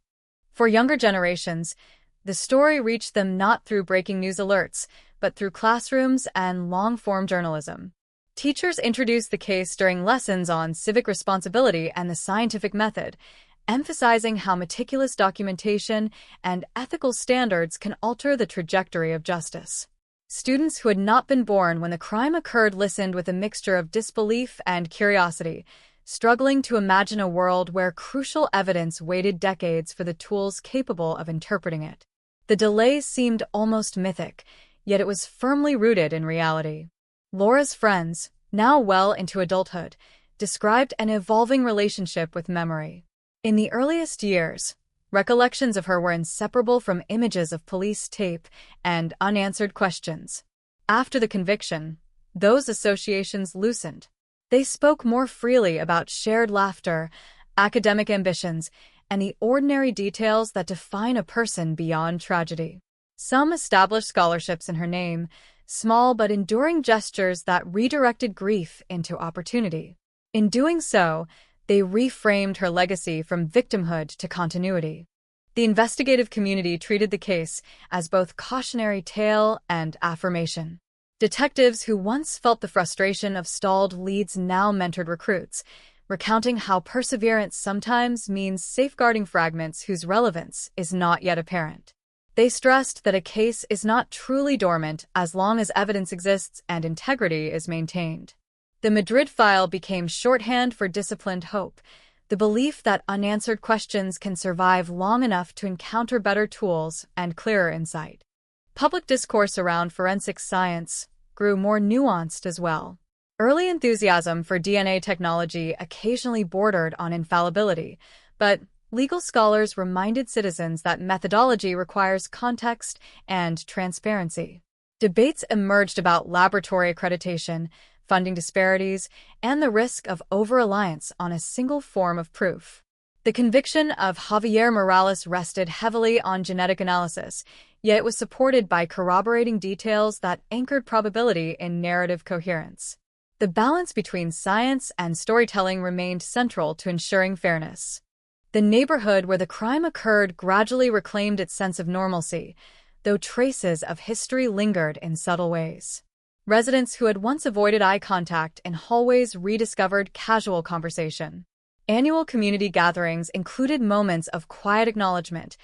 For younger generations, the story reached them not through breaking news alerts, but through classrooms and long-form journalism. Teachers introduced the case during lessons on civic responsibility and the scientific method, emphasizing how meticulous documentation and ethical standards can alter the trajectory of justice. Students who had not been born when the crime occurred listened with a mixture of disbelief and curiosity, struggling to imagine a world where crucial evidence waited decades for the tools capable of interpreting it. The delay seemed almost mythic, yet it was firmly rooted in reality. Laura's friends, now well into adulthood, described an evolving relationship with memory. In the earliest years, recollections of her were inseparable from images of police tape and unanswered questions. After the conviction, those associations loosened. They spoke more freely about shared laughter, academic ambitions, and the ordinary details that define a person beyond tragedy. Some established scholarships in her name, small but enduring gestures that redirected grief into opportunity. In doing so, they reframed her legacy from victimhood to continuity. The investigative community treated the case as both cautionary tale and affirmation. Detectives who once felt the frustration of stalled leads now mentored recruits, recounting how perseverance sometimes means safeguarding fragments whose relevance is not yet apparent. They stressed that a case is not truly dormant as long as evidence exists and integrity is maintained. The Madrid file became shorthand for disciplined hope, the belief that unanswered questions can survive long enough to encounter better tools and clearer insight. Public discourse around forensic science grew more nuanced as well. Early enthusiasm for DNA technology occasionally bordered on infallibility, but legal scholars reminded citizens that methodology requires context and transparency. Debates emerged about laboratory accreditation, funding disparities, and the risk of over-reliance on a single form of proof. The conviction of Javier Morales rested heavily on genetic analysis, yet it was supported by corroborating details that anchored probability in narrative coherence. The balance between science and storytelling remained central to ensuring fairness. The neighborhood where the crime occurred gradually reclaimed its sense of normalcy, though traces of history lingered in subtle ways. Residents who had once avoided eye contact in hallways rediscovered casual conversation. Annual community gatherings included moments of quiet acknowledgement,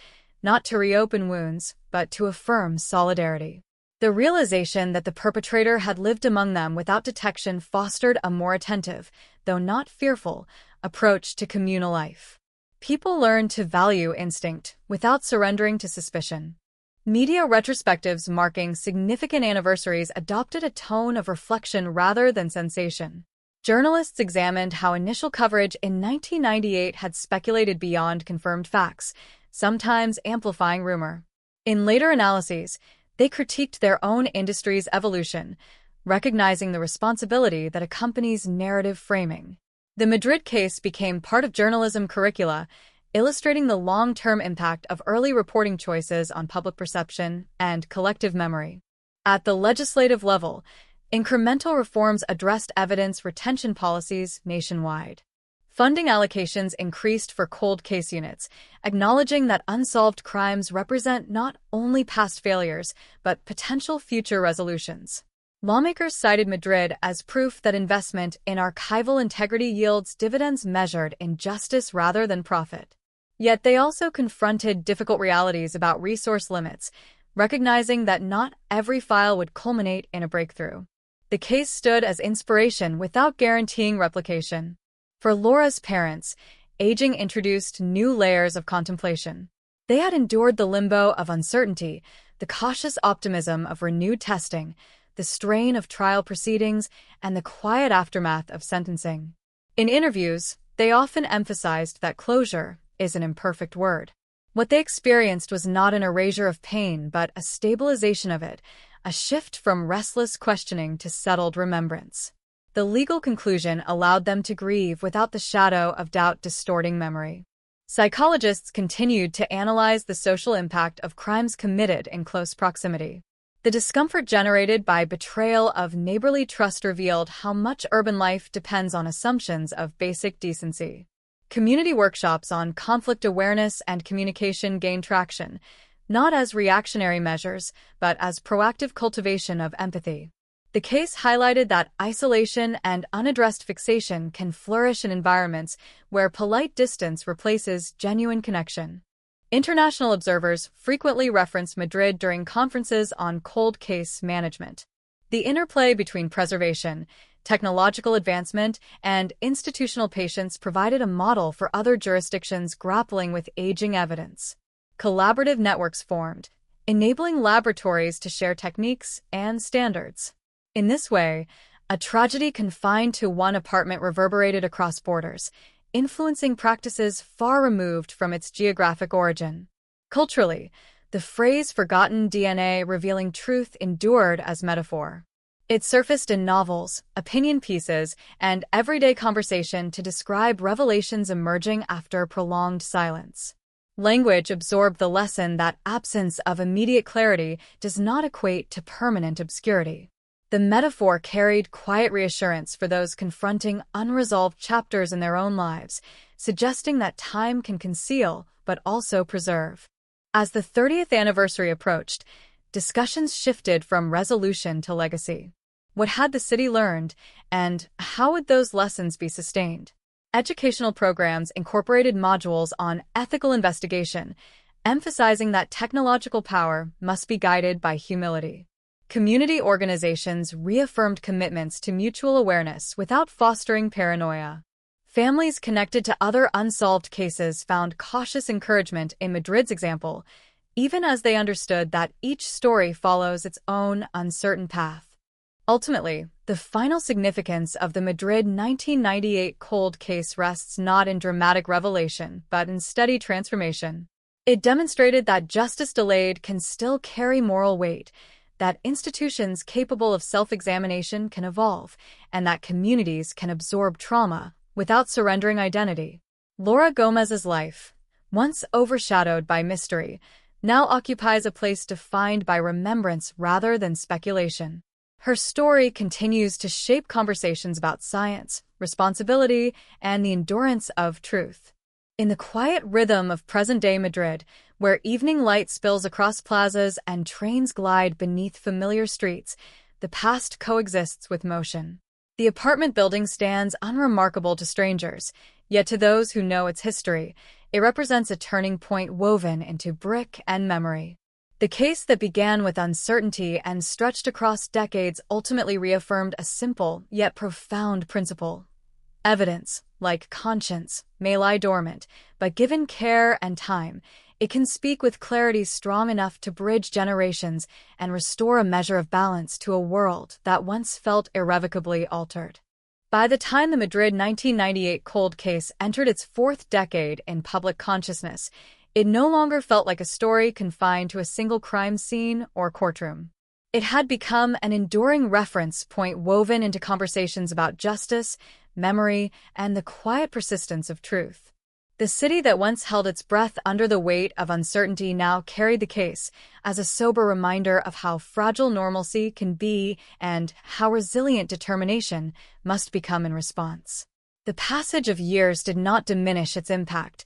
not to reopen wounds, but to affirm solidarity. The realization that the perpetrator had lived among them without detection fostered a more attentive, though not fearful, approach to communal life. People learned to value instinct without surrendering to suspicion. Media retrospectives marking significant anniversaries adopted a tone of reflection rather than sensation. Journalists examined how initial coverage in 1998 had speculated beyond confirmed facts, sometimes amplifying rumor. In later analyses, they critiqued their own industry's evolution, recognizing the responsibility that accompanies narrative framing. The Madrid case became part of journalism curricula, illustrating the long-term impact of early reporting choices on public perception and collective memory. At the legislative level, incremental reforms addressed evidence retention policies nationwide. Funding allocations increased for cold case units, acknowledging that unsolved crimes represent not only past failures, but potential future resolutions. Lawmakers cited Madrid as proof that investment in archival integrity yields dividends measured in justice rather than profit. Yet they also confronted difficult realities about resource limits, recognizing that not every file would culminate in a breakthrough. The case stood as inspiration without guaranteeing replication. For Laura's parents, aging introduced new layers of contemplation. They had endured the limbo of uncertainty, the cautious optimism of renewed testing, the strain of trial proceedings, and the quiet aftermath of sentencing. In interviews, They often emphasized that closure is an imperfect word. What they experienced was not an erasure of pain, but a stabilization of it, a shift from restless questioning to settled remembrance. The legal conclusion allowed them to grieve without the shadow of doubt distorting memory. Psychologists continued to analyze the social impact of crimes committed in close proximity. The discomfort generated by betrayal of neighborly trust revealed how much urban life depends on assumptions of basic decency. Community workshops on conflict awareness and communication gained traction, not as reactionary measures, but as proactive cultivation of empathy. The case highlighted that isolation and unaddressed fixation can flourish in environments where polite distance replaces genuine connection. International observers frequently reference Madrid during conferences on cold case management. The interplay between preservation, technological advancement, and institutional patience provided a model for other jurisdictions grappling with aging evidence. Collaborative networks formed, enabling laboratories to share techniques and standards. In this way, a tragedy confined to one apartment reverberated across borders, influencing practices far removed from its geographic origin. Culturally, the phrase "forgotten DNA" revealing truth endured as metaphor. It surfaced in novels, opinion pieces, and everyday conversation to describe revelations emerging after prolonged silence. Language absorbed the lesson that absence of immediate clarity does not equate to permanent obscurity. The metaphor carried quiet reassurance for those confronting unresolved chapters in their own lives, suggesting that time can conceal but also preserve. As the 30th anniversary approached, discussions shifted from resolution to legacy. What had the city learned, and how would those lessons be sustained? Educational programs incorporated modules on ethical investigation, emphasizing that technological power must be guided by humility. Community organizations reaffirmed commitments to mutual awareness without fostering paranoia. Families connected to other unsolved cases found cautious encouragement in Madrid's example, even as they understood that each story follows its own uncertain path. Ultimately, the final significance of the Madrid 1998 cold case rests not in dramatic revelation, but in steady transformation. It demonstrated that justice delayed can still carry moral weight, that institutions capable of self-examination can evolve, and that communities can absorb trauma without surrendering identity. Laura Gomez's life, once overshadowed by mystery, now occupies a place defined by remembrance rather than speculation. Her story continues to shape conversations about science, responsibility, and the endurance of truth. In the quiet rhythm of present-day Madrid, where evening light spills across plazas and trains glide beneath familiar streets, the past coexists with motion. The apartment building stands unremarkable to strangers, yet to those who know its history, it represents a turning point woven into brick and memory. The case that began with uncertainty and stretched across decades ultimately reaffirmed a simple yet profound principle. Evidence, like conscience, may lie dormant, but given care and time, it can speak with clarity strong enough to bridge generations and restore a measure of balance to a world that once felt irrevocably altered. By the time the Madrid 1998 cold case entered its fourth decade in public consciousness, it no longer felt like a story confined to a single crime scene or courtroom. It had become an enduring reference point woven into conversations about justice, memory, and the quiet persistence of truth. The city that once held its breath under the weight of uncertainty now carried the case as a sober reminder of how fragile normalcy can be and how resilient determination must become in response. The passage of years did not diminish its impact.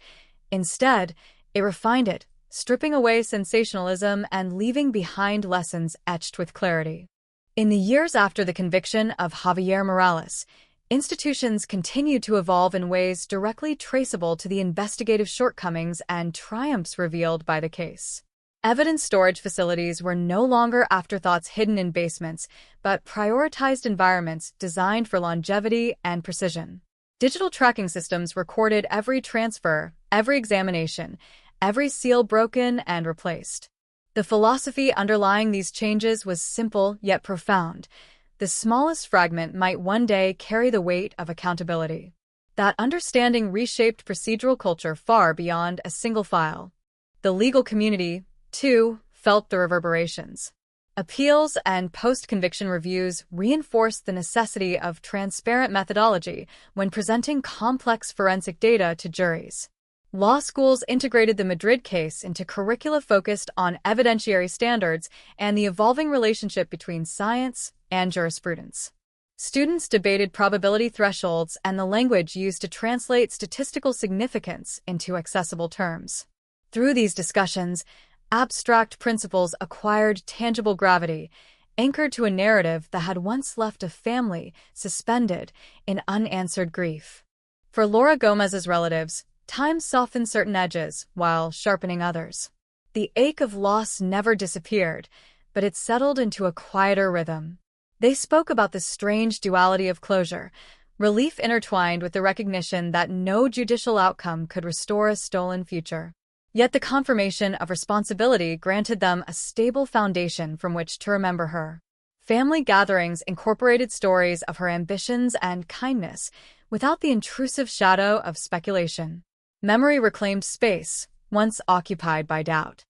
Instead, it refined it, stripping away sensationalism and leaving behind lessons etched with clarity. In the years after the conviction of Javier Morales, institutions continued to evolve in ways directly traceable to the investigative shortcomings and triumphs revealed by the case. Evidence storage facilities were no longer afterthoughts hidden in basements, but prioritized environments designed for longevity and precision. Digital tracking systems recorded every transfer, every examination, every seal broken and replaced. The philosophy underlying these changes was simple yet profound. The smallest fragment might one day carry the weight of accountability. That understanding reshaped procedural culture far beyond a single file. The legal community, too, felt the reverberations. Appeals and post-conviction reviews reinforced the necessity of transparent methodology when presenting complex forensic data to juries. Law schools integrated the Madrid case into curricula focused on evidentiary standards and the evolving relationship between science and jurisprudence. Students debated probability thresholds and the language used to translate statistical significance into accessible terms. Through these discussions, abstract principles acquired tangible gravity, anchored to a narrative that had once left a family suspended in unanswered grief. For Laura Gomez's relatives, time softened certain edges while sharpening others. The ache of loss never disappeared, but it settled into a quieter rhythm. They spoke about the strange duality of closure, relief intertwined with the recognition that no judicial outcome could restore a stolen future. Yet the confirmation of responsibility granted them a stable foundation from which to remember her. Family gatherings incorporated stories of her ambitions and kindness, without the intrusive shadow of speculation. Memory reclaimed space, once occupied by doubt.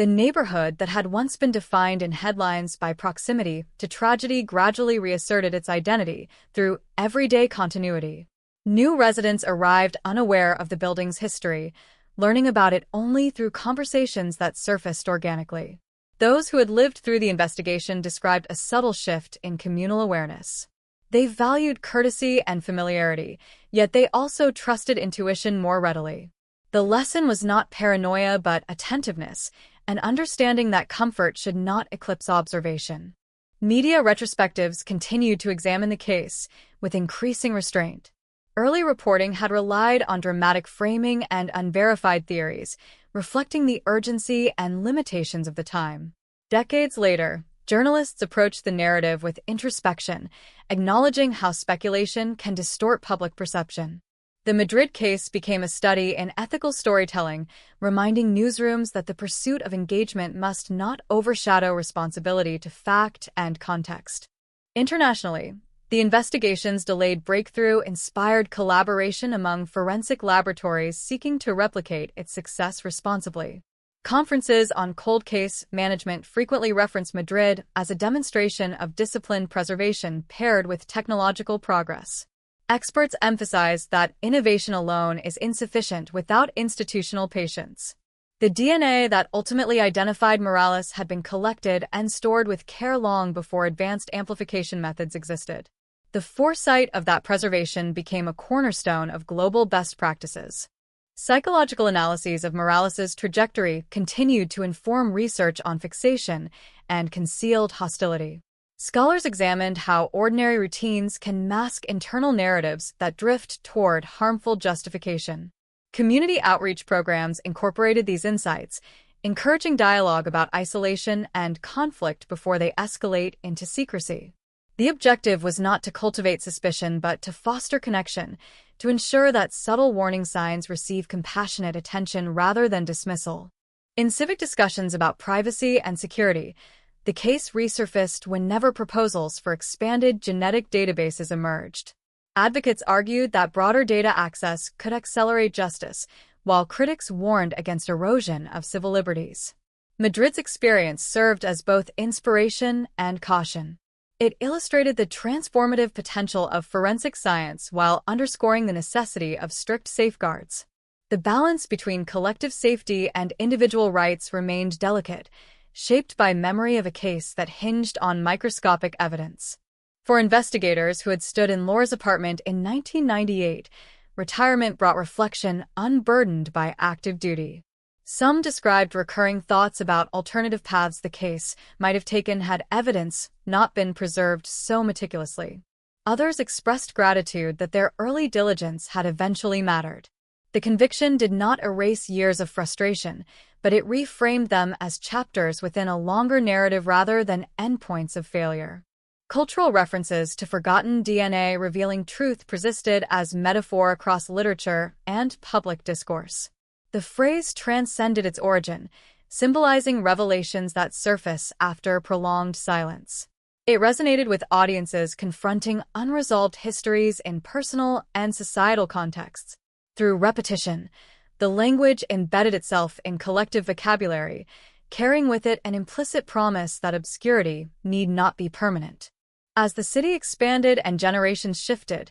The neighborhood that had once been defined in headlines by proximity to tragedy gradually reasserted its identity through everyday continuity. New residents arrived unaware of the building's history, learning about it only through conversations that surfaced organically. Those who had lived through the investigation described a subtle shift in communal awareness. They valued courtesy and familiarity, yet they also trusted intuition more readily. The lesson was not paranoia but attentiveness, an understanding that comfort should not eclipse observation. Media retrospectives continued to examine the case with increasing restraint. Early reporting had relied on dramatic framing and unverified theories, reflecting the urgency and limitations of the time. Decades later, journalists approached the narrative with introspection, acknowledging how speculation can distort public perception. The Madrid case became a study in ethical storytelling, reminding newsrooms that the pursuit of engagement must not overshadow responsibility to fact and context. Internationally, the investigation's delayed breakthrough inspired collaboration among forensic laboratories seeking to replicate its success responsibly. Conferences on cold case management frequently reference Madrid as a demonstration of disciplined preservation paired with technological progress. Experts emphasize that innovation alone is insufficient without institutional patience. The DNA that ultimately identified Morales had been collected and stored with care long before advanced amplification methods existed. The foresight of that preservation became a cornerstone of global best practices. Psychological analyses of Morales's trajectory continued to inform research on fixation and concealed hostility. Scholars examined how ordinary routines can mask internal narratives that drift toward harmful justification. Community outreach programs incorporated these insights, encouraging dialogue about isolation and conflict before they escalate into secrecy. The objective was not to cultivate suspicion but to foster connection, to ensure that subtle warning signs receive compassionate attention rather than dismissal. In civic discussions about privacy and security, the case resurfaced whenever proposals for expanded genetic databases emerged. Advocates argued that broader data access could accelerate justice, while critics warned against erosion of civil liberties. Madrid's experience served as both inspiration and caution. It illustrated the transformative potential of forensic science while underscoring the necessity of strict safeguards. The balance between collective safety and individual rights remained delicate, shaped by memory of a case that hinged on microscopic evidence. For investigators who had stood in Laura's apartment in 1998, retirement brought reflection unburdened by active duty. Some described recurring thoughts about alternative paths the case might have taken had evidence not been preserved so meticulously. Others expressed gratitude that their early diligence had eventually mattered. The conviction did not erase years of frustration, but it reframed them as chapters within a longer narrative rather than endpoints of failure. Cultural references to forgotten DNA revealing truth persisted as metaphor across literature and public discourse. The phrase transcended its origin, symbolizing revelations that surface after prolonged silence. It resonated with audiences confronting unresolved histories in personal and societal contexts. Through repetition, the language embedded itself in collective vocabulary, carrying with it an implicit promise that obscurity need not be permanent. As the city expanded and generations shifted,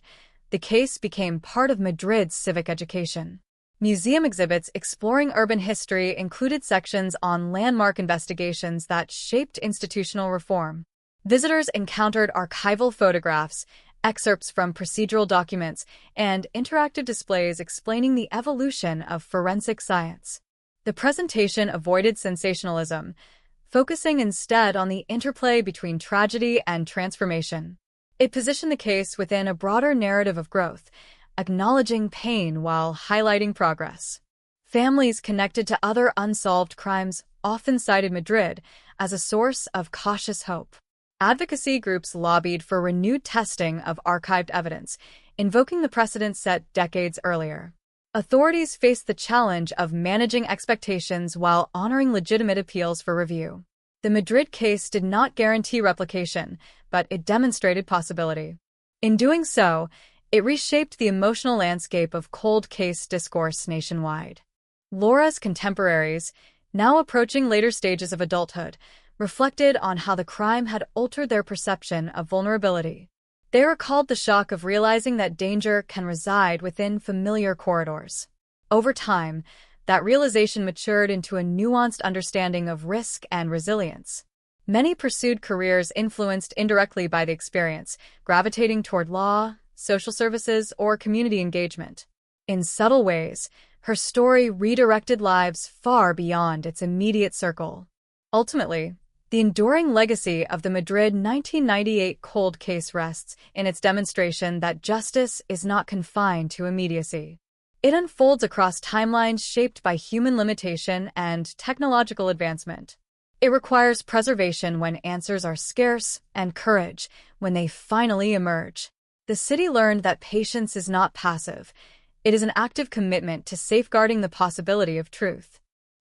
the case became part of Madrid's civic education. Museum exhibits exploring urban history included sections on landmark investigations that shaped institutional reform. Visitors encountered archival photographs, excerpts from procedural documents, and interactive displays explaining the evolution of forensic science. The presentation avoided sensationalism, focusing instead on the interplay between tragedy and transformation. It positioned the case within a broader narrative of growth, acknowledging pain while highlighting progress. Families connected to other unsolved crimes often cited Madrid as a source of cautious hope. Advocacy groups lobbied for renewed testing of archived evidence, invoking the precedent set decades earlier. Authorities faced the challenge of managing expectations while honoring legitimate appeals for review. The Madrid case did not guarantee replication, but it demonstrated possibility. In doing so, it reshaped the emotional landscape of cold case discourse nationwide. Laura's contemporaries, now approaching later stages of adulthood, reflected on how the crime had altered their perception of vulnerability. They recalled the shock of realizing that danger can reside within familiar corridors. Over time, that realization matured into a nuanced understanding of risk and resilience. Many pursued careers influenced indirectly by the experience, gravitating toward law, social services, or community engagement. In subtle ways, her story redirected lives far beyond its immediate circle. Ultimately, the enduring legacy of the Madrid 1998 cold case rests in its demonstration that justice is not confined to immediacy. It unfolds across timelines shaped by human limitation and technological advancement. It requires preservation when answers are scarce and courage when they finally emerge. The city learned that patience is not passive. It is an active commitment to safeguarding the possibility of truth.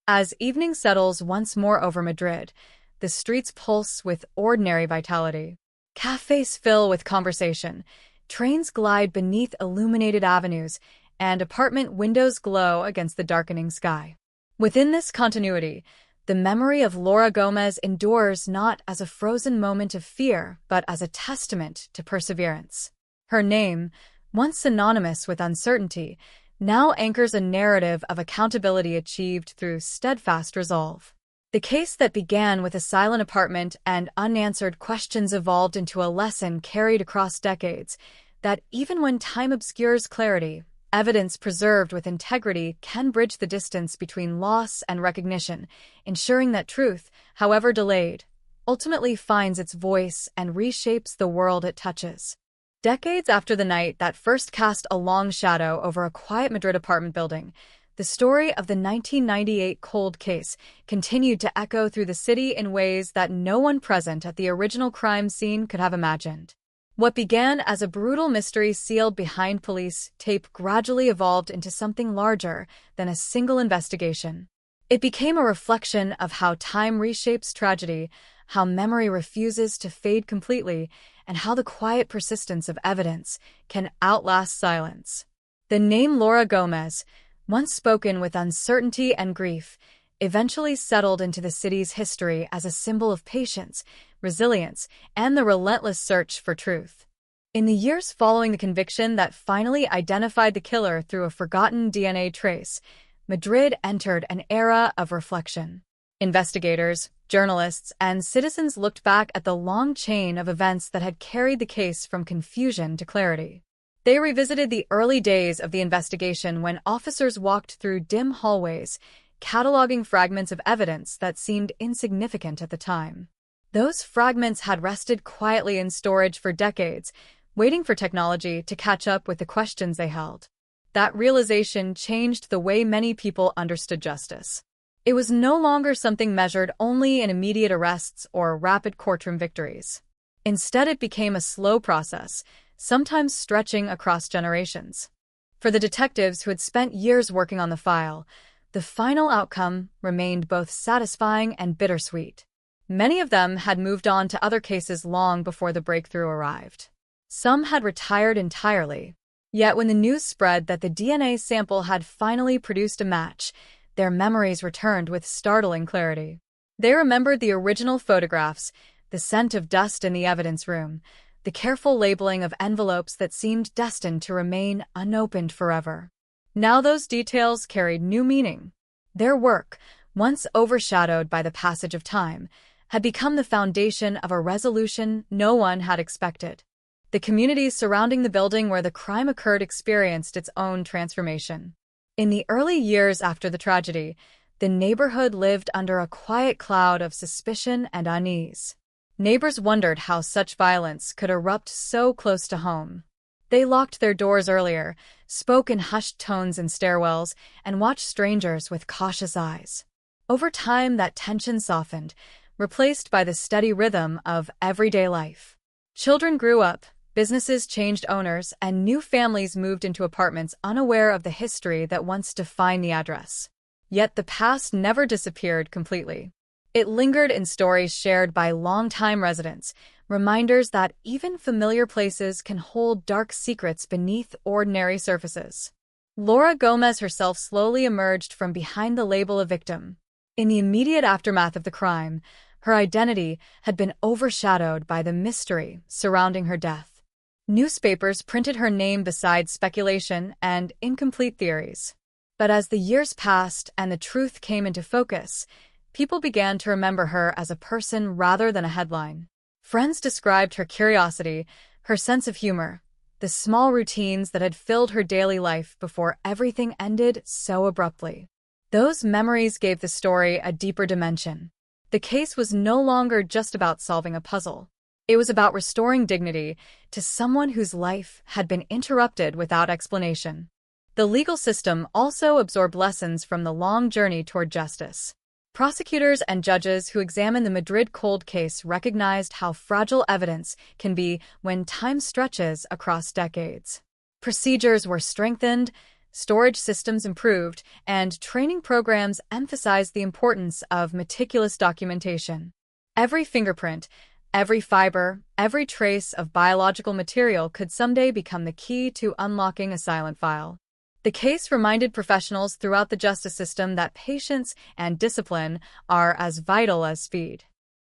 As evening settles once more over Madrid, the streets pulse with ordinary vitality. Cafes fill with conversation, trains glide beneath illuminated avenues, and apartment windows glow against the darkening sky. Within this continuity, the memory of Laura Gomez endures not as a frozen moment of fear, but as a testament to perseverance. Her name, once synonymous with uncertainty, now anchors a narrative of accountability achieved through steadfast resolve. The case that began with a silent apartment and unanswered questions evolved into a lesson carried across decades, that even when time obscures clarity, evidence preserved with integrity can bridge the distance between loss and recognition, ensuring that truth, however delayed, ultimately finds its voice and reshapes the world it touches. Decades after the night that first cast a long shadow over a quiet Madrid apartment building, the story of the 1998 cold case continued to echo through the city in ways that no one present at the original crime scene could have imagined. What began as a brutal mystery sealed behind police tape gradually evolved into something larger than a single investigation. It became a reflection of how time reshapes tragedy, how memory refuses to fade completely, and how the quiet persistence of evidence can outlast silence. The name Laura Gomez, once spoken with uncertainty and grief, eventually settled into the city's history as a symbol of patience, resilience, and the relentless search for truth. In the years following the conviction that finally identified the killer through a forgotten DNA trace, Madrid entered an era of reflection. Investigators, journalists, and citizens looked back at the long chain of events that had carried the case from confusion to clarity. They revisited the early days of the investigation when officers walked through dim hallways, cataloging fragments of evidence that seemed insignificant at the time. Those fragments had rested quietly in storage for decades, waiting for technology to catch up with the questions they held. That realization changed the way many people understood justice. It was no longer something measured only in immediate arrests or rapid courtroom victories. Instead, it became a slow process, sometimes stretching across generations. For the detectives who had spent years working on the file, the final outcome remained both satisfying and bittersweet. Many of them had moved on to other cases long before the breakthrough arrived. Some had retired entirely. Yet when the news spread that the DNA sample had finally produced a match, their memories returned with startling clarity. They remembered the original photographs, the scent of dust in the evidence room, the careful labeling of envelopes that seemed destined to remain unopened forever. Now those details carried new meaning. Their work, once overshadowed by the passage of time, had become the foundation of a resolution no one had expected. The communities surrounding the building where the crime occurred experienced its own transformation. In the early years after the tragedy, the neighborhood lived under a quiet cloud of suspicion and unease. Neighbors wondered how such violence could erupt so close to home. They locked their doors earlier, spoke in hushed tones in stairwells, and watched strangers with cautious eyes. Over time, that tension softened, replaced by the steady rhythm of everyday life. Children grew up, businesses changed owners, and new families moved into apartments unaware of the history that once defined the address. Yet the past never disappeared completely. It lingered in stories shared by longtime residents, reminders that even familiar places can hold dark secrets beneath ordinary surfaces. Laura Gomez herself slowly emerged from behind the label of victim. In the immediate aftermath of the crime, her identity had been overshadowed by the mystery surrounding her death. Newspapers printed her name beside speculation and incomplete theories. But as the years passed and the truth came into focus, people began to remember her as a person rather than a headline. Friends described her curiosity, her sense of humor, the small routines that had filled her daily life before everything ended so abruptly. Those memories gave the story a deeper dimension. The case was no longer just about solving a puzzle. It was about restoring dignity to someone whose life had been interrupted without explanation. The legal system also absorbed lessons from the long journey toward justice. Prosecutors and judges who examined the Madrid cold case recognized how fragile evidence can be when time stretches across decades. Procedures were strengthened, storage systems improved, and training programs emphasized the importance of meticulous documentation. Every fingerprint, every fiber, every trace of biological material could someday become the key to unlocking a silent file. The case reminded professionals throughout the justice system that patience and discipline are as vital as speed.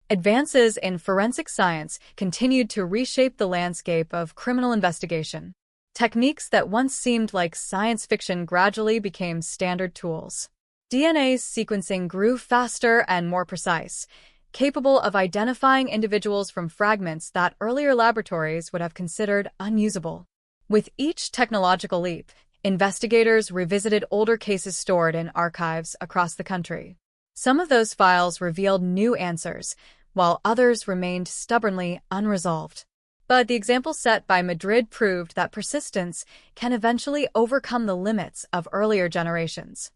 Advances in forensic science continued to reshape the landscape of criminal investigation. Techniques that once seemed like science fiction gradually became standard tools. DNA sequencing grew faster and more precise, capable of identifying individuals from fragments that earlier laboratories would have considered unusable. With each technological leap, investigators revisited older cases stored in archives across the country. Some of those files revealed new answers, while others remained stubbornly unresolved. But the example set by Madrid proved that persistence can eventually overcome the limits of earlier generations.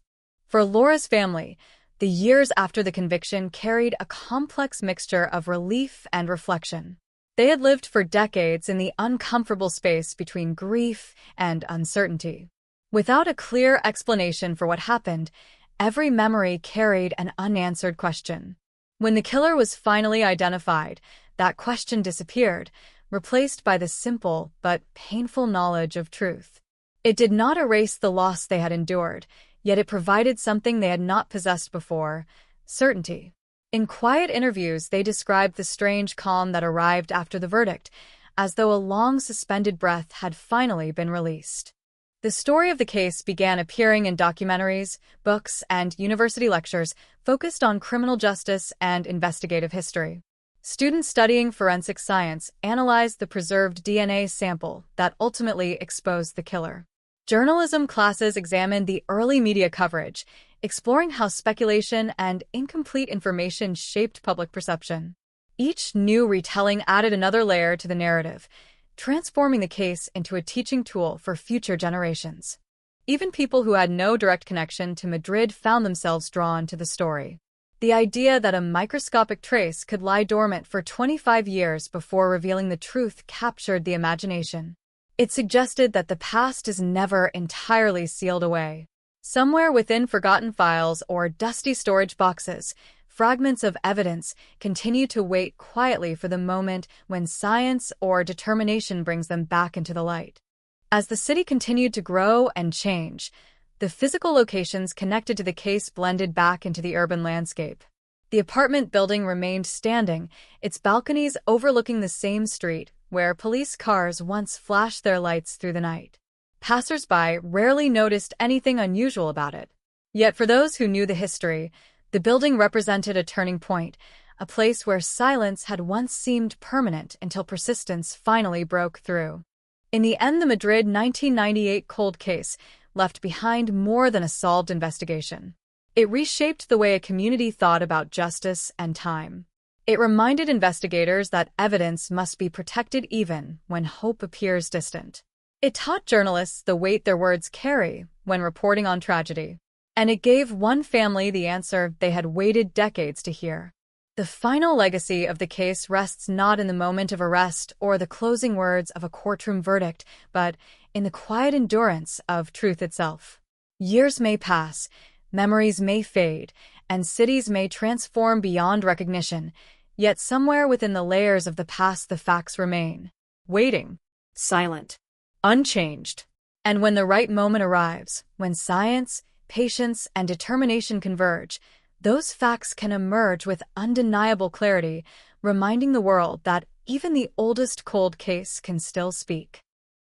For Laura's family, the years after the conviction carried a complex mixture of relief and reflection. They had lived for decades in the uncomfortable space between grief and uncertainty. Without a clear explanation for what happened, every memory carried an unanswered question. When the killer was finally identified, that question disappeared, replaced by the simple but painful knowledge of truth. It did not erase the loss they had endured, yet it provided something they had not possessed before: certainty. In quiet interviews, they described the strange calm that arrived after the verdict, as though a long-suspended breath had finally been released. The story of the case began appearing in documentaries, books, and university lectures focused on criminal justice and investigative history. Students studying forensic science analyzed the preserved DNA sample that ultimately exposed the killer. Journalism classes examined the early media coverage, exploring how speculation and incomplete information shaped public perception. Each new retelling added another layer to the narrative, transforming the case into a teaching tool for future generations. Even people who had no direct connection to Madrid found themselves drawn to the story. The idea that a microscopic trace could lie dormant for 25 years before revealing the truth captured the imagination. It suggested that the past is never entirely sealed away. Somewhere within forgotten files or dusty storage boxes, fragments of evidence continue to wait quietly for the moment when science or determination brings them back into the light. As the city continued to grow and change, the physical locations connected to the case blended back into the urban landscape. The apartment building remained standing, its balconies overlooking the same street where police cars once flashed their lights through the night. Passers-by rarely noticed anything unusual about it. Yet for those who knew the history, the building represented a turning point, a place where silence had once seemed permanent until persistence finally broke through. In the end, the Madrid 1998 cold case left behind more than a solved investigation. It reshaped the way a community thought about justice and time. It reminded investigators that evidence must be protected even when hope appears distant. It taught journalists the weight their words carry when reporting on tragedy. And it gave one family the answer they had waited decades to hear. The final legacy of the case rests not in the moment of arrest or the closing words of a courtroom verdict, but in the quiet endurance of truth itself. Years may pass, memories may fade, and cities may transform beyond recognition, yet somewhere within the layers of the past the facts remain, waiting, silent, unchanged. And when the right moment arrives, when science, patience, and determination converge, those facts can emerge with undeniable clarity, reminding the world that even the oldest cold case can still speak.